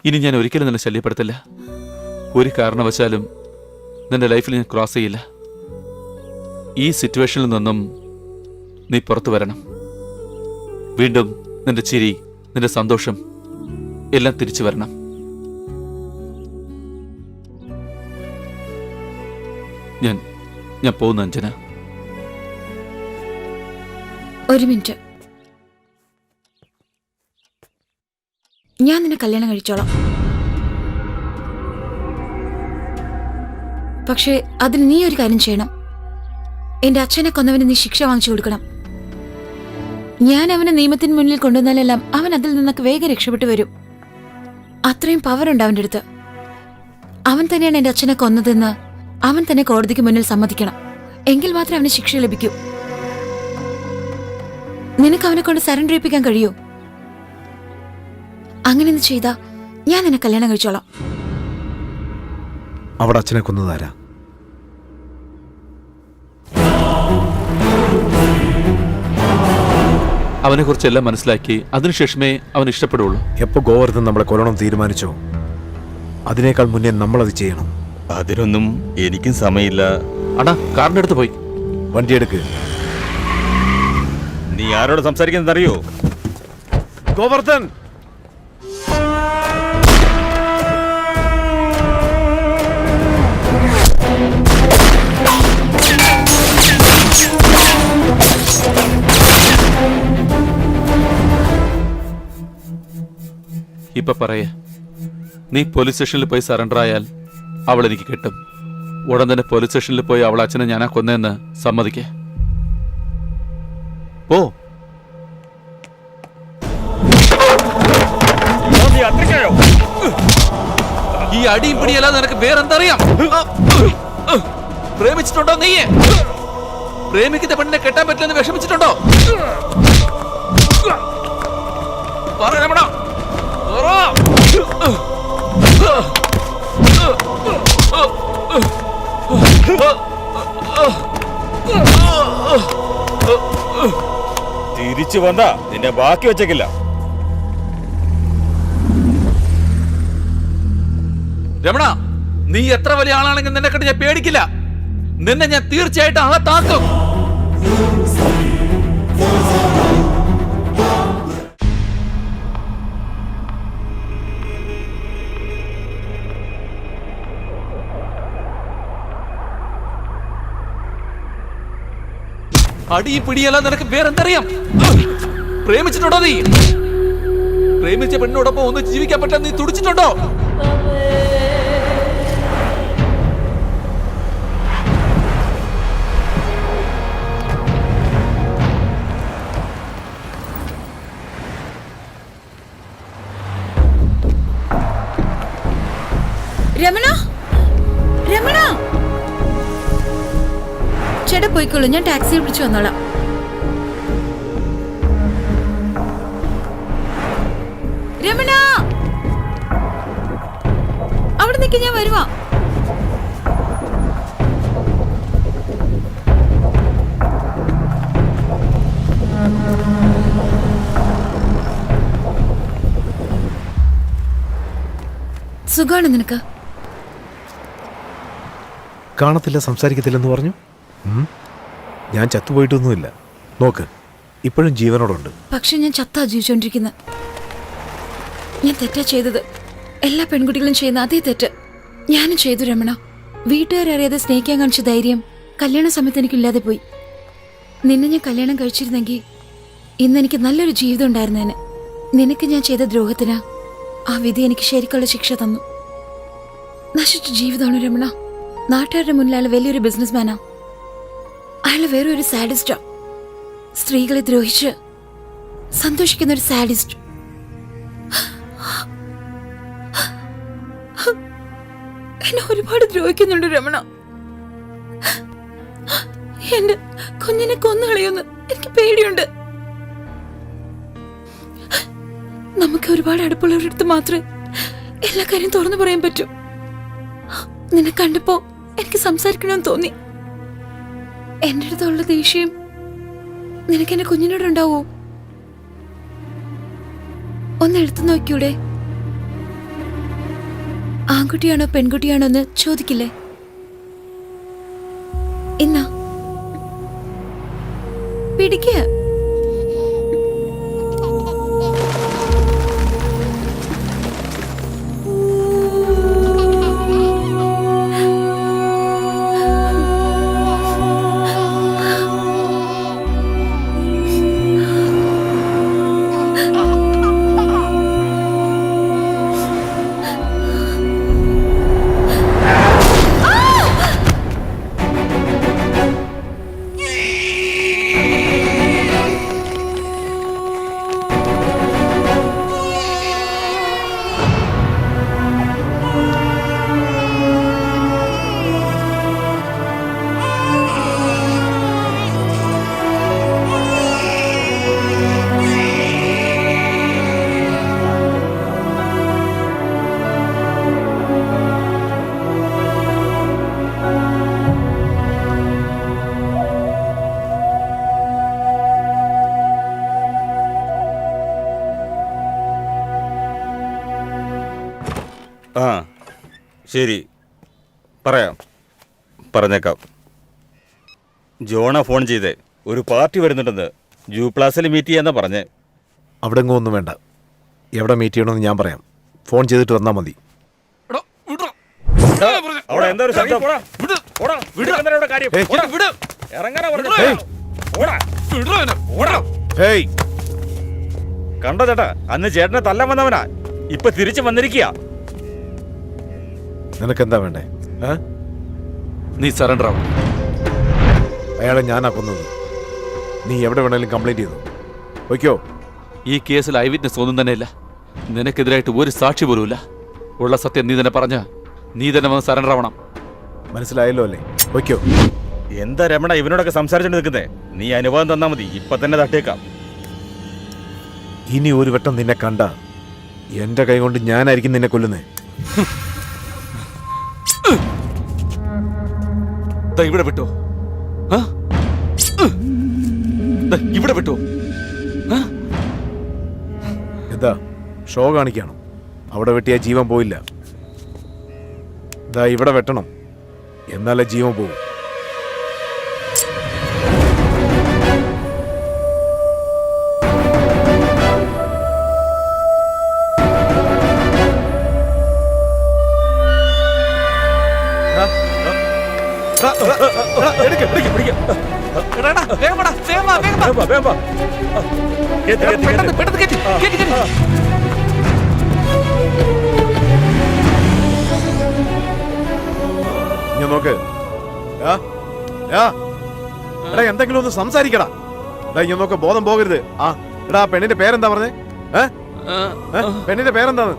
ഇനി ഞാൻ ഒരിക്കലും നിന്നെ ശല്യപ്പെടുത്തില്ല. ഒരു കാരണവശാലും നിന്റെ ലൈഫിൽ ഞാൻ ക്രോസ് ചെയ്യില്ല. ഈ സിറ്റുവേഷനിൽ നിന്നും നീ പുറത്തു വരണം. വീണ്ടും നിന്റെ ചിരി, നിന്റെ സന്തോഷം എല്ലാം തിരിച്ചു വരണം. ഞാൻ പോകുന്നു അഞ്ജന. ഒരു മിനിറ്റ്. ഞാൻ നിന്നെ കല്യാണം കഴിച്ചോളാം. പക്ഷേ അതിന് നീ ഒരു കാര്യം ചെയ്യണം. എന്റെ അച്ഛനെ കൊന്നവന് നീ ശിക്ഷ വാങ്ങിച്ചു കൊടുക്കണം. ഞാൻ അവനെ നിയമത്തിന് മുന്നിൽ കൊണ്ടുവന്നാലെല്ലാം അവൻ അതിൽ നിന്നൊക്കെ വേഗം രക്ഷപ്പെട്ടു വരും. അത്രയും പവർ ഉണ്ട് അവന്റെ അടുത്ത്. അവൻ തന്നെയാണ് എന്റെ അച്ഛനെ കൊന്നതെന്ന് അവൻ തന്നെ കോടതിക്ക് മുന്നിൽ സമ്മതിക്കണം. എങ്കിൽ മാത്രമേ അവന് ശിക്ഷ ലഭിക്കൂ. നിനക്ക് അവനെ കൊണ്ട് സറണ്ടർ ചെയ്യിപ്പിക്കാൻ കഴിയൂ? അങ്ങനെ ഒന്ന് ചെയ്താ ഞാൻ നിന്നെ കല്യാണം കഴിച്ചോളാം. അവിടെ അച്ഛനെ കൊന്നതാരാ? അവനെ കുറിച്ചെല്ലാം മനസ്സിലാക്കി അതിനുശേഷമേ അവൻ ഇഷ്ടപ്പെടുള്ളൂ. എപ്പോ ഗോവർദ്ധൻ നമ്മളെ കൊല്ലണം തീരുമാനിച്ചോ അതിനേക്കാൾ മുന്നേ നമ്മളത് ചെയ്യണം. അതിനൊന്നും എനിക്കും സമയമില്ല. അടാ, കാറിന്റെ അടുത്ത് പോയി വണ്ടി എടുക്ക്. നീ ആരോട് സംസാരിക്കുന്നത് അറിയോ? ഗോവർദ്ധൻ, ഇപ്പൊ പറയേ, നീ പോലീസ് സ്റ്റേഷനിൽ പോയി സറണ്ടർ ആയാൽ അവൾ എനിക്ക് കിട്ടും. ഉടൻ തന്നെ പോലീസ് സ്റ്റേഷനിൽ പോയി അവൾ അച്ഛനെ ഞാനാ കൊന്നതെന്ന് സമ്മതിക്കേ. പോ. ഈ അടിയും പിടിയല്ലാതെ നിനക്ക് വേറെന്തറിയാം? പ്രേമിച്ചിട്ടുണ്ടോ നീ? പ്രേമിക്കുന്ന പെണ്ണിനെ കെട്ടാൻ പറ്റില്ലെന്ന് വിഷമിച്ചിട്ടുണ്ടോ? പറയണോ? തിരിച്ചു വന്നാ നിന്നെ ബാക്കി വെച്ചേക്കില്ല. രമണ, നീ എത്ര വലിയ ആളാണെങ്കിൽ നിന്നെ കണ്ട് ഞാൻ പേടിക്കില്ല. നിന്നെ ഞാൻ തീർച്ചയായിട്ടും അകത്താക്കും. അടി പിടിയല്ല നിനക്ക് വേറെന്തറിയാം? പ്രേമിച്ചിട്ടുണ്ടോ നീ? പ്രേമിച്ച പെണ്ണോടൊപ്പം ഒന്ന് ജീവിക്കാൻ പറ്റാൻ നീ തുടിച്ചിട്ടുണ്ടോ? രമണ, രമണ, ചേട്ടാ പോയിക്കോളൂ, ഞാൻ ടാക്സി വിളിച്ചു വന്നോളാം. രമണ, അവിടെ നിൽക്ക്, ഞാൻ വരുവാ. സുഖാണ് നിനക്ക്? കാണത്തില്ല, സംസാരിക്കത്തില്ലെന്ന് പറഞ്ഞു. ഞാൻ ചത്തുപോയിട്ടൊന്നുമില്ല. നോക്ക്, ഇപ്പോഴും ജീവനോടുണ്ട്. പക്ഷെ ഞാൻ ചത്താ ജീവിച്ചോണ്ടിരിക്കുന്നത്. ഞാൻ തെറ്റാ ചെയ്തത്. എല്ലാ പെൺകുട്ടികളും ചെയ്യുന്ന അതേ തെറ്റ് ഞാനും ചെയ്തു രമണ. വീട്ടുകാരറിയാതെ സ്നേഹിക്കാൻ കാണിച്ച ധൈര്യം കല്യാണ സമയത്ത് എനിക്കില്ലാതെ പോയി. നിന്നെ ഞാൻ കല്യാണം കഴിച്ചിരുന്നെങ്കിൽ ഇന്ന് എനിക്ക് നല്ലൊരു ജീവിതം ഉണ്ടായിരുന്നേനെ. നിനക്ക് ഞാൻ ചെയ്ത ദ്രോഹത്തിനാ ആ വിധി എനിക്ക് ശരിക്കുള്ള ശിക്ഷ തന്നു. നശിച്ച ജീവിതമാണ് രമണ. നാട്ടുകാരുടെ മുന്നിൽ അയാൾ വലിയൊരു ബിസിനസ്മാനാ. അയാൾ വേറെ ഒരു സാഡിസ്റ്റാ. സ്ത്രീകളെ ദ്രോഹിച്ച് സന്തോഷിക്കുന്ന ഒരു സാഡിസ്റ്റ്. എന്നെ ഒരുപാട് ദ്രോഹിക്കുന്നുണ്ട് രമണ. എന്റെ കുഞ്ഞിനെ കൊന്നുകളയുമെന്ന് എനിക്ക് പേടിയുണ്ട്. നമുക്ക് ഒരുപാട് അടുപ്പുള്ളവരടുത്ത് മാത്രമേ എല്ലാ കാര്യം തുറന്നു പറയാൻ പറ്റൂ. നിന്നെ കണ്ടപ്പോ എനിക്ക് സംസാരിക്കണമെന്ന് തോന്നി. എന്റെ അടുത്തുള്ള ദേഷ്യം നിനക്ക് എന്റെ കുഞ്ഞിനോടുണ്ടാവോ? ഒന്ന് എടുത്തു നോക്കിയൂടെ? ആൺകുട്ടിയാണോ പെൺകുട്ടിയാണോ എന്ന് ചോദിക്കില്ലേ? ഇന്നാ പിടിക്കുക. ആ ശരി, പറയാം, പറഞ്ഞേക്കാം. ജോണ ഫോൺ ചെയ്തേ, ഒരു പാർട്ടി വരുന്നുണ്ടെന്ന്. ജൂ പ്ലാസിൽ മീറ്റ് ചെയ്യാന്നാ പറഞ്ഞേ. അവിടെ എങ്ങും ഒന്നും വേണ്ട. എവിടെ മീറ്റ് ചെയ്യണമെന്ന് ഞാൻ പറയാം. ഫോൺ ചെയ്തിട്ട് വന്നാൽ മതി. അവിടെ എന്താ ഒരു ശബ്ദം? എന്തിനാ ഇവിടെ കാര്യം? ഇറങ്ങാനാ പറഞ്ഞത്. ഹേയ്, കണ്ടോ ചേട്ടാ, അന്ന് ചേട്ടനെ തല്ലാൻ വന്നവനാ, ഇപ്പൊ തിരിച്ചു വന്നിരിക്കുക. നിനക്കെന്താ വേണ്ടേ? നീ സറണ്ടർ ആവും. അയാളെ ഞാനാ കൊന്നത്. നീ എവിടെ വേണേലും കംപ്ലൈന്റ് ചെയ്തു വയ്ക്കോ. ഈ കേസിൽ ഐ വിറ്റ്നസ് ഒന്നും തന്നെ ഇല്ല. നിനക്കെതിരായിട്ട് ഒരു സാക്ഷി പോലുമില്ല. ഉള്ള സത്യം നീ തന്നെ പറഞ്ഞ നീ തന്നെ വന്ന് സറണ്ടർ ആവണം. മനസ്സിലായല്ലോ അല്ലേ? വയ്ക്കോ. എന്താ രമണ ഇവനോടൊക്കെ സംസാരിച്ചോണ്ട് നിൽക്കുന്നേ? നീ അനുഭവം തന്നാ മതി, ഇപ്പൊ തന്നെ തട്ടേക്കാം. ഇനി ഒരു വട്ടം നിന്നെ കണ്ട എന്റെ കൈ കൊണ്ട് ഞാനായിരിക്കും നിന്നെ കൊല്ലുന്നേ. ഇവിടെ വിട്ടോ, ഇവിടെ വിട്ടോ. എന്താ ഷോ കാണിക്കണം? അവിടെ വെട്ടിയാ ജീവൻ പോയില്ല. ഇതാ ഇവിടെ വെട്ടണം, എന്നാലേ ജീവൻ പോകും. ഞാൻ നോക്ക്. എടാ എന്തെങ്കിലും ഒന്ന് സംസാരിക്കടാ. ഞാൻ നോക്ക, ബോധം പോകരുത്. എടാ പെണ്ണിന്റെ പേരെന്താ പറഞ്ഞേ? പെണ്ണിന്റെ പേരെന്താന്ന്?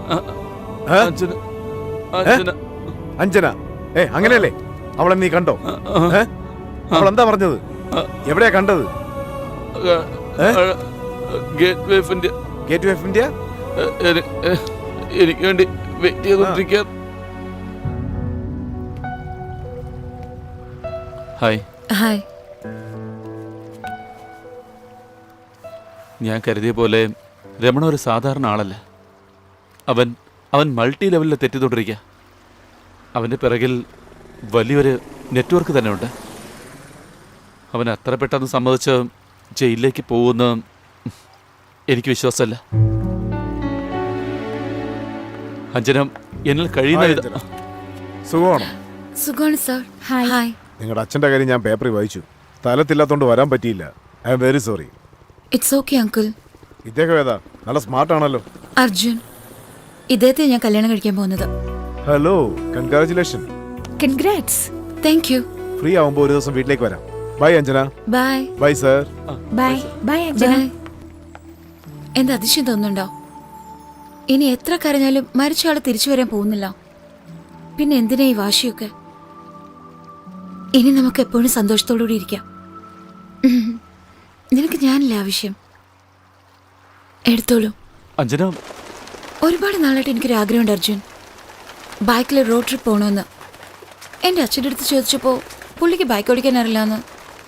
അഞ്ജന. അങ്ങനെയല്ലേ? അവളെ നീ കണ്ടോ? അവളെന്താ പറഞ്ഞത്? എവിടെയാ കണ്ടത്? Gate way of India. Gate way of India? എനിക്ക് വേണ്ടി വെയിറ്റ് ചെയ്തോണ്ടിരിക്കാൻ. ഹായ്. ഹായ്. ഞാൻ കരുതിയ പോലെ രമണ ഒരു സാധാരണ ആളല്ല. അവൻ മൾട്ടി ലെവലിൽ തെറ്റിക്കൊണ്ടിരിക്കുക. അവൻ്റെ പിറകിൽ വലിയൊരു നെറ്റ്വർക്ക് തന്നെ ഉണ്ട്. അവൻ അത്ര പെട്ടെന്ന് സമ്മതിച്ച് ജയിലിലേക്ക് പോകുമെന്ന് എനിക്ക് വിശ്വാസമല്ല. അഞ്ജന, എന്നിൽ കഴിയുന്ന സുഖമാണോ? സുഖമാണ് സർ. ഹായ്. നിങ്ങളുടെ അച്ഛൻ്റെ കാര്യം ഞാൻ പേപ്പറിൽ വായിച്ചു. സ്ഥലത്തില്ലാത്തോണ്ട് വരാൻ പറ്റിയില്ല. I am very sorry. It's okay uncle. ഇദ്ദേഹം ഏതാ? നല്ല സ്മാർട്ട് ആണല്ലോ. അർജുൻ. ഇദ്ദേഹത്തെ ഞാൻ കല്യാണം കഴിക്കാൻ പോകുന്നത്. Hello, congratulation. Congrats. Thank you. Free ആവുമ്പോ ഒരു ദിവസം വീട്ടിലേക്ക് വരാം. Bye Anjana. Bye. Bye sir. Bye bye Anjana. എന്താ അതിശയം തോന്നുന്നുണ്ടോ? ഇനി എത്ര കരഞ്ഞാലും മരിച്ച ആള് തിരിച്ചു വരാൻ പോകുന്നില്ല. പിന്നെ എന്തിനാ ഈ വാശിയൊക്കെ? ഇനി നമുക്ക് എപ്പോഴും സന്തോഷത്തോടുകൂടി ഇരിക്കാം. നിനക്ക് ഞാനില്ല ആവശ്യം. എടുത്തോളൂ. അഞ്ജന, ഒരുപാട് നാളായിട്ട് എനിക്കൊരു ആഗ്രഹമുണ്ട് അർജുൻ. ബൈക്കിൽ റോഡ് ട്രിപ്പ് പോകണമെന്ന്. എൻ്റെ അച്ഛൻ്റെ അടുത്ത് ചോദിച്ചപ്പോൾ പുള്ളിക്ക് ബൈക്ക് ഓടിക്കാൻ അറിയില്ലാന്ന്.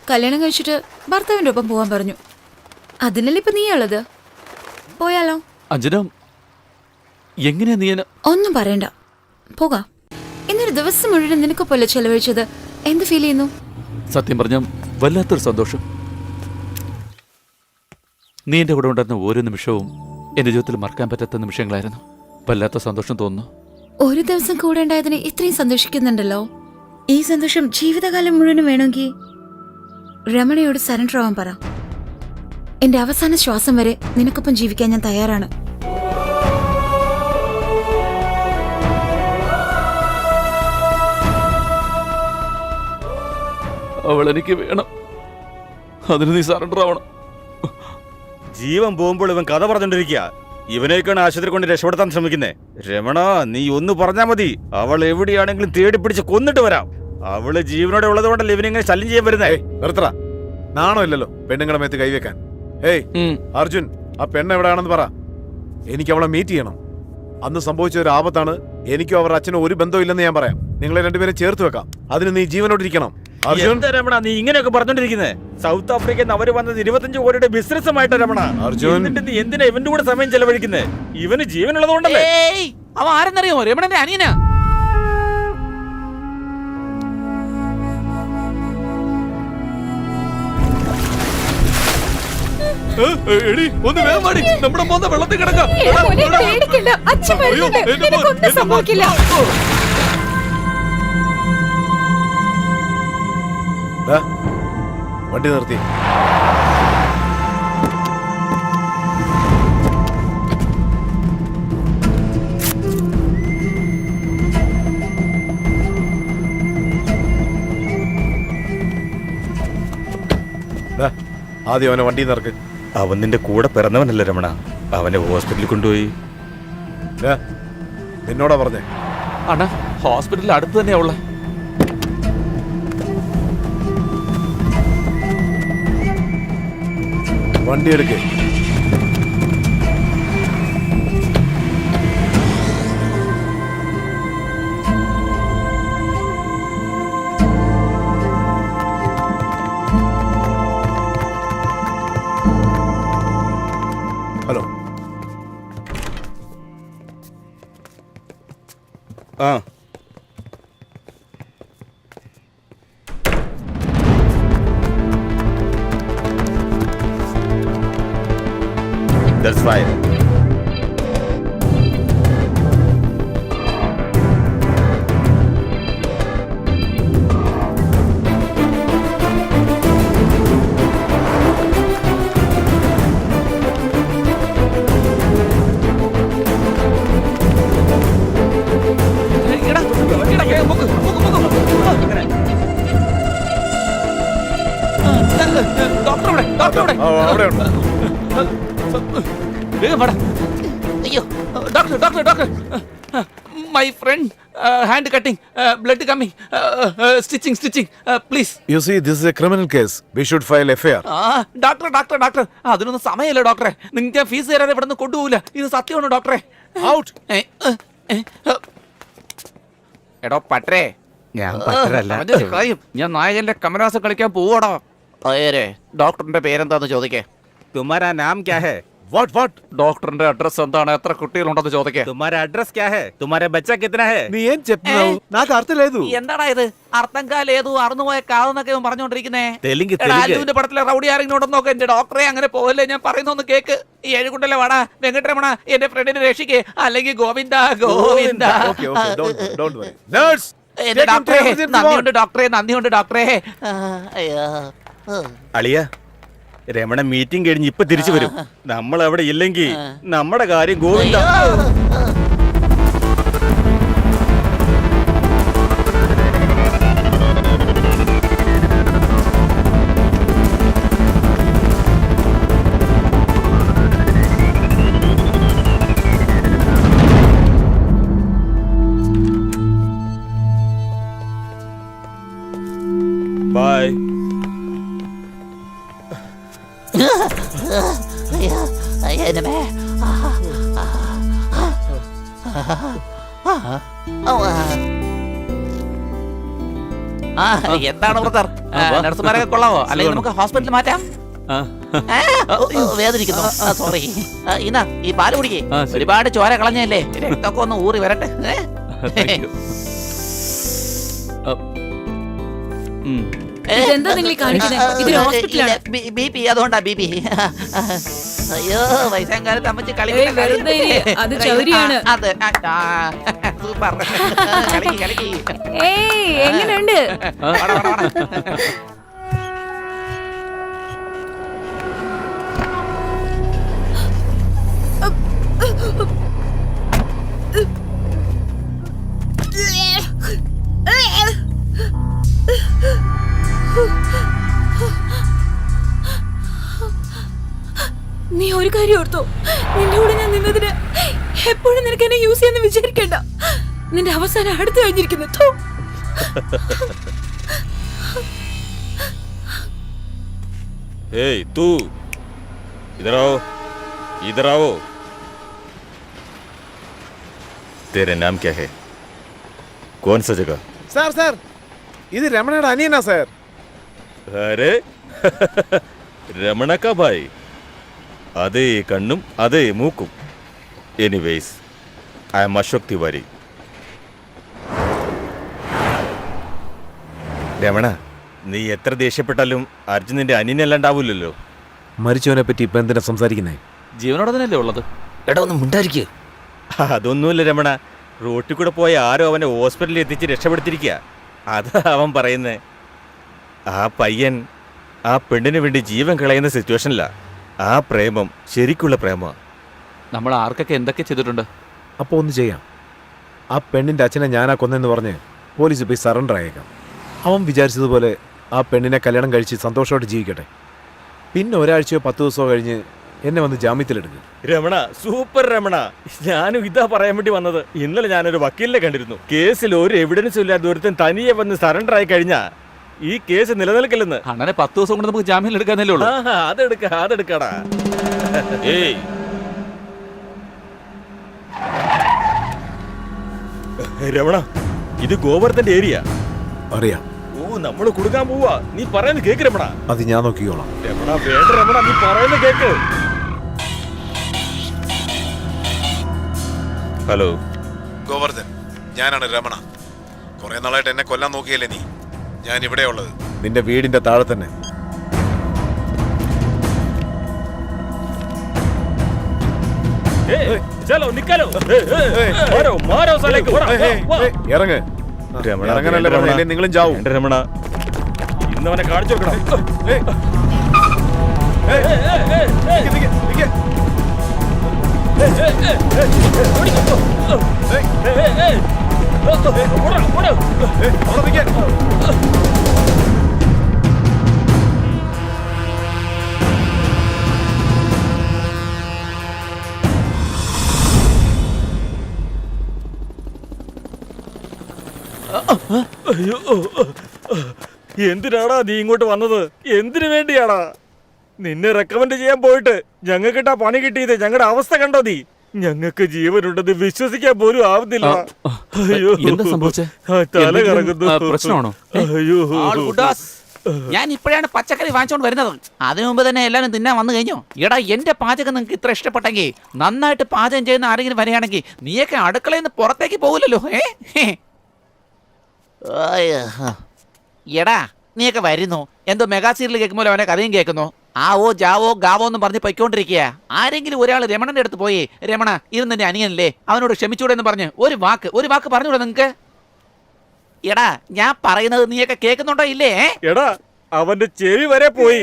കല്യാണം കഴിച്ചിട്ട് ഭർത്താവിൻ്റെ ഒപ്പം പോകാൻ പറഞ്ഞു. അതിനല്ലേ ഇപ്പം നീയുള്ളത്. പോയാലോ? അഞ്ജന, എങ്ങനെയാ നീ? ഒന്നും പറയണ്ട, പോകാം. ഇന്നൊരു ദിവസം മുഴുവൻ നിനക്കൊപ്പല്ലേ ചെലവഴിച്ചത്? എന്ത് ഫീൽ ചെയ്യുന്നു? സത്യം പറഞ്ഞ വല്ലാത്തൊരു സന്തോഷം. നീ എൻ്റെ കൂടെ ഉണ്ടായിരുന്ന ഓരോ നിമിഷവും എൻ്റെ ജീവിതത്തിൽ മറക്കാൻ പറ്റാത്ത നിമിഷങ്ങളായിരുന്നു. വല്ലാത്ത സന്തോഷം തോന്നുന്നു. ഒരു ദിവസം കൂടെ ഉണ്ടായതിന് ഇത്രയും സന്തോഷിക്കുന്നുണ്ടല്ലോ. ഈ സന്തോഷം ജീവിതകാലം മുഴുവനും വേണമെങ്കിൽ രമണയോട് സറണ്ടർ ആവാൻ പറ. എന്റെ അവസാന ശ്വാസം വരെ നിനക്കൊപ്പം ജീവിക്കാൻ ഞാൻ തയ്യാറാണ്. അവൾ എനിക്ക് വേണം. അതിന് നീ സറണ്ടർ ആവണം. ജീവൻ പോകുമ്പോൾ ഇവൻ കഥ പറഞ്ഞോണ്ടിരിക്കുക. ഇവനേക്കാണ് ആശുപത്രി കൊണ്ട് രക്ഷപ്പെടുത്താൻ ശ്രമിക്കുന്നേ. രമണ, നീ ഒന്ന് പറഞ്ഞാ മതി, അവൾ എവിടെയാണെങ്കിലും തേടി പിടിച്ച് കൊന്നിട്ട് വരാം. അവള് ജീവനോടെ ഉള്ളത് കൊണ്ടല്ലേ ഇവനിങ്ങനെ ശല്യം ചെയ്യാൻ വരുന്നേ. നിർത്തറ. നാണോ ഇല്ലല്ലോ പെണ്ണുങ്ങളുടെ മേത്ത് കൈവെക്കാൻ. അർജുൻ, ആ പെണ്ണ് എവിടെയാണെന്ന് പറ. എനിക്ക് അവളെ മീറ്റ് ചെയ്യണം. അന്ന് സംഭവിച്ച ഒരു ആപത്താണ്. എനിക്കും അവർ അച്ഛനും ഒരു ബന്ധവും ഇല്ലെന്ന് ഞാൻ പറയാം. നിങ്ങളെ രണ്ടുപേരും ചേർത്ത് വെക്കാം. അതിന് നീ ജീവനോടിരിക്കണം. എന്താ രമണ നീ ഇങ്ങനെയൊക്കെ പറഞ്ഞോണ്ടിരിക്കുന്നേ? സൗത്ത് ആഫ്രിക്കയിൽ നിന്ന് അവര് വന്നത് 25 കോടിയുടെ ബിസിനസ്സുമായിട്ട് രമണ. അർജുൻ, നീ എന്തിനാ ഇവന്റെ കൂടെ സമയം ചെലവഴിക്കുന്നേ? ഇവന് ജീവനുള്ളത് കൊണ്ടല്ലേ? അവൻ ആരെന്നറിയാമോ? രമണന്റെ അനിയനാ. എടി ഒന്ന് വേഗം വാടി, നമ്മുടെ മോന്ത വെള്ളത്തിൽ കിടക്കാം. എടാ മോനെ, പേടിക്കണ്ട. അച്ഛൻ വരുന്നുണ്ട്. നിനക്കൊന്നും സംഭവിക്കില്ല. ദാ, വണ്ടി നിർത്തി. ദാ, ആദ്യം അവനെ വണ്ടി നിറക്ക്. അവൻ നിന്റെ കൂടെ പിറന്നവനല്ല രമണ. അവനെ ഹോസ്പിറ്റലിൽ കൊണ്ടുപോയി. ദാ, നിന്നോടാ പറഞ്ഞേ. അണ്ണാ ഹോസ്പിറ്റലിൽ അടുത്ത് തന്നെയാ ഉള്ള. വണ്ടി എടുക്ക്. ഹലോ. ആ That's fine. ആ, അവിടെ ഉണ്ട്. അയ്യോ doctor doctor doctor, my friend hand cutting, blood coming, stitching stitching please. You see, this is a criminal case. We should file FIR. Doctor doctor doctor, അതിനൊന്നും സമയമില്ല ഡോക്ടറെ. നിങ്ങൾക്ക് ഞാൻ ഫീസ് തരാതെ ഇവിടെ നിന്ന് കൊണ്ടുപോകില്ല. ഇത് സത്യമാണ് ഡോക്ടറെ. Out. എടോ പട്ടേ, ഞാൻ പറ്റരല്ല. പറഞ്ഞൊരു കാര്യം, ഞാൻ നായകന്റെ കമലഹാസൻ കളിക്കാൻ പോവാടോ. അയ്യരെ, ഡോക്ടറിന്റെ പേരെന്താന്ന് ചോദിക്കേ. तुम्हारा नाम क्या है? What? ഡോക്ടറിന്റെ അഡ്രസ് എന്താണ്? എത്ര കുട്ടികളുണ്ടെന്ന് ചോദിക്കേ. तुम्हारा एड्रेस क्या है? तुम्हारे बच्चा कितना है? നീ ఏం చెప్తున్నావు? నాకు అర్థం లేదు. എന്താടാ ഇത്? അർത്ഥം കാലേതു അറുന്നുപോയ കാതെന്നൊക്കെ ഇവൻ പറഞ്ഞോണ്ടിരിക്കുന്നേ. തെലുങ്ക് എടാ, അല്ലുവിന്റെ പടത്തിലെ റൗഡി ആരെങ്കിലും നോക്ക്. എന്റെ ഡോക്ടറെ അങ്ങനെ പോവല്ലേ, ഞാൻ പറയുന്നൊന്ന് കേക്ക്. ഈ ഏഴുകുണ്ടല്ലേ വാടാ വെങ്കട്ടരമണ, എന്റെ ഫ്രണ്ടിനെ രക്ഷിക്കേ, അല്ലെങ്കിൽ Govinda Govinda. Okay, don't worry. Nurse. എന്റെ Take him to ഡോക്ടറെ, emergency നന്ദിയുണ്ട് ward. ഡോക്ടറെ, നന്ദിയുണ്ട് ഡോക്ടറെ. അയ്യോ. അളിയ, രമണ മീറ്റിംഗ് കഴിഞ്ഞ് ഇപ്പൊ തിരിച്ചു വരും. നമ്മൾ അവിടെ ഇല്ലെങ്കിൽ നമ്മുടെ കാര്യം ഗോവിന്ദ. ബൈ. എന്താണ് ബ്രദർ, നഴ്സുമാരൊക്കെ കൊള്ളാവോ? അല്ലെങ്കിൽ നമുക്ക് ഹോസ്പിറ്റലിൽ മാറ്റാം. വേദനിക്കുന്നു, സോറി. ഇന്നാ ഈ പാല് കുടിക്കേ. ഒരുപാട് ചോര കളഞ്ഞല്ലേ, രക്തമൊക്കെ ഒന്ന് ഊറി വരട്ടെ. ഇതെന്താ നിങ്ങൾ കാണിക്കുന്നത്? ഇത് ഹോസ്പിറ്റലാണ്. ബി പി, അതുകൊണ്ടാ ബി പി. അയ്യോ, വയസ്സാം കാലത്ത് അമ്മച്ചി കളി. വെറുതെ ഇരി, അത് ചൗരിയാണ്. അത് സൂപ്പർ. കളിക്ക് കളിക്ക്. ഏയ്, എങ്ങനെയുണ്ട്? നീ ഒരു കാര്യം ഓർത്തോ, നിന്റെ കൂടെ ഞാൻ നിന്നതിന് എപ്പോഴും നിനക്ക് എന്നെ യൂസ് ചെയ്യാന്ന് വിചാരിക്കണ്ട. നിന്റെ അവസാനം അടുത്ത് കഴിഞ്ഞിരിക്കുന്നു. ഥു. ഏയ് तू इधर आओ, इधर आओ. तेरे नाम क्या है? कौन सा जगह? സാർ ഇത് രമണയുടെ അനിയനാ സാർ. अरे രമണ का भाई. അതേ കണ്ണും അതേ മൂക്കും. Anyways I M Ashok Tiwari. Ramana, നീ എത്ര ദേഷ്യപ്പെട്ടാലും അർജുനന്റെ അനിയനല്ലാണ്ടാവൂലല്ലോ. മരിച്ചവനെ പറ്റി ഇപ്പൊ എന്തിനാ സംസാരിക്കുന്നേ? ജീവനോടെ തന്നെയല്ലേ ഉള്ളത്? എടാ ഒന്ന് മിണ്ടായിരിക്കുക. അതൊന്നുമില്ല രമണ, റോട്ടിൽ കൂടെ പോയ ആരോ അവനെ ഹോസ്പിറ്റലിൽ എത്തിച്ച് രക്ഷപ്പെടുത്തിരിക്കുക. അതാ അവൻ പറയുന്നേ. ആ പയ്യൻ ആ പെണ്ണിന് വേണ്ടി ജീവൻ കളയുന്ന സിറ്റുവേഷനില്ല. ആ പ്രേമം ശരിക്കുള്ള പ്രേമമാണ്. നമ്മൾ ആർക്കൊക്കെ എന്തൊക്കെ ചെയ്തിട്ടുണ്ട്. അപ്പോൾ ഒന്ന് ചെയ്യാം. ആ പെണ്ണിന്റെ അച്ഛനെ ഞാനാ കൊന്നെന്ന് പറഞ്ഞ് പോലീസ് പോയി സറണ്ടർ ആയേക്കാം. അവൻ വിചാരിച്ചതുപോലെ ആ പെണ്ണിനെ കല്യാണം കഴിച്ച് സന്തോഷമായിട്ട് ജീവിക്കട്ടെ. പിന്നെ ഒരാഴ്ചയോ 10 ദിവസമോ കഴിഞ്ഞ് എന്നെ വന്ന് ജാമ്യത്തിലെടുക്കും. രമണ, സൂപ്പർ രമണ. ഞാനും ഇതാ പറയാൻ വേണ്ടി വന്നത്. ഇന്നലെ ഞാനൊരു വക്കീലിനെ കണ്ടിരുന്നു. കേസിൽ ഒരു എവിഡൻസും ഇല്ലാതെ ഒരുത്തൻ തനിയെ വന്ന് സറണ്ടർ ആയി കഴിഞ്ഞാ ഈ കേസ് നിലനിൽക്കില്ലെന്ന്. അങ്ങനെ 10 ദിവസം കൊണ്ട് നമുക്ക് ജാമ്യം എടുക്കാനല്ലേ ഉള്ളൂ. അതെടുക്കടാ. ഏയ് രമണ, ഇത് ഗോവർദ്ധന്റെ ഏരിയ. അറിയാം. ഓ, നമ്മള് കൊടുക്കാൻ പോവാ. നീ പറയുന്നത് കേക്ക് രമണ. അത് ഞാൻ നോക്കിക്കോളാം. രമണ വേണ്ട രമണ, നീ പറയുന്നത് കേക്ക്. ഹലോ ഗോവർദ്ധൻ, ഞാനാണ് രമണ. കുറെ നാളായിട്ട് എന്നെ കൊല്ലാൻ നോക്കിയല്ലേ നീ? ഞാൻ ഇവിടെ ഉള്ളത് നിന്റെ വീടിന്റെ താഴെ തന്നെ. ചലോ നിക്കാലോ. മാരോ സ്ഥലേക്ക് ഇറങ്ങ്. ഇറങ്ങാനല്ലേ പറഞ്ഞല്ലേ? നിങ്ങളും ചാവും. രമണ, ഇന്നവനെ കാണിച്ചു കൊടുക്കണം. അയ്യോ, എന്തിനാടാ നീ ഇങ്ങോട്ട് വന്നത്? എന്തിനു വേണ്ടിയാടാ? നിന്നെ റെക്കമെൻഡ് ചെയ്യാൻ പോയിട്ട് ഞങ്ങൾക്കിട്ടാ പണി കിട്ടിയത്. ഞങ്ങളുടെ അവസ്ഥ കണ്ടോ നീ? ഞങ്ങൾക്ക് ജീവനുണ്ടെന്ന് വിശ്വസിക്കാൻ പോലും ആവുന്നില്ല. അയ്യോ, എന്താ സംഭവിച്ചേ? തല കറങ്ങുന്നു. പ്രശ്നമാണോ? അയ്യോ, ഞാൻ ഇപ്പോഴാണ് പച്ചക്കറി വാങ്ങിച്ചോണ്ട് വരുന്നത്. അതിനു മുമ്പ് തന്നെ എല്ലാവരും തിന്നാൻ വന്നു കഴിഞ്ഞു. എടാ, എന്റെ പാചകം നിങ്ങൾക്ക് ഇത്ര ഇഷ്ടപ്പെട്ടെങ്കിൽ, നന്നായിട്ട് പാചകം ചെയ്യുന്ന ആരെങ്കിലും വരികയാണെങ്കിൽ നീയൊക്കെ അടുക്കളയിൽ നിന്ന് പുറത്തേക്ക് പോകില്ലല്ലോ. എടാ, നീയൊക്കെ വരുന്നു, എന്തോ മെഗാ സീരിയൽ കേൾക്കുമ്പോൾ അവനെ കഥയും കേൾക്കുന്നു. ആവോ ജാവോ ഗാവോ എന്ന് പറഞ്ഞ് പൊയ്ക്കൊണ്ടിരിക്കുക. ആരെങ്കിലും ഒരാൾ രമണന്റെ അടുത്ത് പോയി, രമണ ഇരുന്നെ അനിയനല്ലേ, അവനോട് ക്ഷമിച്ചൂടെ എന്ന് പറഞ്ഞ് ഒരു വാക്ക് പറഞ്ഞൂടെ നിങ്ങക്ക്? എടാ, ഞാൻ പറയുന്നത് നീയൊക്കെ കേൾക്കുന്നുണ്ടോ ഇല്ലേ? എടാ, അവന്റെ ചെവി വരെ പോയി.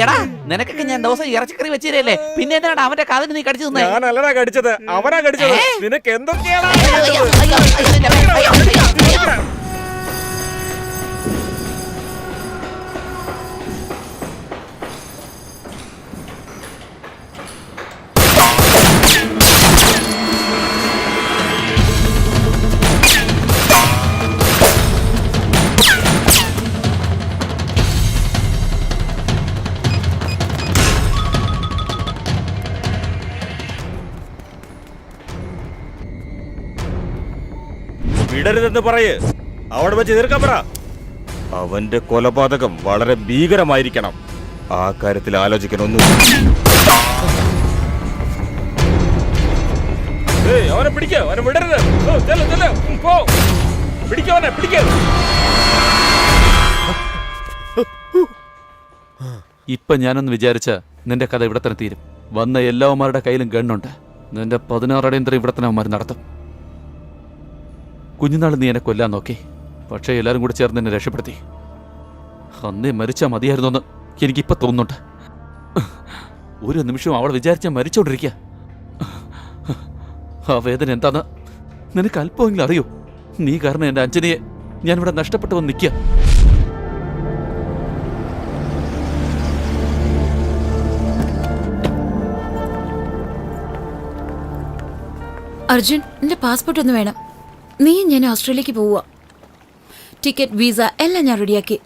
എടാ, നിനക്കൊക്കെ ഞാൻ ദിവസം ഇറച്ചിക്കറി വെച്ചിരല്ലേ, പിന്നെ എന്താണ് അവന്റെ കാതിന് നീ കടിച്ചു തിന്നേ? ഞാനല്ലടാ കടിച്ചത്, അവനാ കടിച്ചത്. നിനക്ക് എന്തൊക്കെയാണ്? വിടരുതെന്ന് പറയ്. അവിടെ വെച്ച് തീർക്കാൻ പറ. അവന്റെ കൊലപാതകം വളരെ ഭീകരമായിരിക്കണം. ആ കാര്യത്തിൽ ആലോചിക്കാനൊന്നും. അവനെ പിടിക്ക, അവനെ വിടരുത്. പിടിക്കവനെ, പിടിക്ക. ഇപ്പൊ ഞാനൊന്ന് വിചാരിച്ച നിന്റെ കഥ ഇവിടെ തന്നെ തീരും. വന്ന എല്ലാവന്മാരുടെ കയ്യിലും ഗണ്ണുണ്ട്. നിന്റെ 16 അടിയന്തരം ഇവിടെ തന്നെ അവന്മാർ നടത്തും. കുഞ്ഞുനാൾ നീ എന്നെ കൊല്ലാൻ നോക്കി, പക്ഷേ എല്ലാവരും കൂടെ ചേർന്ന് എന്നെ രക്ഷപ്പെടുത്തി. അന്നേ മരിച്ചാൽ മതിയായിരുന്നോന്ന് എനിക്കിപ്പോൾ തോന്നുന്നുണ്ട്. ഒരു നിമിഷം അവളെ വിചാരിച്ചാൽ മരിച്ചോണ്ടിരിക്കുക. ആ വേദന എന്താന്ന് നിനക്ക് അല്പമെങ്കിലും അറിയോ? നീ കാരണം എൻ്റെ അഞ്ജനയെ ഞാനിവിടെ നഷ്ടപ്പെട്ടു വന്ന് നിൽക്കുക. അർജുൻ, എന്റെ പാസ്പോർട്ട് ഒന്ന് വേണം. നീയും ഞാൻ ഓസ്ട്രേലിയക്ക് പോവുക. ടിക്കറ്റ്, വിസ എല്ലാം ഞാൻ റെഡിയാക്കി.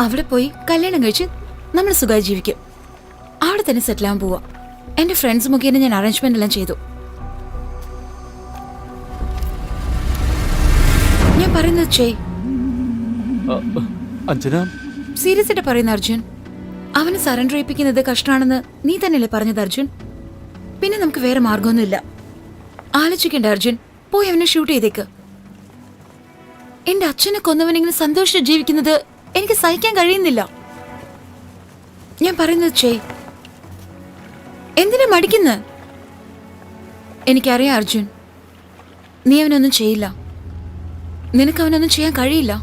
അവിടെ പോയി കല്യാണം കഴിച്ച് നമ്മൾ സുഖമായി ജീവിക്കും. അവിടെ തന്നെ സെറ്റിൽ ആവാൻ പോവാ. എന്റെ ഫ്രണ്ട്സ് മുഖേന ഞാൻ അറേഞ്ച്മെന്റ് എല്ലാം ചെയ്തു. ഞാൻ പറയുന്നത് ചെയ്. അഞ്ജന, സീരിയസ് ആയിട്ട് പറയുന്ന അർജുൻ. അവന് സറണ്ടർ ചെയ്യിപ്പിക്കുന്നത് കഷ്ടമാണെന്ന് നീ തന്നെയല്ലേ പറഞ്ഞത് അർജുൻ? പിന്നെ നമുക്ക് വേറെ മാർഗമൊന്നുമില്ല. ആലോചിക്കണ്ട അർജുൻ, പോയി അവനെ ഷൂട്ട് ചെയ്തേക്ക്. എന്റെ അച്ഛനെ കൊന്നവനിങ്ങനെ സന്തോഷിച്ച് ജീവിക്കുന്നത് എനിക്ക് സഹിക്കാൻ കഴിയുന്നില്ല. ഞാൻ പറയുന്നത് ചെയ്. എന്തിനാ മടിക്കുന്ന? എനിക്കറിയാം അർജുൻ, നീ അവനൊന്നും ചെയ്യില്ല. നിനക്ക് അവനൊന്നും ചെയ്യാൻ കഴിയില്ല.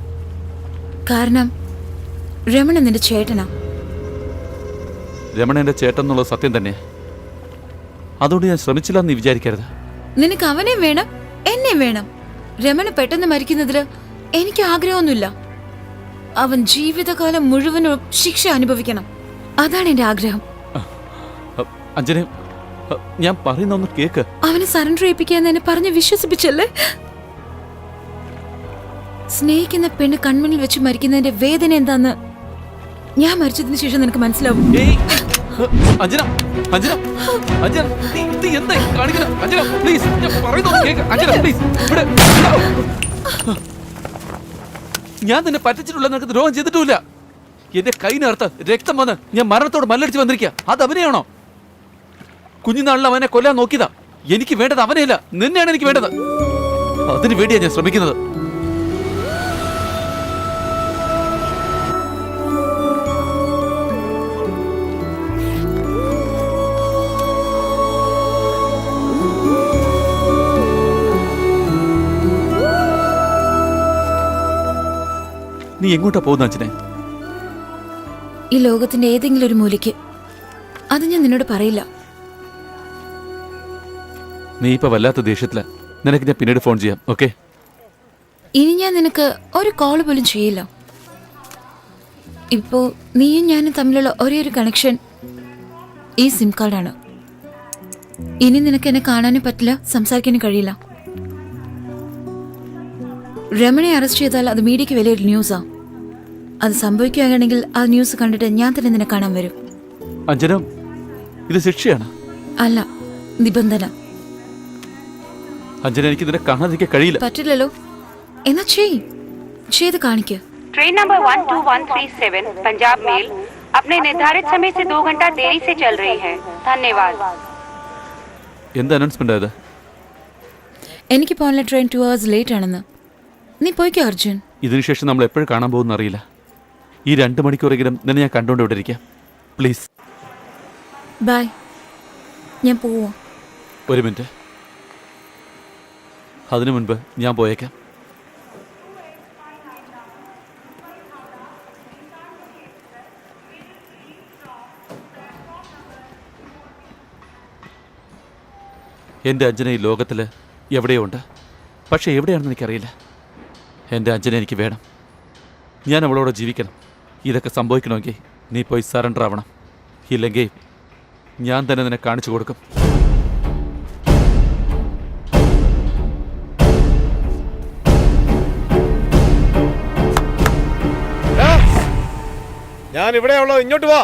കാരണം രമണ നിന്റെ ചേട്ടനാ. രമണ എന്റെ ചേട്ടൻ എന്നുള്ളത് സത്യം തന്നെ. അതുകൊണ്ട് ഞാൻ ശ്രമിച്ചില്ല എന്ന് വിചാരിക്കരുത്. നിനക്ക് അവനെ വേണം, എന്നെ വേണം. രമണ പെട്ടെന്ന് മരിക്കുന്നതില് എനിക്ക് ആഗ്രഹമൊന്നുമില്ല. അവൻ ജീവിതകാലം മുഴുവനും ശിക്ഷ അനുഭവിക്കണം. അതാണ് എന്റെ ആഗ്രഹം. അഞ്ജന, ഞാൻ പറയുന്ന ഒന്ന് കേക്ക്. അവനെ സറണ്ടർ ചെയ്യിപ്പിക്കാന്ന് എന്നെ പറഞ്ഞ് വിശ്വസിപ്പിച്ചല്ലേ? സ്നേഹിക്കുന്ന പെണ്ണ് കൺമുന്നിൽ വെച്ച് മരിക്കുന്നതിന്റെ വേദന എന്താന്ന് ഞാൻ മരിച്ചതിന് ശേഷം നിനക്ക് മനസ്സിലാവും. അഞ്ജന, അഞ്ജന, അഞ്ജന, നീ എന്തായി കാണിക്കണം? അഞ്ജന, പ്ലീസ്, ഞാൻ പറയുന്ന ഒന്ന് കേക്ക്. അഞ്ജന, പ്ലീസ്, ഇവിടെ. ഞാൻ നിന്നെ പറ്റിച്ചിട്ടുള്ള, നിനക്ക് ദ്രോഹം ചെയ്തിട്ടുമില്ല. എന്റെ കൈനകർത്ത് രക്തം വന്ന് ഞാൻ മരണത്തോട് മല്ലടിച്ച് വന്നിരിക്കുക. അത് അവനെയാണോ? കുഞ്ഞുനാളിൽ അവനെ കൊല്ലാൻ നോക്കിയതാ. എനിക്ക് വേണ്ടത് അവനെയല്ല, നിന്നെയാണ് എനിക്ക് വേണ്ടത്. അതിനു വേണ്ടിയാ ഞാൻ ശ്രമിക്കുന്നത്. നീ എങ്ങോട്ടാ പോകുന്ന അച്ഛനെ? ഈ ലോകത്തിന്റെ ഏതെങ്കിലും ഒരു മൂലയ്ക്ക്. അത് ഞാൻ നിന്നോട് പറയില്ല. നീ ഇപ്പൊ വല്ലാത്ത ദേഷ്യത്തില. നിനക്ക് ഞാൻ പിന്നീട് ഫോൺ ചെയ്യാം, ഓക്കെ? ഇനി ഞാൻ നിനക്ക് ഒരു കോൾ പോലും ചെയ്യില്ല. ഇപ്പോ നീയും ഞാനും തമ്മിലുള്ള ഒരേ ഒരു കണക്ഷൻ ഈ സിം കാർഡാണ്. ഇനി നിനക്ക് എന്നെ കാണാനും പറ്റില്ല, സംസാരിക്കാനും കഴിയില്ല. രമണയെ അറസ്റ്റ് ചെയ്താൽ അത് മീഡിയക്ക് വലിയൊരു ന്യൂസാ. അത് സംഭവിക്കുകയാണെങ്കിൽ ആ ന്യൂസ് കണ്ടിട്ട് ഞാൻ തന്നെ നിന്നെ കാണാൻ വരും. അഞ്ജന, ഇത് ശിക്ഷയാണ്. അല്ല, നിബന്ധന. അഞ്ജന, എനിക്ക് ഇതിനെ കാണാതിരിക്കാൻ കഴിയില്ല. പറ്റില്ലല്ലോ. എന്നാ ചെയ്ത് കാണിക്കുക. ट्रेन नंबर 12137 पंजाब मेल अपने निर्धारित समय से 2 घंटा देरी से चल रही है. धन्यवाद. എന്ത് അനൗൺസ്മെന്റ് ആയത്? എനിക്ക് പോകാനുള്ള ട്രെയിൻ 2 hours ലേറ്റ് ആണെന്ന്. നീ പോയിക്കോ അർജുൻ. ഇതിനുശേഷം നമ്മൾ എപ്പോഴും കാണാൻ പോകുന്ന അറിയില്ല. ഈ 2 മണിക്കൂറെങ്കിലും നിന്നെ ഞാൻ കണ്ടുകൊണ്ട് ഇവിടെ ഇരിക്കാം, പ്ലീസ്. ബൈ. ഞാൻ പോവാ. ഒരു മിനിറ്റ്. അതിനു മുൻപ് ഞാൻ പോയേക്കാം. എൻ്റെ അഞ്ജന ഈ ലോകത്തിൽ എവിടെയോ ഉണ്ട്. പക്ഷേ എവിടെയാണെന്ന് എനിക്കറിയില്ല. എൻ്റെ അഞ്ജന എനിക്ക് വേണം. ഞാൻ അവളോട് ജീവിക്കണം. ഇതൊക്കെ സംഭവിക്കണമെങ്കിൽ നീ പോയി സറണ്ടർ ആവണം. ഇല്ലെങ്കിൽ ഞാൻ തന്നെ നിന്നെ കാണിച്ചു കൊടുക്കും. ഞാൻ ഇവിടെയുള്ളോ, ഇങ്ങോട്ട് വാ.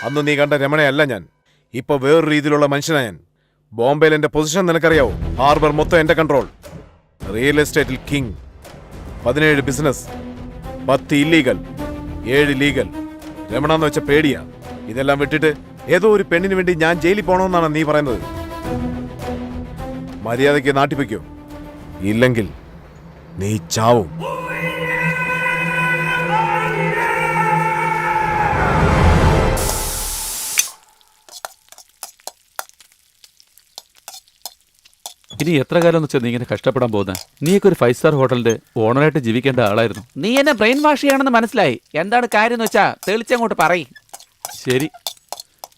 അന്ന് നീ കണ്ട രമണയല്ല ഞാൻ. ഇപ്പൊ വേറൊരു രീതിയിലുള്ള മനുഷ്യനാ ഞാൻ. ബോംബെയിൽ എന്റെ പൊസിഷൻ നിനക്കറിയാവോ? ഹാർബർ മൊത്തം എന്റെ കൺട്രോൾ. റിയൽ എസ്റ്റേറ്റിൽ king, 17 business, 10 illegal, 7 legal. Ramana എന്ന് വെച്ച പേടിയാ. ഇതെല്ലാം വിട്ടിട്ട് ഏതോ ഒരു പെണ്ണിന് വേണ്ടി ഞാൻ ജയിലിൽ പോകണമെന്നാണ് നീ പറയുന്നത്. മര്യാദയ്ക്ക് നാട്ടിൽ വയ്ക്കോ, ഇല്ലെങ്കിൽ നീ ചാവും. ഇനി എത്ര കാലം എന്ന് വെച്ചാൽ നീ ഇങ്ങനെ കഷ്ടപ്പെടാൻ പോകുന്നത്? നീയൊക്കെ ഒരു 5 സ്റ്റാർ ഹോട്ടലിന്റെ ഓണറായിട്ട് ജീവിക്കേണ്ട ആളായിരുന്നു. നീ എന്നെ ബ്രെയിൻ വാഷ് ചെയ്യാണെന്ന് മനസ്സിലായി. എന്താണ് കാര്യം എന്ന് വെച്ചാ തെളിച്ചങ്ങോട്ട് പറയും. ശരി,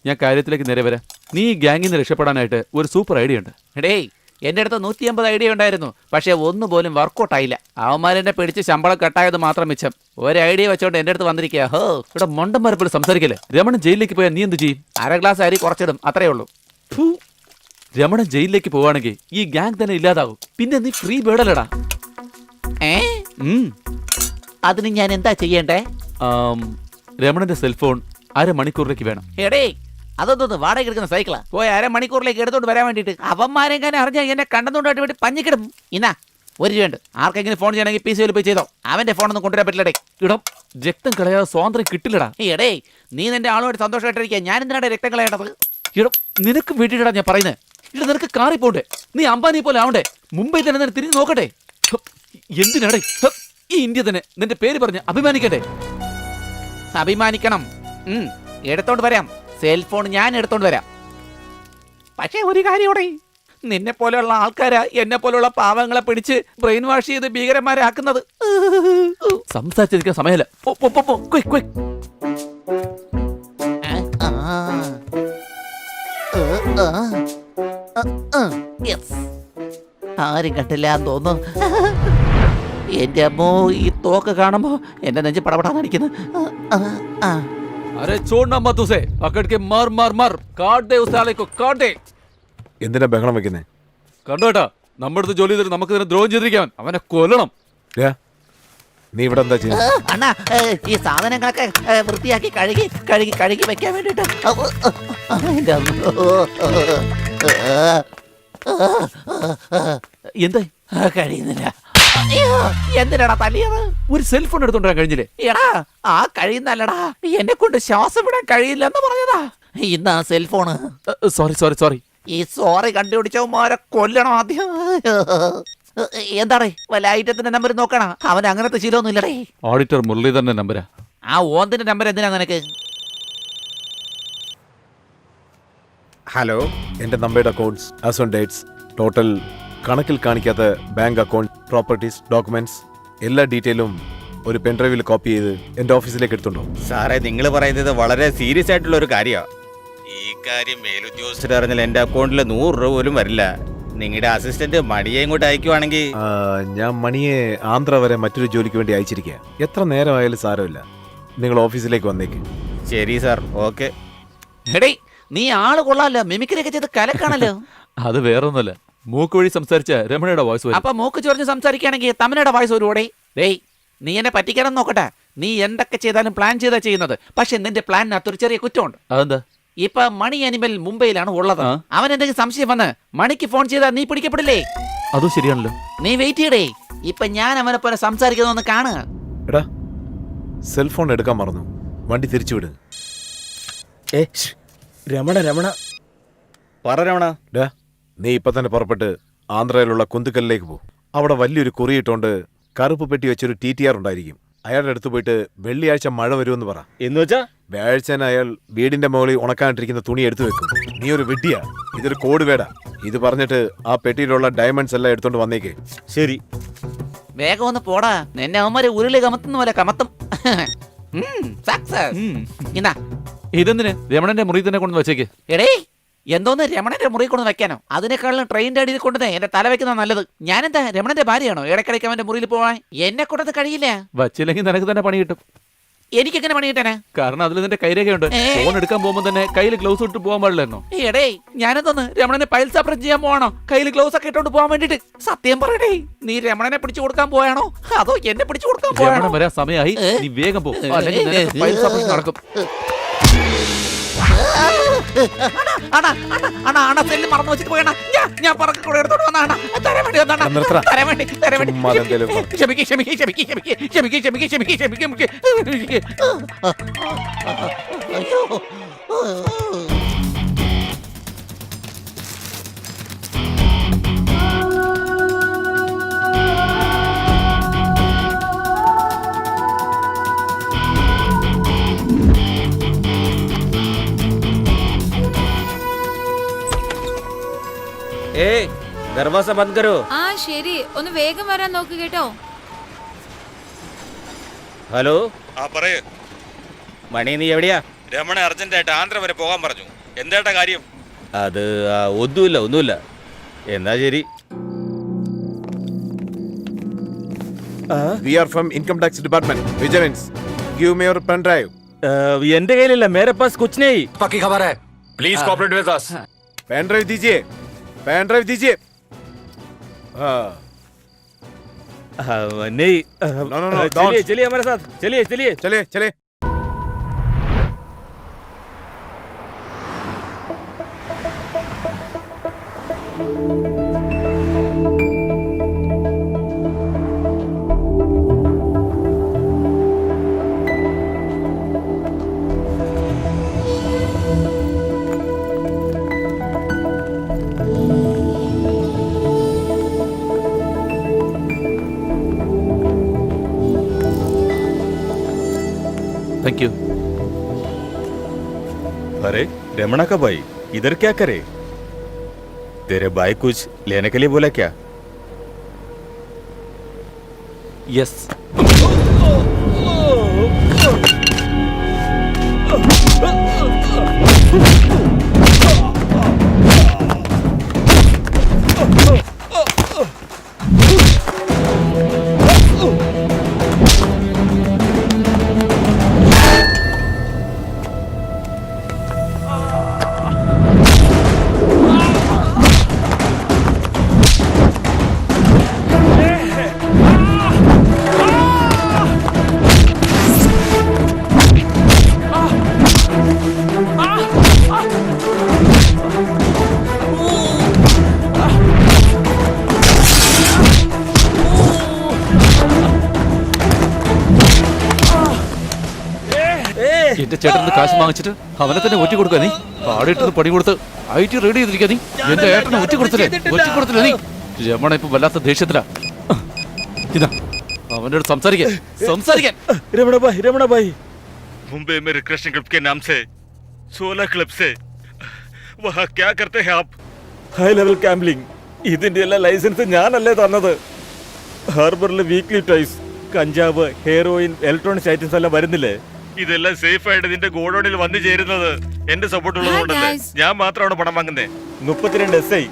ഞാൻ കാര്യത്തിലേക്ക് നേരെ വരാം. നീ ഈ ഗ്യാങ്ങിൽ നിന്ന് രക്ഷപ്പെടാനായിട്ട് ഒരു സൂപ്പർ ഐഡിയ ഉണ്ട്. എടേയ്, എൻ്റെ അടുത്ത് 150 ഐഡിയ ഉണ്ടായിരുന്നു. പക്ഷെ ഒന്നുപോലും വർക്കൗട്ട് ആയില്ല. അവന്മാരെന്നെ പിടിച്ച് ശമ്പളം കട്ടായത് മാത്രം മിച്ചം. ഒരു ഐഡിയ വെച്ചോണ്ട് എൻ്റെ അടുത്ത് വന്നിരിക്കുക. ഹോ, ഇവിടെ മണ്ടം മരപ്പോലും സംസാരിക്കല്ലേ. രമണൻ ജയിലിലേക്ക് പോയാൽ നീ എന്ത് ചെയ്യും? 1/2 ഗ്ലാസ് അരി കുറച്ചിടും, അത്രേ ഉള്ളൂ. ഫു, രമണൻ ജയിലിലേക്ക് പോവാണെങ്കിൽ ഈ ഗ്യാങ് തന്നെ ഇല്ലാതാവും. പിന്നെ നീ ഫ്രീ ബേർഡല്ലടാ. അതിന് ഞാൻ എന്താ ചെയ്യണ്ടേ? രമണന്റെ സെൽഫോൺ 1/2 മണിക്കൂറിലേക്ക് വേണം. എടേ, അതൊന്ന് വാടക എടുക്കുന്ന സൈക്കിളാ. പോയി 1/2 മണിക്കൂറിലേക്ക് എടുത്തോണ്ട് വരാൻ വേണ്ടിട്ട്. അവന്മാരെങ്ങനെ അറിഞ്ഞാൽ എന്നെ കണ്ടെന്നുകൊണ്ടായിട്ട് വേണ്ടി പഞ്ഞിക്കിടും. ഇന്നാ 1 രൂപ ഉണ്ട്. ആർക്കെങ്കിലും ഫോൺ ചെയ്യണമെങ്കിൽ PC പോയി ചെയ്തോ. അവന്റെ ഫോണൊന്നും കൊണ്ടുവരാൻ പറ്റില്ലടേ. ഇടം രക്തം കളയാതെ സ്വാതന്ത്ര്യം കിട്ടില്ലടാ. എടേ, നീ നിന്റെ ആളുമായിട്ട് സന്തോഷമായിട്ടിരിക്കുക. ഞാൻ എന്തിനാണ് രക്തം കളയേണ്ടത്? ഇടം നിനക്ക് വീട്ടിലിടാ ഞാൻ പറയുന്നത്. ഇവിടെ നിനക്ക് കാറി പോണ്ടേ? നീ അംബാനി പോലെ ആവണ്ടേ? മുംബൈ തന്നെ നിന്നെ തിരിഞ്ഞു നോക്കട്ടെ. എന്തിനാടേ ഈ ഇന്ത്യ തന്നെ നിന്റെ പേര് പറഞ്ഞ് അഭിമാനിക്കട്ടെ? അഭിമാനിക്കണം. എടുത്തോണ്ട് വരാം. സെൽഫോൺ ഞാൻ എടുത്തോണ്ട് വരാം. പക്ഷേ ഒരു കാര്യോടെ, നിന്നെ പോലെയുള്ള ആൾക്കാരാ എന്നെ പോലെയുള്ള പാവങ്ങളെ പിടിച്ച് ബ്രെയിൻ വാഷ് ചെയ്ത് ഭീകരന്മാരെ ആക്കുന്നത്. സംസാരിച്ചിരിക്കാൻ സമയമല്ല. ആരും കണ്ടില്ല എന്ന് തോന്നുന്നു. എന്റെ അമ്മോ, ഈ തോക്ക് കാണുമ്പോ എന്റെ നെഞ്ച് പടപടാന്ന് അടിക്കുന്നു. अरे छोड़ना मत उसे, पकड़ के मार मार मार, काट दे उस साले को, काट दे. എന്തിനാ ബഹളം വെക്കുന്നേ? കണ്ടോട്ടാ, നമ്മുടെ അടുത്ത് ജോലി ചെയ്തിട്ട് നമുക്ക് ഇതിനെ ദ്രോഹം ചെയ്തിരിക്കാൻ. അവനെ കൊല്ലണം. നീ ഇവിടെ എന്താ ചെയ്യുന്നത്? അണ്ണാ, ഈ സാധനങ്ങളൊക്കെ വൃത്തിയാക്കി കഴുകി കഴുകി കഴുകി വെക്കാൻ വേണ്ടിട്ട്. എന്താ കഴിയുന്നില്ല. എന്തിനാടാ തല്ലിയത്? ഒരു സെൽഫോൺ എടുത്തോണ്ടാ കഴിഞ്ഞില്ലേ? എടാ, ആ കഴിയുന്നല്ലടാ, എന്നെ കൊണ്ട് ശ്വാസം വിടാൻ കഴിയില്ലെന്ന് പറഞ്ഞതാ. ഇന്നാ സെൽഫോണ്. Sorry sorry sorry. ഈ സോറി കണ്ടുപിടിച്ചവന്മാരെ കൊല്ലണം ആദ്യം. എന്താടേ, വല്ല ഐറ്റത്തിന്റെ നമ്പർ നോക്കണ? അവൻ അങ്ങനത്തെ ശീലമൊന്നും ഇല്ലടേ. ഓഡിറ്റർ മുരളീധരന്റെ നമ്പരാ. ആ ഓന്തിന്റെ നമ്പർ എന്തിനാ നിനക്ക്? ഹലോ, എന്റെ നമ്പറുടെ accounts, as on dates, total കണക്കിൽ കാണിക്കാത്ത ബാങ്ക് അക്കൗണ്ട്, പ്രോപ്പർട്ടീസ്, ഡോക്യുമെന്റ്സ്, എല്ലാ ഡീറ്റെയിലും ഒരു പെൻഡ്രൈവിൽ കോപ്പി ചെയ്ത് എന്റെ ഓഫീസിലേക്ക് എടുത്തുണ്ടോ? സാറേ, നിങ്ങൾ പറയുന്നത് വളരെ സീരിയസ് ആയിട്ടുള്ള ഒരു കാര്യമാണ്. ഈ കാര്യം മേലുദ്യോഗസ്ഥർ അറിഞ്ഞാൽ എന്റെ അക്കൗണ്ടിൽ 100 രൂപ പോലും വരില്ല. നിങ്ങളുടെ അസിസ്റ്റന്റ് മണിയെ ഇങ്ങോട്ട് അയക്കുവാണെങ്കിൽ. ഞാൻ മണിയെ ആന്ധ്ര വരെ മറ്റൊരു ജോലിക്ക് വേണ്ടി അയച്ചിരിക്കുക. എത്ര നേരമായാലും സാരമില്ല, നിങ്ങൾ ഓഫീസിലേക്ക് വന്നേക്ക്. ശരി സാർ, ഓക്കെ. എടേ, നീ ആള് കൊള്ളാലോ, മിമിക്രിയൊക്കെ ചെയ്ത് കലക്കാണല്ലോ. അത് വേറൊന്നുമല്ല, മൂക്ക് വഴി സംസാരിച്ച രമണയുടെ വോയിസ് വരും. അപ്പൊ മൂക്ക് ചൊറിഞ്ഞ് സംസാരിക്കുകയാണെങ്കിൽ തമിഴയുടെ വോയിസ് ഒരുകൂടെ. ഡേയ്, നീ എന്നെ പറ്റിക്കണം നോക്കട്ടെ. നീ എന്തൊക്കെ ചെയ്താലും പ്ലാൻ ചെയ്താ ചെയ്യുന്നത്. പക്ഷെ നിന്റെ പ്ലാനിനകത്തൊരു ചെറിയ കുറ്റമുണ്ട്. അതെന്താ? ഇപ്പൊ മണി അനിമൽ മുംബൈയിലാണ് ഉള്ളത്. അവൻ എന്തെങ്കിലും സംശയം വന്ന് മണിക്ക് ഫോൺ ചെയ്താൽ നീ പിടിക്കപ്പെടില്ലേ? അതും ശരിയാണല്ലോ. നീ വെയിറ്റ് ചെയ്യടേ. ഇപ്പൊ ഞാൻ അവനെ പോലെ സംസാരിക്കുന്നൊന്ന് കാണുക. എടാ, സെൽഫോൺ എടുക്കാൻ മറന്നു, വണ്ടി തിരിച്ചുവിട്. രമണ രമണ പറ രമണ. നീ ഇപ്പൊ തന്നെ പുറപ്പെട്ട് ആന്ധ്രയിലുള്ള കുന്തുക്കലിലേക്ക് പോ. അവിടെ വലിയൊരു കുറിയിട്ടോണ്ട് കറുപ്പ് പെട്ടി വെച്ചൊരു TTR ഉണ്ടായിരിക്കും. അയാളുടെ അടുത്ത് പോയിട്ട് വെള്ളിയാഴ്ച മഴ വരുമെന്ന് പറ. എന്ന് വെച്ചാ വ്യാഴ്ചന് അയാൾ വീടിന്റെ മുകളിൽ ഉണക്കാണ്ടിരിക്കുന്ന തുണി എടുത്തു വെക്കും. നീ ഒരു വിഡ്ഢിയാ, ഇതൊരു കോഡ് വേടാ. ഇത് പറഞ്ഞിട്ട് ആ പെട്ടിയിലുള്ള ഡയമണ്ട്സ് എല്ലാം എടുത്തോണ്ട് വന്നേക്ക്. ശരി, വേഗം ഒന്ന് പോടാ. നിന്നെ അവന്മാരെ ഉരുളി കമത്തുന്ന പോലെ കമത്തും. ഇന്നാ ഇതെന്തിന് രമണന്റെ മുറി തന്നെ കൊണ്ടു വെച്ചേക്ക്. എടേ, എന്തോന്ന് രമണന്റെ മുറി കൊണ്ട് വെക്കാനോ? അതിനേക്കാളും ട്രെയിനിന്റെ അടിയിൽ കൊണ്ടുവന്നേ എന്റെ തല വെക്കുന്ന നല്ലത്. ഞാനെന്താ രമണന്റെ ഭാര്യയാണോ? ഇടയ്ക്കിടയ്ക്ക് അവന്റെ മുറിയിൽ പോവാൻ എന്നെ കൊണ്ടത് കഴിയില്ല. വച്ചില്ലെങ്കിൽ നിനക്ക് തന്നെ പണി കിട്ടും. എനിക്കെങ്ങനെ പണി കിട്ടാനാ? കാരണം അതിൽ നിന്റെ കൈരേഖയുണ്ട്. ഫോൺ എടുക്കാൻ പോകുമ്പോ തന്നെ കയ്യിൽ ഗ്ലൗസ് ഇട്ട് പോകാൻ പാടില്ലായിരുന്നോ? എടേ, ഞാനെന്തോന്ന് രമണനെ പൈൽസ് ഓപ്പറേറ്റ് ചെയ്യാൻ പോവാണോ? കയ്യിൽ ഗ്ലൗസ് ഒക്കെ ഇട്ടോണ്ട് പോകാൻ വേണ്ടിട്ട്? സത്യം പറയടേ, നീ രമണനെ പിടിച്ചു കൊടുക്കാൻ പോയാണോ അതോ എന്നെ പിടിച്ചു കൊടുക്കാൻ പോയാണോ? രമണൻ വരാൻ സമയമായി, നീ വേഗം പോ, അല്ലെങ്കിൽ നിനക്ക് പൈൽസ് ഓപ്പറേഷൻ നടക്കും. ഞാൻ പറക്കി കൂടെ എടുത്തോണ്ട് വന്നാണ് തരാൻ വേണ്ടി വന്നാണ് നിർത്തടാ. തരാൻ വേണ്ടി ചുമ്മാ എന്തേലും പറ. ക്ഷമിക്ക്. അയ്യോ ഏയ് ദർവാസ ബന്ദ് കരോ. ആ ശരി, ഒന്ന് വേഗം വരാൻ നോക്ക് കേട്ടോ. ഹലോ ആ പറയൂ. മണി, നീ എവിടെയാ? രമണ അർജന്റായിട്ട് ആന്ധ്ര വരെ പോകാൻ പറഞ്ഞു. എന്താ കാര്യം? അത് ഒന്നുമില്ല. എന്നാ ശരി. We are from Income Tax Department. Vigilance. Give me your pen drive. എന്റെ കയ്യിലില്ല. മേരെ പാസ് കുച്ച് നെയ്. पक्की खबर है please cooperate with us Pen drive दीजिए. Pen drive दीजिए. हाँ. नहीं. No, don't. चलिए हमारे साथ. चलिए. चले. Thank you. अरे रमणा का भाई इधर क्या करे? तेरे भाई कुछ लेने के लिए बोला क्या? यस। എന്റെ ചേട്ടന് കാശ് വാങ്ങിച്ചിട്ട് അവനെ തന്നെ ഒറ്റ കൊടുക്കുക നീ. പാടിയിട്ടത് പണി കൊടുത്ത് ഐ.ടി. റെഡി ചെയ്തിരിക്കുക നീ. എന്റെ ഏട്ടനെ ഒറ്റ കൊടുത്തില്ലേ നീ. രമണ ഇപ്പൊ വല്ലാത്ത ദേഷ്യത്തിലാ. ഇതാ അവന്റെ അടുത്ത് സംസാരിക്കാൻ. रमणा भाई मुंबई में रिक्रेशन क्लब के नाम से 16 क्लब से वहाँ क्या करते हैं आप? High level gambling. ഇതിന്റെ എല്ലാ ലൈസൻസ് ഞാനല്ലേ തന്നത്. ഹാർബറിലെ വീക്ക്ലി ടൈസ്, കഞ്ചാവ്, ഹെയറോയിൻ, ഇലക്ട്രോണിക്സ് ഐറ്റംസ് എല്ലാം വരുന്നില്ലേ? ഇതെല്ലാം സേഫ് ആയിട്ട് നിന്റെ ഗോഡൌണിൽ വന്നു ചേരുന്നത് എന്റെ സപ്പോർട്ട് ഉള്ളതുകൊണ്ടല്ലേ. ഞാൻ മാത്രമാണ് പണം വാങ്ങുന്നത്. 32 SI,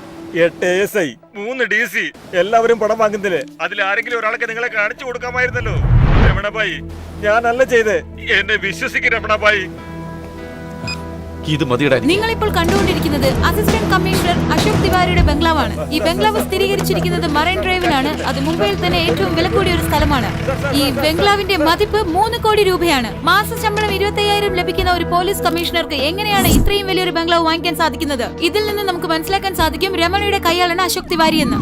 8 ASI, 3 DC എല്ലാവരും പണം വാങ്ങുന്നില്ലേ? അതിൽ ആരെങ്കിലും ഒരാൾക്ക് നിങ്ങളെ കാണിച്ചു കൊടുക്കാമായിരുന്നല്ലോ. രമണഭായി, ഞാനല്ല ചെയ്തേ. എന്നെ വിശ്വസിക്കും രമണഭായി. ഇത് മതിയടാ. നിങ്ങൾ ഇപ്പോൾ കണ്ടുകൊണ്ടിരിക്കുന്നത് അസിസ്റ്റന്റ് കമ്മീഷണർ അശോക് തിവാരിയുടെ ബംഗ്ലാവാണ്. ഈ ബംഗ്ലാവ് സ്ഥിരീകരിച്ചിരിക്കുന്നത് മറൈൻ ഡ്രൈവിലാണ്. അത് മുംബൈയിൽ തന്നെ ഏറ്റവും വില കൂടിയ ഒരു സ്ഥലമാണ്. ഈ ബംഗ്ലാവിന്റെ മതിപ്പ് 3 കോടി രൂപയാണ്. മാസ ശമ്പളം 25,000 ലഭിക്കുന്ന ഒരു പോലീസ് കമ്മീഷണർക്ക് എങ്ങനെയാണ് ഇത്രയും വലിയൊരു ബംഗ്ലാവ് വാങ്ങിക്കാൻ സാധിക്കുന്നത്? ഇതിൽ നിന്ന് നമുക്ക് മനസ്സിലാക്കാൻ സാധിക്കും രമണയുടെ കൈയാളാണ് അശോക് തിവാരി എന്ന്.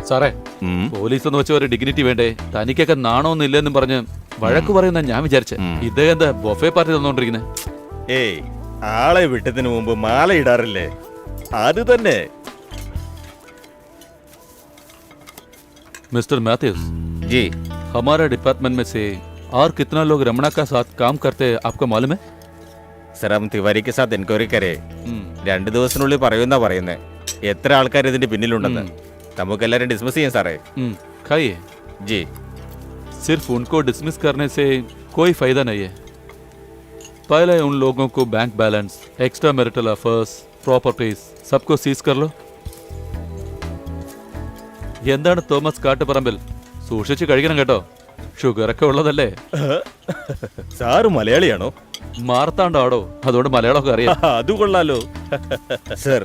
സാറേ, പോലീസ് എന്ന് വെച്ച ഒരു ഡിഗ്നിറ്റി വേണ്ടേ? തനിക്കൊക്കെ നാണമൊന്നും ഇല്ലെന്നും പറഞ്ഞ് വഴക്ക് പറയുന്ന ഞാൻ വിചാരിച്ചേ. ഇദ്ദേഹം എന്താ ബൊഫേ പാർട്ടി തന്നോണ്ടിരിക്കുന്നത്? ഏയ്, ആളെ വിട്ടതിന് മുമ്പ് മാല ഇടാറില്ലേ? അത് തന്നെ. मिस्टर मैथ्यूज जी हमारा डिपार्टमेंट में से और कितना लोग रमणा का साथ काम करते हैं आपको मालूम है? സർ, हम तिवारी के साथ എൻക്വയറി करे. 2 ദിവസത്തിനുള്ളിൽ പറയുമെന്നാ പറയുന്നത്. എത്ര ആൾക്കാർ ഇതിന്റെ പിന്നിലുണ്ടെന്ന് നമുക്കെല്ലാരും ഡിസ്മിസ് ചെയ്യാം സാറേ. खाइए जी. सिर्फ उनको डिसमिस करने से कोई फायदा नहीं है. पहले उन लोगों को bank balance, extra marital affairs, properties सबको सीज कर लो. എന്താണ് തോമസ് കാട്ടുപറമ്പിൽ, സൂക്ഷിച്ച് കഴിക്കണം കേട്ടോ. ഷുഗർ ഒക്കെ ഉള്ളതല്ലേ. സാറ് മലയാളിയാണോ? മാർത്താണ്ടാടോ, അതുകൊണ്ട് മലയാളമൊക്കെ അറിയാം. അത് കൊള്ളാലോ. Sir,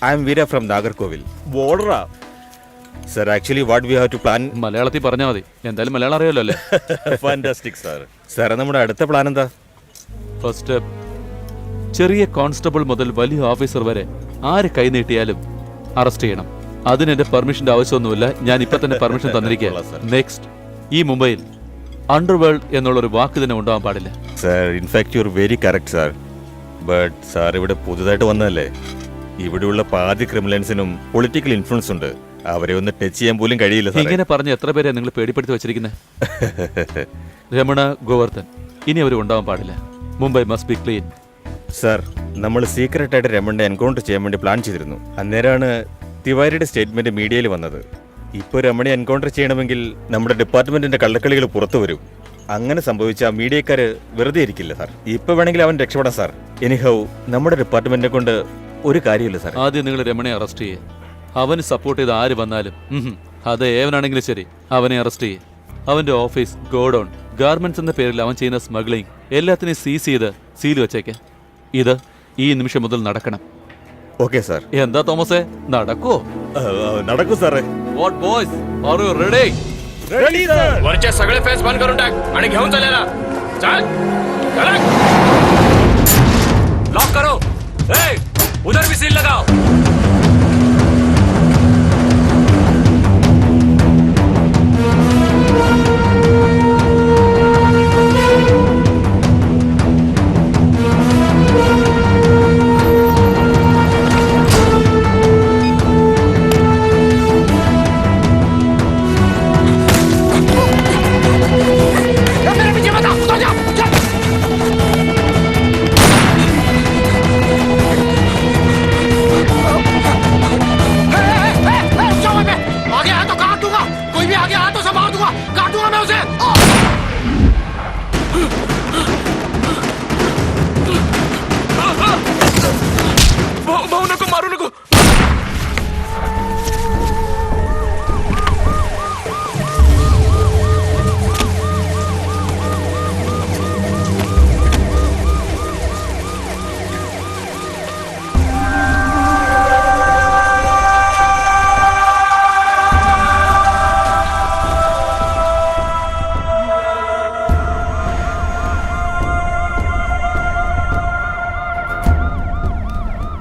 I am Veera from Nagercoil. ബോർഡറാ. Sir actually what we have to plan മലയാളത്തിൽ പറഞ്ഞാൽ മതി, എന്തായാലും മലയാളം അറിയാലോ അല്ലേ? Fantastic sir. സാർ നമ്മുടെ അടുത്ത പ്ലാൻ എന്താ? ഫസ്റ്റ് ചെറിയ കോൺസ്റ്റബിൾ മുതൽ വലിയ ഓഫീസർ വരെ ആര് കൈ നീട്ടിയാലും അറസ്റ്റ് ചെയ്യണം. അതിന് എന്റെ പെർമിഷന്റെ ആവശ്യമൊന്നുമില്ല, ഞാൻ ഇപ്പൊ തന്നെ പെർമിഷൻ തന്നിരിക്കുക. നെക്സ്റ്റ്, ഈ മുംബൈയിൽ അണ്ടർവേൾഡ് എന്നുള്ള ഒരു വാക്ക് തന്നെ ഉണ്ടാവാൻ പാടില്ല. Sir in fact you are very correct sir. But sir ഇവിടെ പുതുതായിട്ട് വന്നതല്ലേ, ഇവിടെയുള്ള പാതി ക്രിമിനൽസിനും പൊളിറ്റിക്കൽ ഇൻഫ്ലുവൻസ് ഉണ്ട്. അവരെ ഒന്ന് ടച്ച് ചെയ്യാൻ പോലും കഴിയില്ല സാർ. ഇങ്ങനെ പറഞ്ഞ എത്ര പേരെ നിങ്ങൾ പേടിപ്പെടുത്തി വെച്ചിരിക്കുന്നത്? രമണ, ഗോവർദ്ധൻ, ഇനി അവർ ഉണ്ടാവാൻ പാടില്ല. Mumbai must be clean. Sir നമ്മൾ സീക്രട്ടായിട്ട് രമണനെ എൻകൗണ്ടർ ചെയ്യാൻ വേണ്ടി പ്ലാൻ ചെയ്തിരുന്നു. അന്നേരമാണ് തിവാരിയുടെ സ്റ്റേറ്റ്മെന്റ് മീഡിയയിൽ വന്നത്. ഇപ്പോൾ രമണയെ എൻകൗണ്ടർ ചെയ്യണമെങ്കിൽ നമ്മുടെ ഡിപ്പാർട്ട്മെന്റിന്റെ കള്ളക്കളികൾ പുറത്തു വരും. അങ്ങനെ സംഭവിച്ച മീഡിയക്കാര് വെറുതെ ഇരിക്കില്ല സാർ. ഇപ്പൊ വേണമെങ്കിൽ അവൻ രക്ഷപ്പെടാം സാർ. എനിഹൗ നമ്മുടെ ഡിപ്പാർട്ട്മെന്റിനെ കൊണ്ട് ഒരു കാര്യമില്ല സാർ. ആദ്യം നിങ്ങൾ രമണയെ അറസ്റ്റ് ചെയ്യേ. അവന് സപ്പോർട്ട് ചെയ്ത് ആര് വന്നാലും, അത് ഏവനാണെങ്കിലും ശരി, അവനെ അറസ്റ്റ് ചെയ്യേ. അവന്റെ ഓഫീസ്, ഗോഡൌൺ, ഗാർമെന്റ്സ് എന്ന പേരിൽ അവൻ ചെയ്യുന്ന സ്മഗ്ലിംഗ് എല്ലാത്തിനെയും സീസ് ചെയ്ത് സീൽ വെച്ചേക്കെ. ഇത് ഈ നിമിഷം മുതൽ നടക്കണം. Okay sir. എന്താ തോമസേ, നടക്കോ? നടക്കൂ സാറേ. What boys, are you ready? Ready sir. वरचे सगळे फेस बंद करून टाक आणि घेऊन चाललेला. चल चल, लॉक करो. ए, उधर भी सील लगाओ. भाऊ नको मारू नको.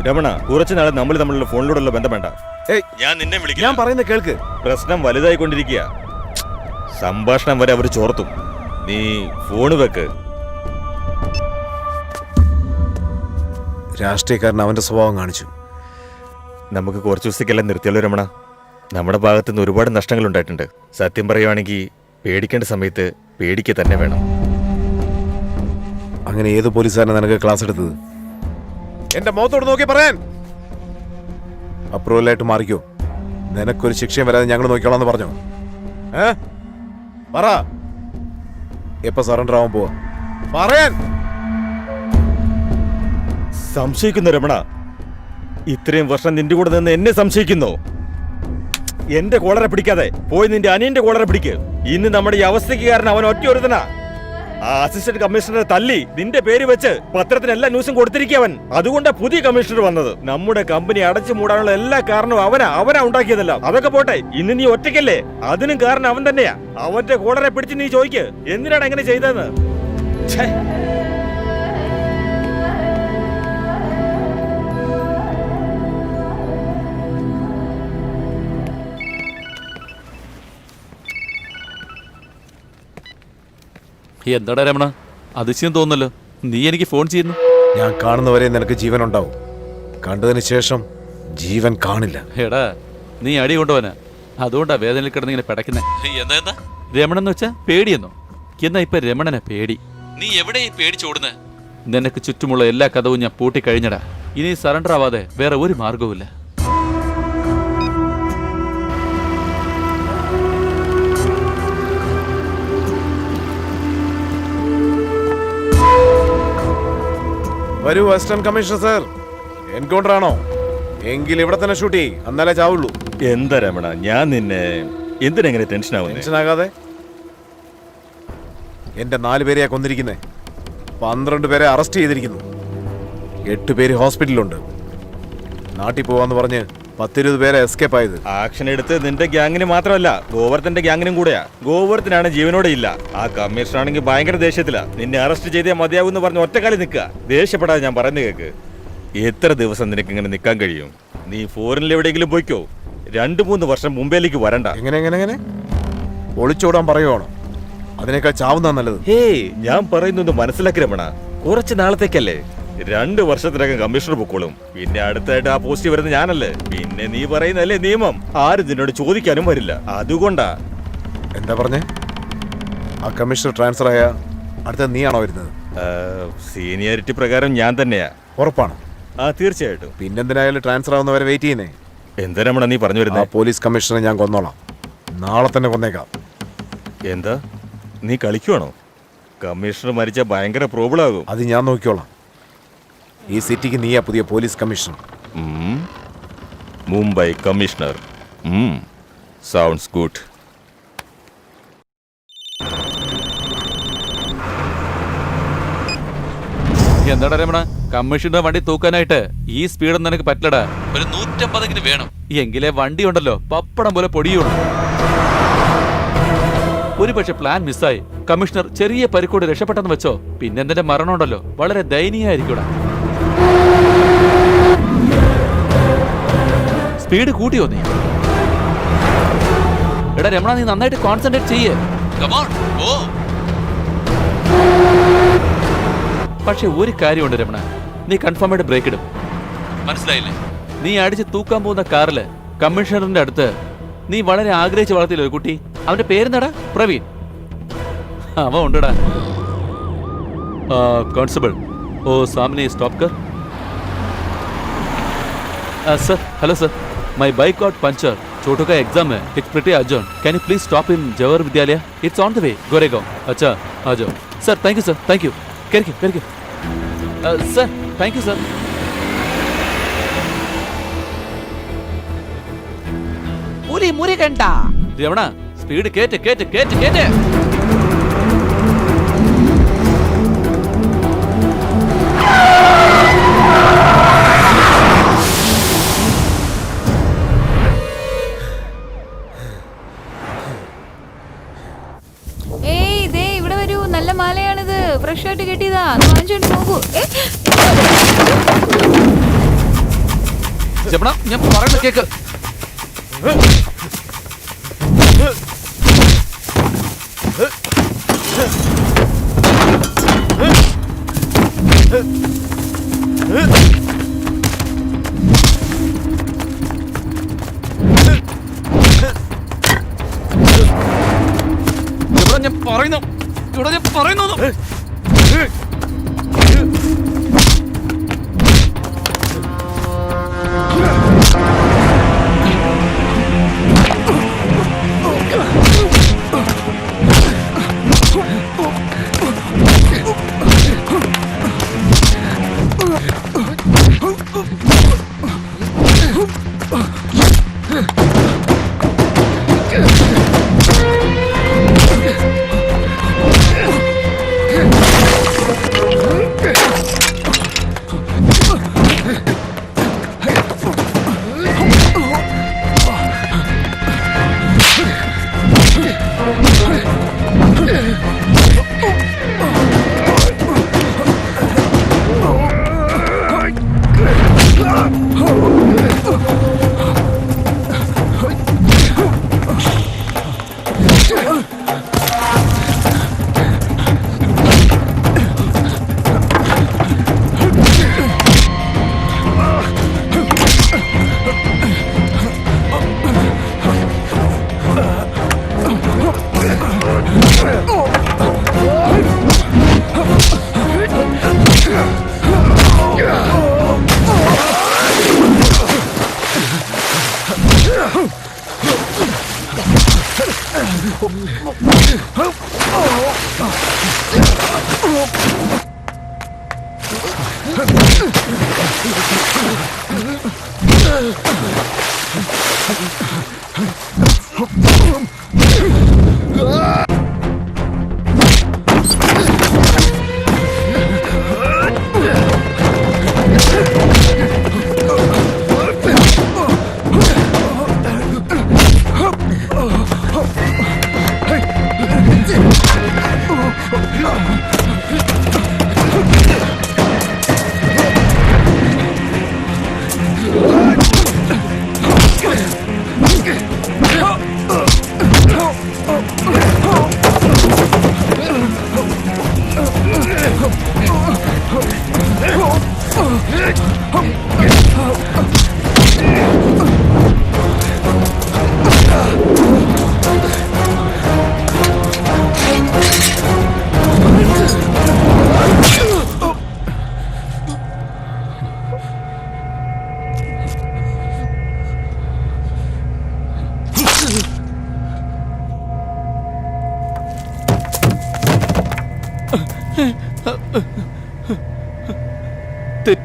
രമണ, കുറച്ചു നാളെ നമ്മൾ തമ്മിലുള്ള ഫോണിലൂടെയുള്ള ബന്ധം വേണ്ട. ഞാൻ നിന്നെ വിളിക്കാം. ഞാൻ പറയുന്നത് കേൾക്ക്. പ്രശ്നം വലുതായിക്കൊണ്ടിരിക്കുക. സംഭാഷണം വരെ അവർ ചോർത്തും. നീ ഫോണ് വെക്ക്. രാഷ്ട്രീയക്കാരൻ അവന്റെ സ്വഭാവം കാണിച്ചു. നമുക്ക് കുറച്ച് ദിവസത്തേക്കെല്ലാം നിർത്തിയല്ലോ രമണ. നമ്മുടെ ഭാഗത്തു നിന്ന് ഒരുപാട് നഷ്ടങ്ങൾ ഉണ്ടായിട്ടുണ്ട്. സത്യം പറയുവാണെങ്കിൽ പേടിക്കേണ്ട സമയത്ത് പേടിക്കുക തന്നെ വേണം. അങ്ങനെ ഏത് പോലീസുകാരനെ നിനക്ക് ക്ലാസ് എടുത്തത്? എന്റെ മുഖത്തോട് നോക്കി പറയാൻ. അപ്രൂവലായിട്ട് മാറിക്കോ. നിനക്കൊരു ശിക്ഷയും വരാതെ ഞങ്ങൾ നോക്കിക്കോളാന്ന് പറഞ്ഞോ? പറ, എപ്പോ സറണ്ടർ ആവാൻ പോവാ? പറയാൻ. സംശയിക്കുന്നു രമണ. ഇത്രയും വർഷം നിന്റെ കൂടെ നിന്ന് എന്നെ സംശയിക്കുന്നു. എന്റെ കോളറെ പിടിക്കാതെ പോയി നിന്റെ അനിയന്റെ കോളറെ പിടിക്ക്. ഇന്ന് നമ്മുടെ ഈ അവസ്ഥയ്ക്ക് കാരണം അവൻ ഒറ്റ ഒരുത്തനാ. ആ അസിസ്റ്റന്റ് കമ്മീഷണറെ തല്ലി നിന്റെ പേര് വെച്ച് പത്രത്തിന് എല്ലാ ന്യൂസും കൊടുത്തിരിക്കവൻ. അതുകൊണ്ടാ പുതിയ കമ്മീഷണർ വന്നത്. നമ്മുടെ കമ്പനി അടച്ചു മൂടാനുള്ള എല്ലാ കാരണവും അവനാ ഉണ്ടാക്കിയതല്ല. അതൊക്കെ പോട്ടെ, ഇന്ന് നീ ഒറ്റയ്ക്കല്ലേ, അതിനും കാരണം അവൻ തന്നെയാ. അവന്റെ കോളറെ പിടിച്ച് നീ ചോദിക്ക്, എന്തിനാണ് എങ്ങനെ ചെയ്തതെന്ന്. എന്താടാ രമണ, അതിശയം തോന്നുന്നല്ലോ. നീ എനിക്ക് ഫോൺ ചെയ്യുന്നു. ഞാൻ കാണുന്നവരെ നിനക്ക് ജീവൻ ഉണ്ടാവും, കണ്ടതിന് ശേഷം ജീവൻ കാണില്ല. എടാ, നീ അടി കൊണ്ടുപോനാ, അതുകൊണ്ടാ വേദനയിൽ കിടന്നിങ്ങനെ പിടയ്ക്കുന്നേ. എന്താ രമണൻ എന്ന് വെച്ചാ പേടിയെന്നോ? എന്നാ ഇപ്പൊ രമണനെ പേടി. നീ എവിടെയായി പേടിച്ചോടുന്നേ? നിനക്ക് ചുറ്റുമുള്ള എല്ലാ കഥവും ഞാൻ പൂട്ടിക്കഴിഞ്ഞടാ. ഇനി സറണ്ടർ ആവാതെ വേറെ ഒരു മാർഗവുമില്ല. വരൂ വെസ്റ്റേൺ കമ്മീഷണർ സാർ. എൻകൗണ്ടർ ആണോ? എങ്കിൽ ഇവിടെ തന്നെ ഷൂട്ട് ചെയ്യ്, എന്നാലേ ചാവുള്ളൂ. എന്താ രമണ, ഞാൻ നിന്നെ എന്തിനെങ്ങനെ ടെൻഷനാകാതെ. എന്റെ 4 പേരെയാ കൊന്നിരിക്കുന്നേ. 12 പേരെ അറസ്റ്റ് ചെയ്തിരിക്കുന്നു. 8 പേര് ഹോസ്പിറ്റലിലുണ്ട്. നാട്ടിൽ പോവാന്ന് പറഞ്ഞ് 10-20 പേരെ എസ്കേപ്പ് ആയത്. ആക്ഷൻ എടുത്ത് നിന്റെ ഗ്യാങ്ങിന് മാത്രമല്ല ഗോവർദ്ധന്റെ ഗ്യാങ്ങിനും കൂടെയാ. ഗോവർദ്ധനാണ് ജീവനോടെ ഇല്ല. ആ കമ്മീഷണർ ആണെങ്കിൽ ഭയങ്കര ദേഷ്യത്തിലാ. നിന്നെ അറസ്റ്റ് ചെയ്തേ മതിയാവും എന്ന് പറഞ്ഞ് ഒറ്റക്കാലി നിൽക്കുക. ദേഷ്യപ്പെടാതെ ഞാൻ പറയുന്നത് കേക്ക്. എത്ര ദിവസം നിനക്ക് ഇങ്ങനെ നിൽക്കാൻ കഴിയും? നീ ഫോറിനിൽ എവിടെയെങ്കിലും പോയിക്കോ. 2-3 വർഷം മുംബൈയിലേക്ക് വരണ്ട. എങ്ങനെ ഒളിച്ചോടാൻ പറയുവാണോ? അതിനേക്കാൾ ചാവുന്ന നല്ലത്. ഹേയ്, ഞാൻ പറയുന്നത് മനസ്സിലാക്കി രമണ. കുറച്ച് നാളത്തേക്കല്ലേ, 2 വർഷത്തിനകം കമ്മീഷണർ പൊക്കോളും. പിന്നെ അടുത്തായിട്ട് ആ പോസ്റ്റ് വരുന്ന ഞാനല്ലേ. പിന്നെ നീ പറയുന്നല്ലേ നിയമം. ആരും നിന്നോട് ചോദിക്കാനും വരില്ല. അതുകൊണ്ടാ. എന്താ പറഞ്ഞേ? ആ കമ്മീഷണർ ട്രാൻസ്ഫർ ആയ അടുത്ത നീയാണോ വരുന്നത്? സീനിയോറിറ്റി പ്രകാരം ഞാൻ തന്നെയാ. ഉറപ്പാണോ? ആ, തീർച്ചയായിട്ടും. പിന്നെന്തിനായാലും ട്രാൻസ്ഫർ ആവുന്നവരെ വെയിറ്റ് ചെയ്യുന്നേ. എന്താ രമണ നീ പറഞ്ഞു ആ വരുന്നത്? പോലീസ് കമ്മീഷണറെ ഞാൻ കൊന്നോളാം. നാളെ തന്നെ കൊന്നേക്കാം. എന്താ നീ കളിക്കുവാണോ? കമ്മീഷണർ മരിച്ച ഭയങ്കര പ്രോബ്ലം ആകും. അത് ഞാൻ നോക്കിക്കോളാം. ഈ സിറ്റിക്ക് നീയാ പുതിയ police commissioner. Mumbai commissioner. Sounds good. എന്താടാ രമണ, കമ്മീഷന്റെ വണ്ടി തൂക്കാനായിട്ട് ഈ സ്പീഡൊന്നും നിനക്ക് പറ്റില്ലടാ. ഒരു 150 വേണം. എങ്കിലേ വണ്ടി ഉണ്ടല്ലോ പപ്പടം പോലെ പൊടിയുള്ളൂ. ഒരു പക്ഷെ പ്ലാൻ മിസ്സായി കമ്മീഷണർ ചെറിയ പരിക്കോട് രക്ഷപ്പെട്ടെന്ന് വെച്ചോ, പിന്നെ എന്തിന്റെ മരണം ഉണ്ടല്ലോ വളരെ ദയനീയായിരിക്കൂടാ. സ്പീഡ് കൂട്ടിയോ നീ? എടാ രമണ, നീ നന്നായിട്ട് കോൺസെൻട്രേറ്റ് ചെയ്യേ. പക്ഷെ ഒരു കാര്യമുണ്ട് രമണ, നീ കൺഫേമായിട്ട് ബ്രേക്ക് ഇടും. മനസ്സിലായില്ലേ? നീ അടിച്ച് തൂക്കാൻ പോകുന്ന കാറില് കമ്മീഷണറിന്റെ അടുത്ത് നീ വളരെ ആഗ്രഹിച്ച് വളർത്തിയില്ല ഒരു കുട്ടി. അവന്റെ പേരെന്താടാ? പ്രവീൺ. അവ ഉണ്ടടാ. കോൺസ്റ്റബിൾ, ഓ സാമനെ സ്റ്റോപ്പ് കർ. Sir, hello sir, my bike got puncture. छोटू का एग्जाम है, it's pretty urgent. Can you please stop in Jawahar विद्यालय? It's on the way, Goregaon. अच्छा, आ जाओ. Sir, thank you sir, thank you. करके. Sir, thank you sir. मुरी घंटा Ramana, speed കേറ്റ്. ഏയ് ദേ ഇവിടെ വരൂ, നല്ല മാലയാണിത്, ഫ്രഷ് ആയിട്ട് കിട്ടിയതാ, വാങ്ങിച്ചോണ്ട് പോകൂ. രമണ, ഞാൻ പറയുന്നത് കേക്ക്. ഇവിടെ ഞാൻ പറയുന്നു.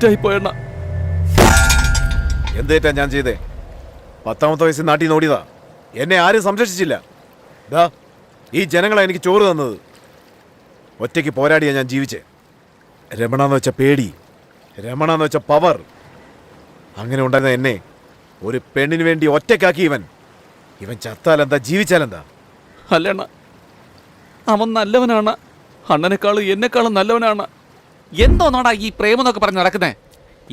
തെറ്റായി പോയണ്ണ. എന്തേറ്റാ ഞാൻ ചെയ്തേ? 10ാമത്തെ വയസ്സിൽ നാട്ടിൽ നിന്ന് ഓടിയതാ. എന്നെ ആരും സംരക്ഷിച്ചില്ല. ദാ ഈ ജനങ്ങളാ എനിക്ക് ചോറ് തന്നത്. ഒറ്റയ്ക്ക് പോരാടിയാ ഞാൻ ജീവിച്ചേ. രമണ എന്ന് വെച്ച പേടി, രമണ എന്ന് വെച്ച പവർ, അങ്ങനെ ഉണ്ടായിരുന്ന എന്നെ ഒരു പെണ്ണിന് വേണ്ടി ഒറ്റയ്ക്കാക്കി ഇവൻ. ഇവൻ ചത്താലെന്താ, ജീവിച്ചാലെന്താ? അല്ലണ്ണ, അവൻ നല്ലവനാണ്. അണ്ണനെക്കാളും എന്നെക്കാളും നല്ലവനാണ്. എന്തോന്നാടാ ഈ പ്രേമം എന്നൊക്കെ പറഞ്ഞ് നടക്കുന്നേ?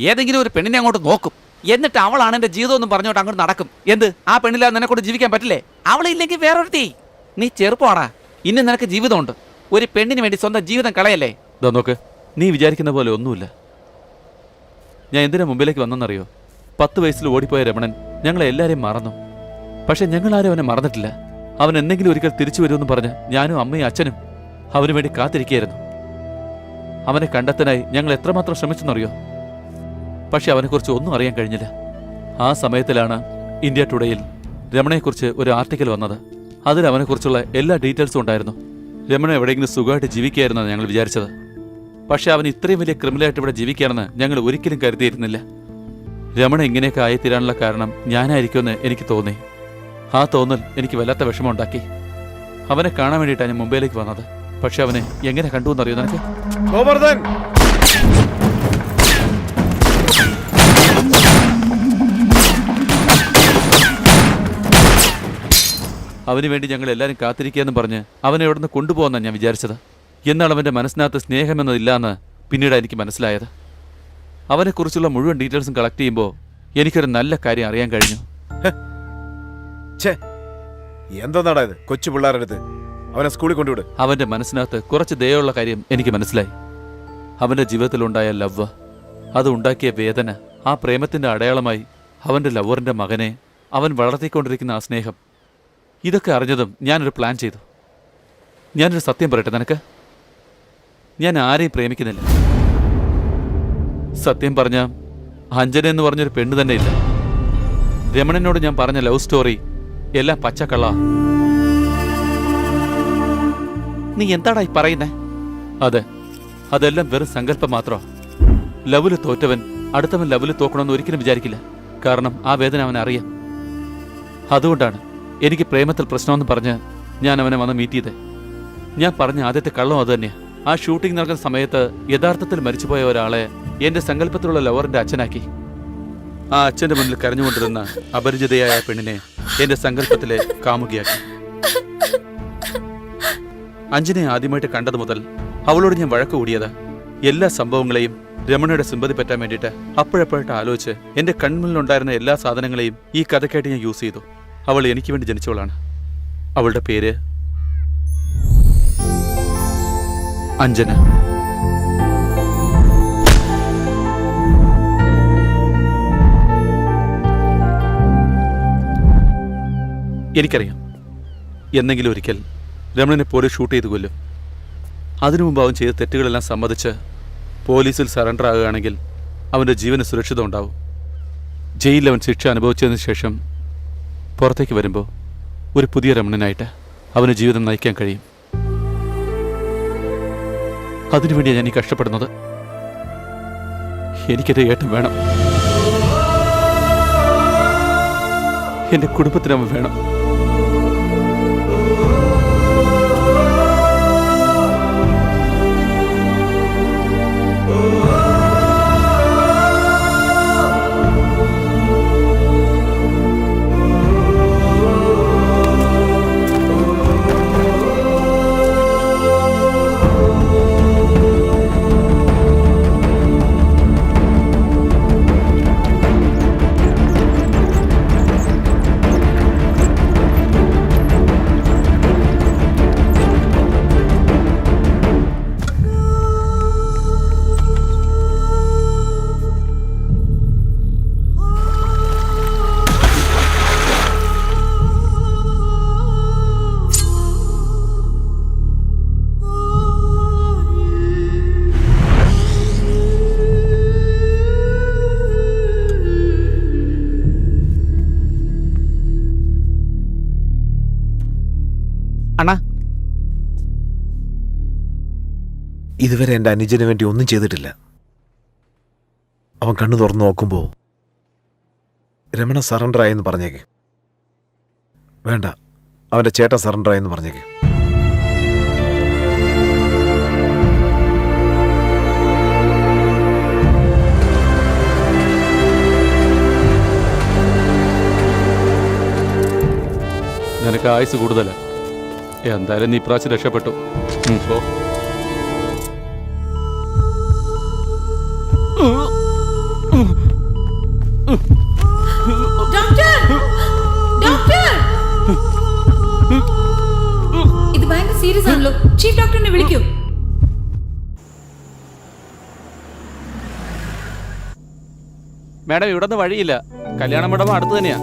ഏതെങ്കിലും ഒരു പെണ്ണിനെ അങ്ങോട്ട് നോക്കും, എന്നിട്ട് അവളാണ് എന്റെ ജീവിതം എന്നും പറഞ്ഞോട്ട് അങ്ങോട്ട് നടക്കും. എന്ത്, ആ പെണ്ണില്ലാതെ നിന്നെ കൊണ്ട് ജീവിക്കാൻ പറ്റില്ലേ? അവളില്ലെങ്കിൽ വേറൊരുത്തി. നീ ചെറുപ്പമാടാ, ഇനി നിനക്ക് ജീവിതമുണ്ട്. ഒരു പെണ്ണിന് വേണ്ടി സ്വന്തം ജീവിതം കളയല്ലേ? ഇതാ നോക്ക്, നീ വിചാരിക്കുന്ന പോലെ ഒന്നുമില്ല. ഞാൻ എന്തിനാ മുമ്പിലേക്ക് വന്നെന്നറിയോ? 10 വയസ്സിൽ ഓടിപ്പോയ രമണൻ ഞങ്ങളെ എല്ലാവരെയും മറന്നു. പക്ഷെ ഞങ്ങളാരും അവനെ മറന്നിട്ടില്ല. അവൻ എന്തെങ്കിലും ഒരിക്കൽ തിരിച്ചു വരുമെന്ന് പറഞ്ഞ് ഞാനും അമ്മയും അച്ഛനും അവന് വേണ്ടി കാത്തിരിക്കുകയായിരുന്നു. അവനെ കണ്ടെത്താനായി ഞങ്ങൾ എത്രമാത്രം ശ്രമിച്ചെന്നറിയോ? പക്ഷെ അവനെക്കുറിച്ച് ഒന്നും അറിയാൻ കഴിഞ്ഞില്ല. ആ സമയത്തിലാണ് ഇന്ത്യ ടുഡേയിൽ രമണയെക്കുറിച്ച് ഒരു ആർട്ടിക്കൽ വന്നത്. അതിൽ അവനെക്കുറിച്ചുള്ള എല്ലാ ഡീറ്റെയിൽസും ഉണ്ടായിരുന്നു. രമണ എവിടെയെങ്കിലും സുഖമായിട്ട് ജീവിക്കുകയായിരുന്നാണ് ഞങ്ങൾ വിചാരിച്ചത്. പക്ഷെ അവൻ ഇത്രയും വലിയ ക്രിമിനലായിട്ട് ഇവിടെ ജീവിക്കുകയാണെന്ന് ഞങ്ങൾ ഒരിക്കലും കരുതിയിരുന്നില്ല. രമണ ഇങ്ങനെയൊക്കെ ആയിത്തീരാനുള്ള കാരണം ഞാനായിരിക്കുമെന്ന് എനിക്ക് തോന്നി. ആ തോന്നൽ എനിക്ക് വല്ലാത്ത വിഷമമുണ്ടാക്കി. അവനെ കാണാൻ വേണ്ടിയിട്ടാണ് ഞാൻ മുംബൈയിലേക്ക് വന്നത്. പക്ഷെ അവനെ എങ്ങനെ കണ്ടു എന്നറിയോ നിനക്ക്? ഗോവർദ്ധൻ, അവന് വേണ്ടി ഞങ്ങൾ എല്ലാവരും കാത്തിരിക്കുകയെന്ന് പറഞ്ഞ് അവനെ ഇവിടെ നിന്ന് കൊണ്ടുപോകാമെന്നാണ് ഞാൻ വിചാരിച്ചത്. എന്നാൽ അവൻ്റെ മനസ്സിനകത്ത് സ്നേഹമെന്നതില്ലാന്ന് പിന്നീടാണ് എനിക്ക് മനസ്സിലായത്. അവനെക്കുറിച്ചുള്ള മുഴുവൻ ഡീറ്റെയിൽസും കളക്ട് ചെയ്യുമ്പോൾ എനിക്കൊരു നല്ല കാര്യം അറിയാൻ കഴിഞ്ഞു. എന്താ ഇത്? കൊച്ചു പിള്ളേരെടുത്ത് അവനെ സ്കൂളിൽ കൊണ്ടുവിട്. അവൻ്റെ മനസ്സിനകത്ത് കുറച്ച് ദയുള്ള കാര്യം എനിക്ക് മനസ്സിലായി. അവൻ്റെ ജീവിതത്തിലുണ്ടായ ലവ്, അത് ഉണ്ടാക്കിയ വേദന, ആ പ്രേമത്തിൻ്റെ അടയാളമായി അവൻ്റെ ലവറിൻ്റെ മകനെ അവൻ വളർത്തിക്കൊണ്ടിരിക്കുന്ന ആ സ്നേഹം, ഇതൊക്കെ അറിഞ്ഞതും ഞാനൊരു പ്ലാൻ ചെയ്തു. ഞാനൊരു സത്യം പറയട്ടെ നിനക്ക്, ഞാൻ ആരെയും പ്രേമിക്കുന്നില്ല. സത്യം പറഞ്ഞ അഞ്ജന എന്ന് പറഞ്ഞൊരു പെണ്ണ് തന്നെ ഇല്ല. രമണനോട് ഞാൻ പറഞ്ഞ ലവ് സ്റ്റോറി എല്ലാം പച്ചക്കള്ള. നീ എന്താടാ ഈ പറയുന്നേ? അതെ, അതെല്ലാം വെറും സങ്കല്പം മാത്രമാ. ലവില് തോറ്റവൻ അടുത്തവൻ ലവില് തോക്കണമെന്ന് ഒരിക്കലും വിചാരിക്കില്ല. കാരണം ആ വേദന അവനെ അറിയാം. അതുകൊണ്ടാണ് എനിക്ക് പ്രേമത്തിൽ പ്രശ്നമെന്ന് പറഞ്ഞ് ഞാൻ അവനെ വന്ന് മീറ്റ് ചെയ്തേ. ഞാൻ പറഞ്ഞ ആദ്യത്തെ കള്ളം അതുതന്നെയാ. ആ ഷൂട്ടിംഗ് നടക്കുന്ന സമയത്ത് യഥാർത്ഥത്തിൽ മരിച്ചുപോയ ഒരാളെ എന്റെ സങ്കല്പത്തിലുള്ള ലവറിന്റെ അച്ഛനാക്കി. ആ അച്ഛന്റെ മുന്നിൽ കരഞ്ഞുകൊണ്ടിരുന്ന അപരിചിതയായ പെണ്ണിനെ എന്റെ സങ്കല്പത്തിലെ കാമുകിയാക്കി. അഞ്ജനെ ആദ്യമായിട്ട് കണ്ടത് മുതൽ അവളോട് ഞാൻ വഴക്ക് കൂടിയത് എല്ലാ സംഭവങ്ങളെയും രമണയുടെ സിമ്പതി പറ്റാൻ വേണ്ടിയിട്ട് അപ്പോഴപ്പോഴായിട്ട് ആലോചിച്ച് എന്റെ കൺമുന്നിലുണ്ടായിരുന്ന എല്ലാ സാധനങ്ങളെയും ഈ കഥയ്ക്കായിട്ട് ഞാൻ യൂസ് ചെയ്തു. അവൾ എനിക്ക് വേണ്ടി ജനിച്ചവളാണ്. അവളുടെ പേര് അഞ്ജന. എനിക്കറിയാം, എന്നെങ്കിലും ഒരിക്കൽ രമണനെ പോലെ ഷൂട്ട് ചെയ്ത് കൊല്ലും. അതിനു മുമ്പ് അവൻ ചെയ്ത തെറ്റുകളെല്ലാം സമ്മതിച്ച് പോലീസിൽ സറണ്ടർ ആകുകയാണെങ്കിൽ അവൻ്റെ ജീവന് സുരക്ഷിതം ഉണ്ടാവും. ജയിലിൽ അവൻ ശിക്ഷ അനുഭവിച്ചതിന് ശേഷം പുറത്തേക്ക് വരുമ്പോൾ ഒരു പുതിയ രമണനായിട്ട് അവന് ജീവിതം നയിക്കാൻ കഴിയും. അതിനുവേണ്ടിയാണ് ഞാൻ ഈ കഷ്ടപ്പെടുന്നത്. എനിക്കെൻ്റെ ഏട്ടൻ വേണം. എൻ്റെ കുടുംബത്തിന് അവൻ വേണം. അണ്ണാ, ഇതുവരെ എൻ്റെ അനുജന് വേണ്ടി ഒന്നും ചെയ്തിട്ടില്ല. അവൻ കണ്ണു തുറന്നു നോക്കുമ്പോൾ രമണ സറണ്ടർ ആയെന്ന് പറഞ്ഞേക്ക്. വേണ്ട, അവന്റെ ചേട്ടൻ സറണ്ടർ ആയെന്ന് പറഞ്ഞേക്ക്. നിനക്ക് ആയുസ് കൂടുതലാ. എന്തായാലും നീ ഇപ്രാവശ്യം രക്ഷപ്പെട്ടു. പോ. ഡോക്ടർ ഡോക്ടർ ഇത് ഭയങ്കര സീരിയസ് ആണല്ലോ. ചീഫ് ഡോക്ടറിനെ വിളിക്കൂ. മാഡം, ഇവിടെ നിന്ന് വഴിയില്ല. കല്യാണ മണ്ഡപം അടുത്ത് തന്നെയാ.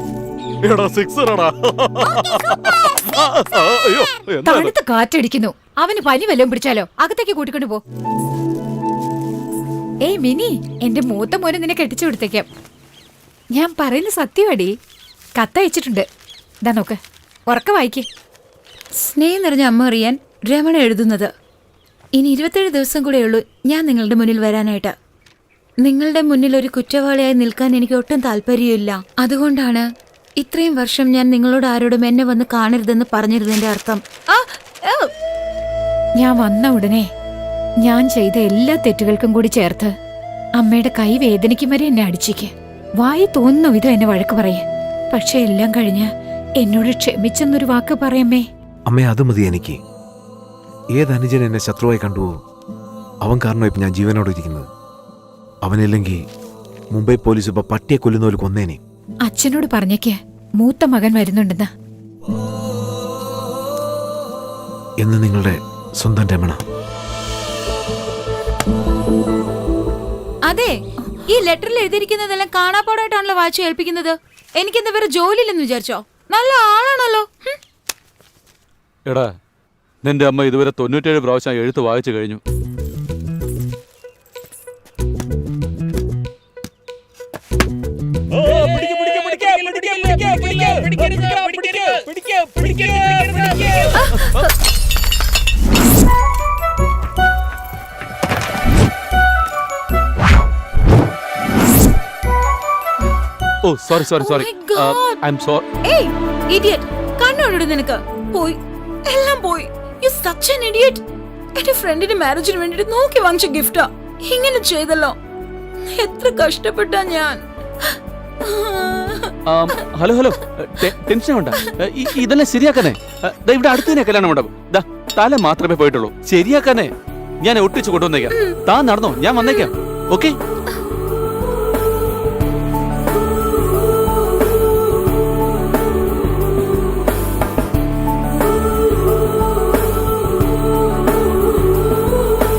തണുത്ത കാറ്റടിക്കുന്നു. അവന് പനി വല്ലതും പിടിച്ചാലോ? അകത്തേക്ക് കൂട്ടിക്കൊണ്ട് പോ. ഏയ് മിനി, എന്റെ മൂത്ത മോനെ നിന്നെ കെട്ടിച്ചു കൊടുത്തേക്കാം. ഞാൻ പറയുന്ന സത്യമാടി. കത്തയച്ചിട്ടുണ്ട്. ഇതാ നോക്ക്, ഉറക്ക വായിക്കേ. സ്നേഹം നിറഞ്ഞ അമ്മ അറിയാൻ രമണ എഴുതുന്നത്. ഇനി 27 ദിവസം കൂടെ ഉള്ളൂ ഞാൻ നിങ്ങളുടെ മുന്നിൽ വരാനായിട്ട്. നിങ്ങളുടെ മുന്നിൽ ഒരു കുറ്റവാളിയായി നിൽക്കാൻ എനിക്ക് ഒട്ടും താല്പര്യമില്ല. അതുകൊണ്ടാണ് ഇത്രയും വർഷം ഞാൻ നിങ്ങളോട് ആരോടും എന്നെ വന്ന് കാണരുതെന്ന് പറഞ്ഞിരുന്നതിന്റെ അർത്ഥം. ഞാൻ വന്ന ഉടനെ ഞാൻ ചെയ്ത എല്ലാ തെറ്റുകൾക്കും കൂടി ചേർത്ത് അമ്മയുടെ കൈ വേദനിക്കും വരെ എന്നെ അടിച്ചേക്ക്. വായി തോന്നുന്ന വിധം എന്നെ വഴക്ക് പറയേ. പക്ഷെ എല്ലാം കഴിഞ്ഞ് എന്നോട് ക്ഷമിച്ചെന്നൊരു വാക്ക് പറയമ്മേ. അമ്മേ, അത് മതി എനിക്ക്. ഏത് അനുജൻ എന്നെ ശത്രുവായി കണ്ടുവോ അവൻ കാരണം ഇപ്പം ഞാൻ ജീവനോടെ ഇരിക്കുന്നത്. അവനില്ലെങ്കിൽ മുംബൈ പോലീസ് ഇപ്പൊ പട്ടിയെ കൊല്ലുന്ന പോലെ കൊന്നേനെ. അച്ഛനോട് പറഞ്ഞേക്ക് മൂത്ത മകൻ വരുന്നുണ്ടെന്ന്. എന്ന് നിങ്ങളുടെ സ്വന്തം രമണ. അതെ, ഈ ലെറ്ററിൽ എഴുതിയിരിക്കുന്നതെല്ലാം കാണാപ്പാടായിട്ടാണല്ലോ വായിച്ചു ഏൽപ്പിക്കുന്നത്. എനിക്കെന്താ വേറെ ജോലിയില്ലെന്ന് വിചാരിച്ചോ? നല്ല ആളാണല്ലോ. എടാ, നിന്റെ അമ്മ ഇതുവരെ 97 പ്രാവശ്യം എഴുത്ത് വായിച്ചു കഴിഞ്ഞു. Oh sorry sorry sorry, I am sorry. Hey idiot, കണ്ണോട് നിനക്ക് പോയി, എല്ലാം പോയി. You such an idiot. എന്റെ ഫ്രണ്ടിന്റെ മാരേജിന് വേണ്ടിട്ട് നോക്കി വാങ്ങിച്ച ഗിഫ്റ്റാ ഇങ്ങനെ ചെയ്തല്ലോ. എത്ര കഷ്ടപ്പെട്ടാ ഞാൻ. ഹലോ ഹലോ, ടെൻഷൻ വേണ്ട. ഇതെല്ലാം ശരിയാക്കാനേ. ഇവിടെ അടുത്ത് തന്നെ കല്യാണം മണ്ഡപം. തല മാത്രമേ പോയിട്ടുള്ളൂ. ശരിയാക്കാനേ ഞാൻ ഒട്ടിച്ചു കൊണ്ടുവന്നേക്കാം. താൻ നടന്നോ, ഞാൻ വന്നേക്കാം. ഓക്കെ.